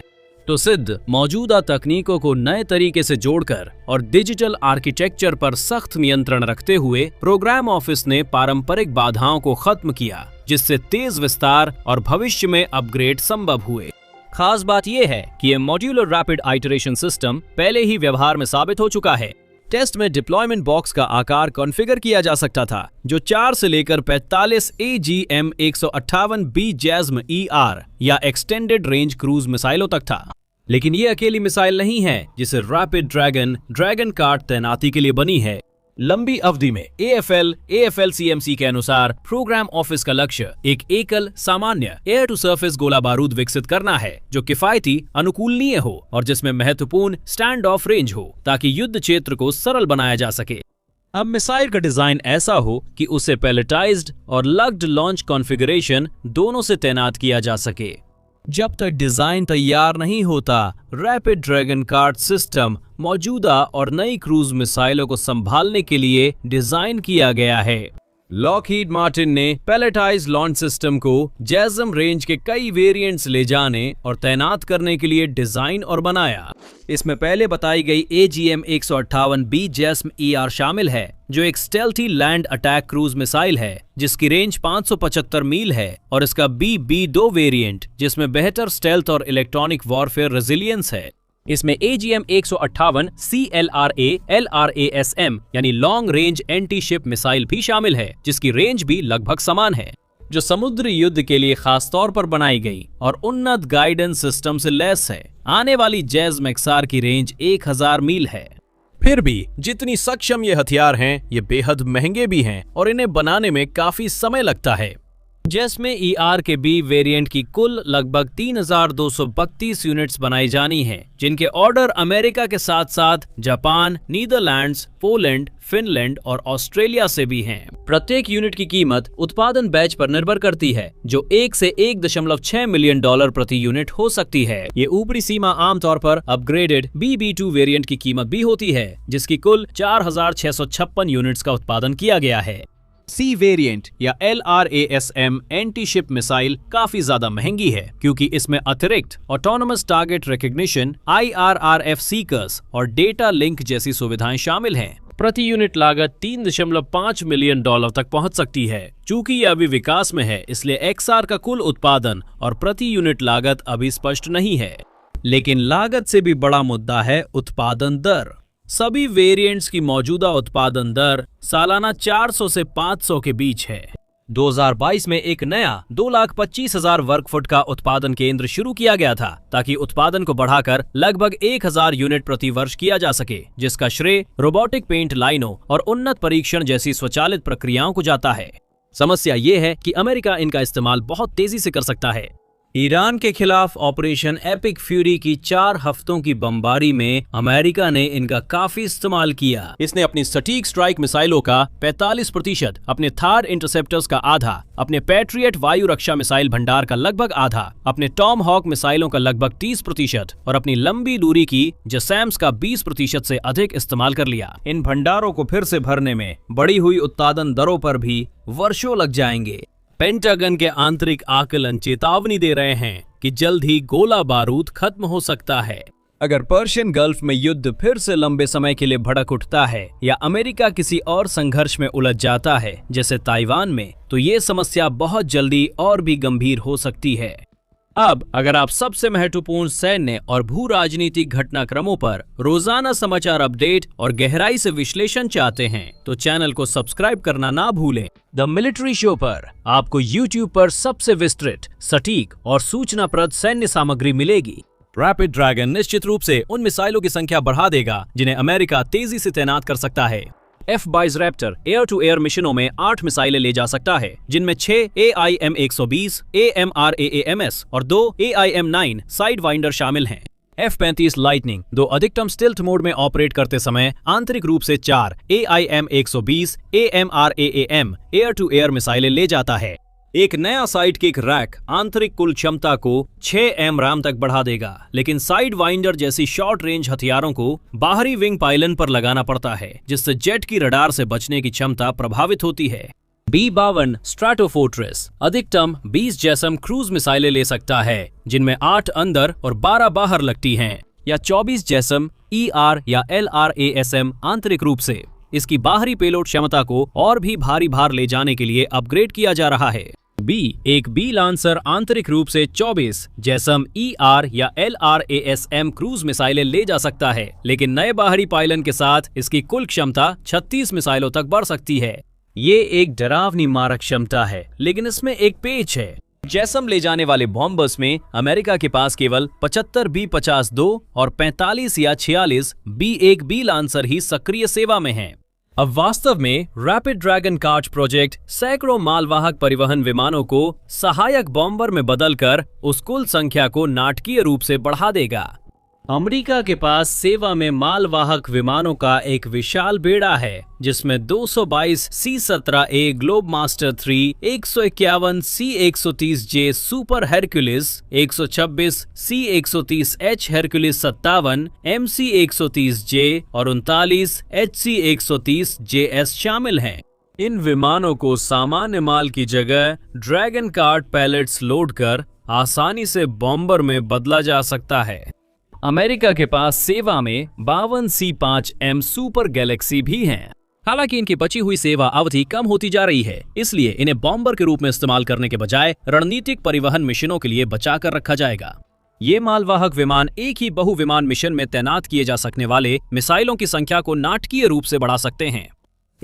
तो सिद्ध मौजूदा तकनीकों को नए तरीके से जोड़कर और डिजिटल आर्किटेक्चर पर सख्त नियंत्रण रखते हुए प्रोग्राम ऑफिस ने पारंपरिक बाधाओं को खत्म किया, जिससे तेज विस्तार और भविष्य में अपग्रेड संभव हुए। खास बात यह है कि यह मॉड्यूलर रैपिड आइटरेशन सिस्टम पहले ही व्यवहार में साबित हो चुका है। टेस्ट में डिप्लॉयमेंट बॉक्स का आकार कॉन्फ़िगर किया जा सकता था, जो 4 से लेकर 45 AGM-158B JASM ER या एक्सटेंडेड रेंज क्रूज मिसाइलों तक था। लेकिन ये अकेली मिसाइल नहीं है जिसे रैपिड ड्रैगन कार्ड तैनाती के लिए बनी है। लंबी अवधि में AFL-CMC के अनुसार प्रोग्राम ऑफिस का लक्ष्य एक एकल सामान्य एयर टू सरफेस गोला बारूद विकसित करना है, जो किफायती, अनुकूलनीय हो और जिसमें महत्वपूर्ण स्टैंड ऑफ रेंज हो, ताकि युद्ध क्षेत्र को सरल बनाया जा सके। अब मिसाइल का डिजाइन ऐसा हो कि उसे पैलेटाइज्ड और लग्ड लॉन्च कॉन्फ़िगरेशन दोनों से तैनात किया जा सके। जब तक डिजाइन तैयार नहीं होता, रैपिड ड्रैगन कार्ड सिस्टम मौजूदा और नई क्रूज मिसाइलों को संभालने के लिए डिजाइन किया गया है। लॉकहीड मार्टिन ने पैलेटाइज्ड लॉन्च सिस्टम को जैसम रेंज के कई वेरिएंट्स ले जाने और तैनात करने के लिए डिजाइन और बनाया। इसमें पहले बताई गई AGM-158B JASM ER शामिल है, जो एक stealthy land attack cruise missile है जिसकी रेंज 575 मील है, और इसका BB-2 वेरिएंट जिसमें बेहतर स्टेल्थ और इलेक्ट्रॉनिक वॉरफेयर रेजिलियंस है। इसमें AGM-158 CLRA LRASM यानी long range anti ship missile भी शामिल है, जिसकी रेंज भी लगभग समान है, जो समुद्री युद्ध के लिए खास तौर पर बनाई गई और उन्नत गाइडेंस सिस्टम से लैस है। आने वाली JASM XR की रेंज 1000 मील है। फिर भी जितनी सक्षम ये हथियार हैं, ये बेहद महंगे भी हैं और इन्हें बनाने में काफी समय लगता है। JASM ER के B वेरिएंट की कुल लगभग 3232 यूनिट्स बनाई जानी हैं, जिनके ऑर्डर अमेरिका के साथ साथ जापान, नीदरलैंड्स, पोलैंड, फिनलैंड और ऑस्ट्रेलिया से भी हैं। प्रत्येक यूनिट की कीमत उत्पादन बैच पर निर्भर करती है, जो 1 से 1.6 मिलियन डॉलर प्रति यूनिट हो सकती है। ये ऊपरी सीमा आमतौर पर अपग्रेडेड BB-2 वेरिएंट की कीमत भी होती है, जिसकी कुल 4656 यूनिट्स का उत्पादन किया गया है। C वेरिएंट या LRASM एंटी शिप मिसाइल काफी ज्यादा महंगी है, क्योंकि इसमें अतिरिक्त autonomous target recognition, IRRF seekers और डेटा लिंक जैसी सुविधाएं शामिल हैं। प्रति यूनिट लागत 3.5 मिलियन डॉलर तक पहुंच सकती है। चूंकि यह अभी विकास में है, इसलिए XR का कुल उत्पादन और प्रति यूनिट लागत अभी स्पष्ट नहीं है। लेकिन लागत से भी बड़ा मुद्दा है उत्पादन दर। सभी वेरिएंट्स की मौजूदा उत्पादन दर सालाना 400 से 500 के बीच है। 2022 में एक नया 2,25,000 वर्ग फुट का उत्पादन केंद्र शुरू किया गया था, ताकि उत्पादन को बढ़ाकर लगभग 1000 यूनिट प्रति वर्ष किया जा सके, जिसका श्रेय रोबोटिक पेंट लाइनों और उन्नत परीक्षण जैसी स्वचालित प्रक्रियाओं को जाता है। समस्या ये है कि अमेरिका इनका इस्तेमाल बहुत तेजी से कर सकता है। ईरान के खिलाफ ऑपरेशन एपिक फ्यूरी की 4 हफ्तों की बमबारी में अमेरिका ने इनका काफी इस्तेमाल किया। इसने अपनी सटीक स्ट्राइक मिसाइलों का 45%, अपने थार इंटरसेप्टर्स का आधा, अपने पैट्रियट वायु रक्षा मिसाइल भंडार का लगभग आधा, अपने टॉम हॉक मिसाइलों का लगभग 30% और अपनी लंबी दूरी की जसैम्स का 20% से अधिक इस्तेमाल कर लिया। इन भंडारों को फिर से भरने में बढ़ी हुई उत्पादन दरों पर भी वर्षों लग जाएंगे। पेंटागन के आंतरिक आकलन चेतावनी दे रहे हैं कि जल्द ही गोला बारूद खत्म हो सकता है। अगर पर्शियन गल्फ में युद्ध फिर से लंबे समय के लिए भड़क उठता है या अमेरिका किसी और संघर्ष में उलझ जाता है, जैसे ताइवान में, तो ये समस्या बहुत जल्दी और भी गंभीर हो सकती है। अब अगर आप सबसे महत्वपूर्ण सैन्य और भू राजनीतिक घटनाक्रमों पर रोजाना समाचार अपडेट और गहराई से विश्लेषण चाहते हैं, तो चैनल को सब्सक्राइब करना ना भूलें। द मिलिट्री शो पर आपको YouTube पर सबसे विस्तृत, सटीक और सूचनाप्रद सैन्य सामग्री मिलेगी। रैपिड ड्रैगन निश्चित रूप से उन मिसाइलों की संख्या बढ़ा देगा जिन्हें अमेरिका तेजी से तैनात कर सकता है। F-22 Raptor air to air मिशनों में 8 मिसाइलें ले जा सकता है, जिनमें 6 AIM-120 AMRAAMS और 2 AIM-9 साइड वाइंडर शामिल हैं। F-35 लाइटनिंग 2 अधिकतम स्टिल्थ मोड में ऑपरेट करते समय आंतरिक रूप से 4 AIM-120 AMRAAM air to air मिसाइलें ले जाता है। एक नया साइड किक रैक आंतरिक कुल क्षमता को 6 एम रैम तक बढ़ा देगा, लेकिन साइड वाइंडर जैसी शॉर्ट रेंज हथियारों को बाहरी विंग पाइलन पर लगाना पड़ता है, जिससे जेट की रडार से बचने की क्षमता प्रभावित होती है। B-52 स्ट्रैटोफोर्ट्रेस अधिकतम 20 जैसम क्रूज मिसाइलें ले सकता है, जिनमें 8 अंदर और 12 बाहर लगती हैं, या 24 जैसम ER या LRASM आंतरिक रूप से। इसकी बाहरी पेलोड क्षमता को और भी भारी भार ले जाने के लिए अपग्रेड किया जा रहा है। एक बी लांसर आंतरिक रूप से 24 जैसम ER या LRASM क्रूज मिसाइलें ले जा सकता है, लेकिन नए बाहरी पायलन के साथ इसकी कुल क्षमता 36 मिसाइलों तक बढ़ सकती है। ये एक डरावनी मारक क्षमता है, लेकिन इसमें एक पेच है। जैसम ले जाने वाले बॉम्बर्स में अमेरिका के पास केवल 75 B-52 और 45 या 46 B-1 बी लांसर ही सक्रिय सेवा में हैं। अब वास्तव में रैपिड ड्रैगन कार्ट प्रोजेक्ट सैकड़ों मालवाहक परिवहन विमानों को सहायक बॉम्बर में बदलकर उस कुल संख्या को नाटकीय रूप से बढ़ा देगा। अमेरिका के पास सेवा में मालवाहक विमानों का एक विशाल बेड़ा है, जिसमें 222 C-17A Globemaster 3, 151 C-130J Super Hercules, 126 C-130H Hercules 57, MC-130J और 39 HC-130JS शामिल हैं। इन विमानों को सामान्य माल की जगह ड्रैगन कार्ट पैलेट्स लोड कर आसानी से बॉम्बर में बदला जा सकता है। अमेरिका के पास सेवा में 52 C-5M सुपर गैलेक्सी भी हैं। हालांकि इनकी बची हुई सेवा अवधि कम होती जा रही है, इसलिए इन्हें बॉम्बर के रूप में इस्तेमाल करने के बजाय रणनीतिक परिवहन मिशनों के लिए बचाकर रखा जाएगा। ये मालवाहक विमान एक ही बहु विमान मिशन में तैनात किए जा सकने वाले मिसाइलों की संख्या को नाटकीय रूप से बढ़ा सकते हैं।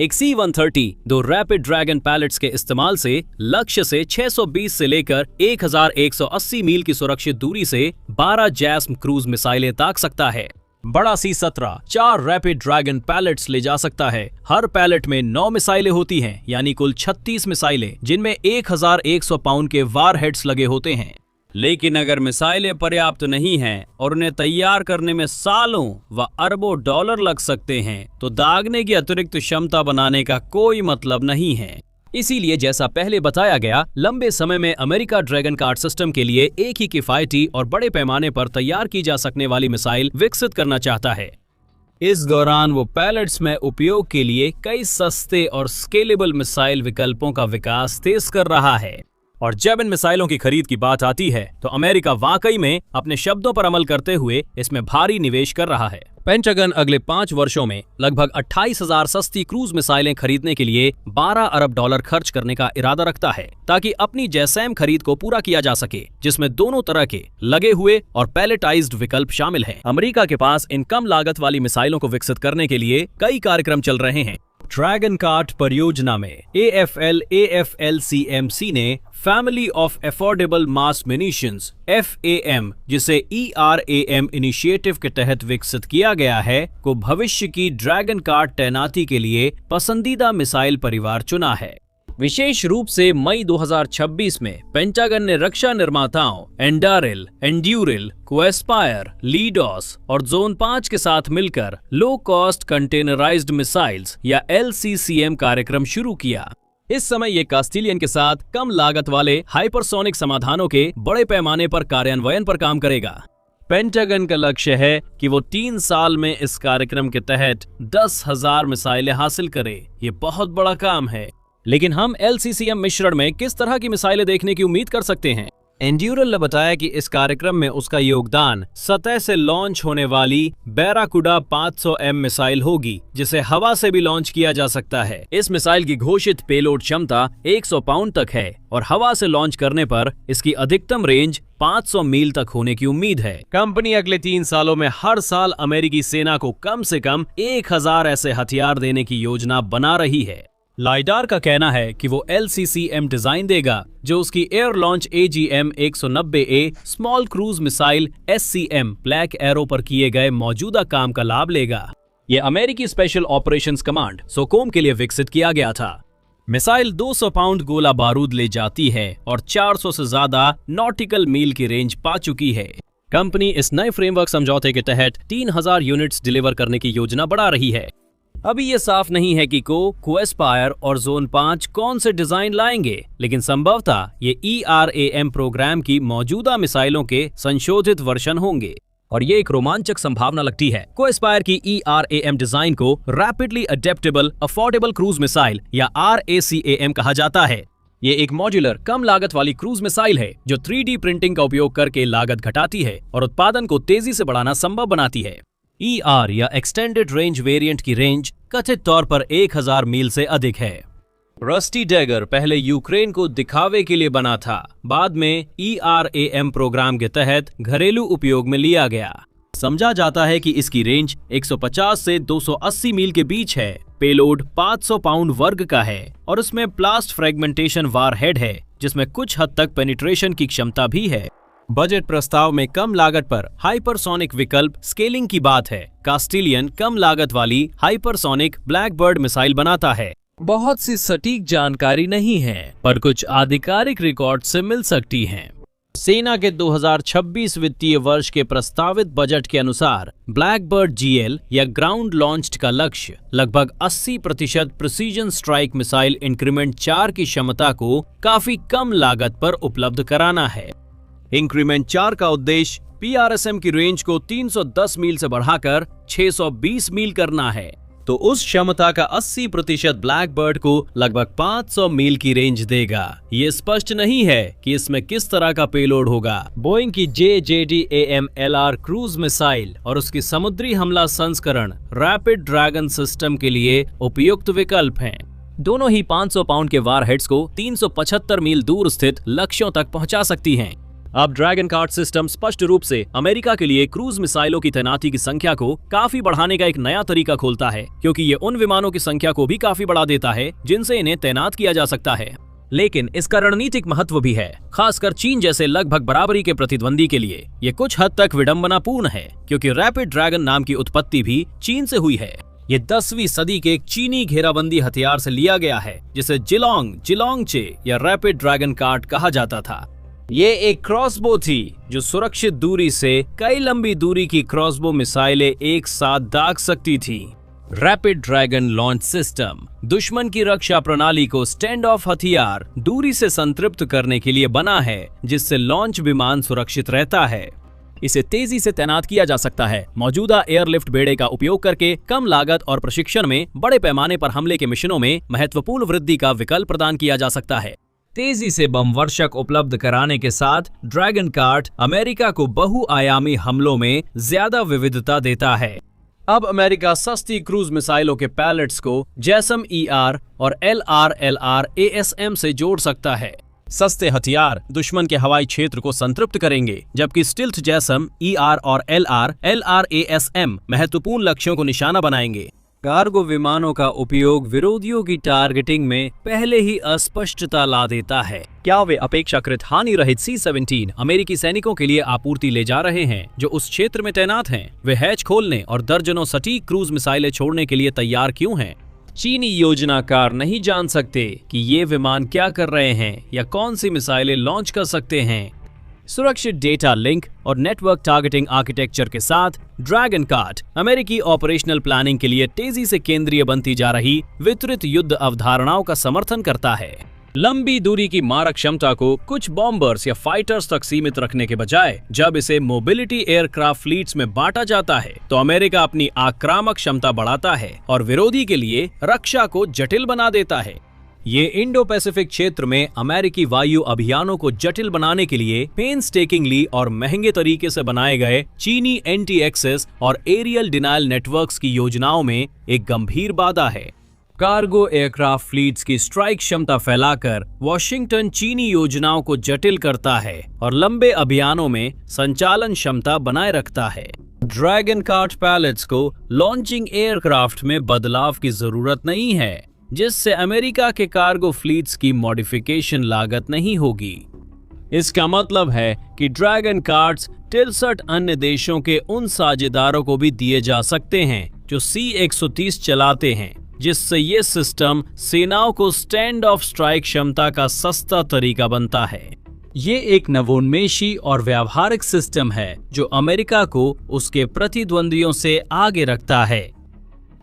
एक C-130 दो रैपिड ड्रैगन पैलेट्स के इस्तेमाल से लक्ष्य से 620 से लेकर 1180 मील की सुरक्षित दूरी से 12 जैस्म क्रूज मिसाइलें ताक सकता है। बड़ा C-17 4 रैपिड ड्रैगन पैलेट्स ले जा सकता है। हर पैलेट में 9 मिसाइलें होती हैं, यानी कुल 36 मिसाइलें, जिनमें 1100 पाउंड के वारहेड्स लगे होते हैं। लेकिन अगर मिसाइलें पर्याप्त नहीं हैं और उन्हें तैयार करने में सालों व अरबों डॉलर लग सकते हैं, तो दागने की अतिरिक्त क्षमता बनाने का कोई मतलब नहीं है। इसीलिए जैसा पहले बताया गया, लंबे समय में अमेरिका ड्रैगन कार्ट सिस्टम के लिए एक ही किफायती और बड़े पैमाने पर तैयार की जा सकने वाली मिसाइल विकसित करना चाहता है। इस दौरान वो पैलेट्स में उपयोग के लिए कई सस्ते और स्केलेबल मिसाइल विकल्पों का विकास तेज कर रहा है। और जब इन मिसाइलों की खरीद की बात आती है, तो अमेरिका वाकई में अपने शब्दों पर अमल करते हुए इसमें भारी निवेश कर रहा है। पेंटागन अगले 5 वर्षों में लगभग 28,000 सस्ती क्रूज मिसाइलें खरीदने के लिए 12 अरब डॉलर खर्च करने का इरादा रखता है, ताकि अपनी जैसैम खरीद को पूरा किया जा सके, जिसमें दोनों तरह के लगे हुए और पैलेटाइज्ड विकल्प शामिल हैं। अमेरिका के पास इन कम लागत वाली मिसाइलों को विकसित करने के लिए कई कार्यक्रम चल रहे हैं। ड्रैगन कार्ट परियोजना में AFL-CMC ने family of affordable mass munitions FAM, जिसे ERAM इनिशिएटिव के तहत विकसित किया गया है, को भविष्य की ड्रैगन कार्ट तैनाती के लिए पसंदीदा मिसाइल परिवार चुना है। विशेष रूप से मई 2026 में पेंटागन ने रक्षा निर्माताओं एंडारिल, एंड्यूरिल, क्वेस्पायर, लीडोस और जोन 5 के साथ मिलकर लो कॉस्ट कंटेनराइज्ड मिसाइल्स या LCCM कार्यक्रम शुरू किया। इस समय ये कास्टिलियन के साथ कम लागत वाले हाइपरसोनिक समाधानों के बड़े पैमाने पर कार्यान्वयन पर काम करेगा। पेंटागन का लक्ष्य है कि वो 3 साल में इस कार्यक्रम के तहत 10,000 मिसाइलें हासिल करे। ये बहुत बड़ा काम है। लेकिन हम LCCM मिश्रण में किस तरह की मिसाइलें देखने की उम्मीद कर सकते हैं? एंड्यूरल ने बताया कि इस कार्यक्रम में उसका योगदान सतह से लॉन्च होने वाली बैराकुडा 500M मिसाइल होगी, जिसे हवा से भी लॉन्च किया जा सकता है। इस मिसाइल की घोषित पेलोड क्षमता 100 पाउंड तक है और हवा से लॉन्च करने पर इसकी अधिकतम रेंज 500 मील तक होने की उम्मीद है। कंपनी अगले 3 सालों में हर साल अमेरिकी सेना को कम से कम 1000 ऐसे हथियार देने की योजना बना रही है। लाइडार का कहना है कि वो LCCM डिजाइन देगा, जो उसकी air launch AGM-190A small cruise missile SCM black arrow पर किए गए मौजूदा काम का लाभ लेगा। ये अमेरिकी स्पेशल ऑपरेशंस कमांड SOCOM के लिए विकसित किया गया था। मिसाइल 200 पाउंड गोला बारूद ले जाती है और 400 से ज्यादा नॉटिकल मील की रेंज पा चुकी है। कंपनी इस नए फ्रेमवर्क समझौते के तहत 3000 यूनिट्स डिलीवर करने की योजना बढ़ा रही है। अभी ये साफ नहीं है कि को एस्पायर और जोन 5 कौन से डिजाइन लाएंगे, लेकिन संभवतः ये ERAM प्रोग्राम की मौजूदा मिसाइलों के संशोधित वर्जन होंगे और ये एक रोमांचक संभावना लगती है। को एस्पायर की ERAM डिजाइन को rapidly adaptable affordable cruise missile या RACAM कहा जाता है। ये एक मॉड्यूलर कम लागत वाली क्रूज मिसाइल है जो 3D प्रिंटिंग का उपयोग करके लागत घटाती है और उत्पादन को तेजी से बढ़ाना संभव बनाती है। ER या एक्सटेंडेड रेंज वेरिएंट की रेंज कथित तौर पर 1000 मील से अधिक है। रस्टी डैगर पहले यूक्रेन को दिखावे के लिए बना था, बाद में ERAM प्रोग्राम के तहत घरेलू उपयोग में लिया गया। समझा जाता है कि इसकी रेंज 150 से 280 मील के बीच है। पेलोड 500 पाउंड वर्ग का है और उसमें प्लास्ट फ्रेगमेंटेशन वारहेड है जिसमें कुछ हद तक पेनिट्रेशन की क्षमता भी है। बजट प्रस्ताव में कम लागत पर हाइपरसोनिक विकल्प स्केलिंग की बात है। कास्टिलियन कम लागत वाली हाइपरसोनिक ब्लैकबर्ड मिसाइल बनाता है। बहुत सी सटीक जानकारी नहीं है, पर कुछ आधिकारिक रिकॉर्ड से मिल सकती हैं। सेना के 2026 वित्तीय वर्ष के प्रस्तावित बजट के अनुसार ब्लैकबर्ड GL या ग्राउंड लॉन्च्ड का लक्ष्य लगभग 80% प्रिसीजन स्ट्राइक मिसाइल इंक्रीमेंट 4 की क्षमता को काफी कम लागत पर उपलब्ध कराना है। इंक्रीमेंट 4 का उद्देश्य PRSM की रेंज को 310 मील से बढ़ाकर 620 मील करना है, तो उस क्षमता का 80% ब्लैकबर्ड को लगभग 500 मील की रेंज देगा। ये स्पष्ट नहीं है कि इसमें किस तरह का पेलोड होगा। बोइंग की JJDAM-LR क्रूज मिसाइल और उसकी समुद्री हमला संस्करण रैपिड ड्रैगन सिस्टम के लिए उपयुक्त विकल्प हैं। दोनों ही 500 पाउंड के वारहेड्स को 375 मील दूर स्थित लक्ष्यों तक पहुंचा सकती हैं। अब ड्रैगन कार्ड सिस्टम स्पष्ट रूप से अमेरिका के लिए क्रूज मिसाइलों की तैनाती की संख्या को काफी बढ़ाने का एक नया तरीका खोलता है, क्योंकि ये उन विमानों की संख्या को भी काफी बढ़ा देता है जिनसे इन्हें तैनात किया जा सकता है। लेकिन इसका रणनीतिक महत्व भी है, खासकर चीन जैसे लगभग बराबरी के प्रतिद्वंदी के लिए। ये कुछ हद तक विडंबनापूर्ण है, क्योंकि रैपिड ड्रैगन नाम की उत्पत्ति भी चीन से हुई है। ये 10वीं सदी के एक चीनी घेराबंदी हथियार से लिया गया है, जिसे जिलोंगचे या रैपिड ड्रैगन कार्ड कहा जाता था। ये एक क्रॉसबो थी जो सुरक्षित दूरी से कई लंबी दूरी की क्रॉसबो मिसाइलें एक साथ दाग सकती थी। रैपिड ड्रैगन लॉन्च सिस्टम दुश्मन की रक्षा प्रणाली को स्टैंड ऑफ हथियार दूरी से संतृप्त करने के लिए बना है, जिससे लॉन्च विमान सुरक्षित रहता है। इसे तेजी से तैनात किया जा सकता है। मौजूदा एयरलिफ्ट बेड़े का उपयोग करके कम लागत और प्रशिक्षण में बड़े पैमाने पर हमले के मिशनों में महत्वपूर्ण वृद्धि का विकल्प प्रदान किया जा सकता है। तेजी से बम वर्षक उपलब्ध कराने के साथ ड्रैगन कार्ड अमेरिका को बहुआयामी हमलों में ज्यादा विविधता देता है। अब अमेरिका सस्ती क्रूज मिसाइलों के पैलेट्स को जैसम ER और LR ASM से जोड़ सकता है। सस्ते हथियार दुश्मन के हवाई क्षेत्र को संतृप्त करेंगे, जबकि स्टिल्थ जैसम ER और LR ASM महत्वपूर्ण लक्ष्यों को निशाना बनाएंगे। कार्गो विमानों का उपयोग विरोधियों की टारगेटिंग में पहले ही अस्पष्टता ला देता है। क्या वे अपेक्षाकृत हानि रहित C-17 अमेरिकी सैनिकों के लिए आपूर्ति ले जा रहे हैं जो उस क्षेत्र में तैनात हैं? वे हैच खोलने और दर्जनों सटीक क्रूज मिसाइलें छोड़ने के लिए तैयार क्यों हैं? चीनी योजनाकार नहीं जान सकते कि ये विमान क्या कर रहे हैं या कौन सी मिसाइलें लॉन्च कर सकते हैं। सुरक्षित डेटा लिंक और नेटवर्क टारगेटिंग आर्किटेक्चर के साथ ड्रैगन कार्ड अमेरिकी ऑपरेशनल प्लानिंग के लिए तेजी से केंद्रीय बनती जा रही वितरित युद्ध अवधारणाओं का समर्थन करता है। लंबी दूरी की मारक क्षमता को कुछ बॉम्बर्स या फाइटर्स तक सीमित रखने के बजाय जब इसे मोबिलिटी एयरक्राफ्ट फ्लीट्स में बांटा जाता है, तो अमेरिका अपनी आक्रामक क्षमता बढ़ाता है और विरोधी के लिए रक्षा को जटिल बना देता है। ये इंडो पैसिफिक क्षेत्र में अमेरिकी वायु अभियानों को जटिल बनाने के लिए पेनस्टेकिंगली और महंगे तरीके से बनाए गए चीनी एंटी एक्सेस और एरियल डिनायल नेटवर्क्स की योजनाओं में एक गंभीर बाधा है। कार्गो एयरक्राफ्ट फ्लीट्स की स्ट्राइक क्षमता फैलाकर वॉशिंगटन चीनी योजनाओं को जटिल करता है और लंबे अभियानों में संचालन क्षमता बनाए रखता है। ड्रैगन कार्ड पैलेट्स को लॉन्चिंग एयरक्राफ्ट में बदलाव की जरूरत नहीं है, जिससे अमेरिका के कार्गो फ्लीट्स की मॉडिफिकेशन लागत नहीं होगी। इसका मतलब है कि ड्रैगन कार्ड्स 63 अन्य देशों के उन साझेदारों को भी दिए जा सकते हैं जो C-130 चलाते हैं, जिससे ये सिस्टम सेनाओं को स्टैंड ऑफ स्ट्राइक क्षमता का सस्ता तरीका बनता है। ये एक नवोन्मेषी और व्यावहारिक सिस्टम है जो अमेरिका को उसके प्रतिद्वंदियों से आगे रखता है।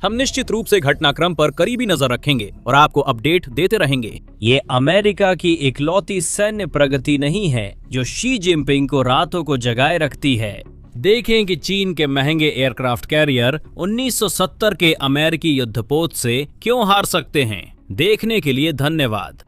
हम निश्चित रूप से घटनाक्रम पर करीबी नजर रखेंगे और आपको अपडेट देते रहेंगे। ये अमेरिका की इकलौती सैन्य प्रगति नहीं है जो शी जिनपिंग को रातों को जगाए रखती है। देखें कि चीन के महंगे एयरक्राफ्ट कैरियर 1970 के अमेरिकी युद्धपोत से क्यों हार सकते हैं। देखने के लिए धन्यवाद।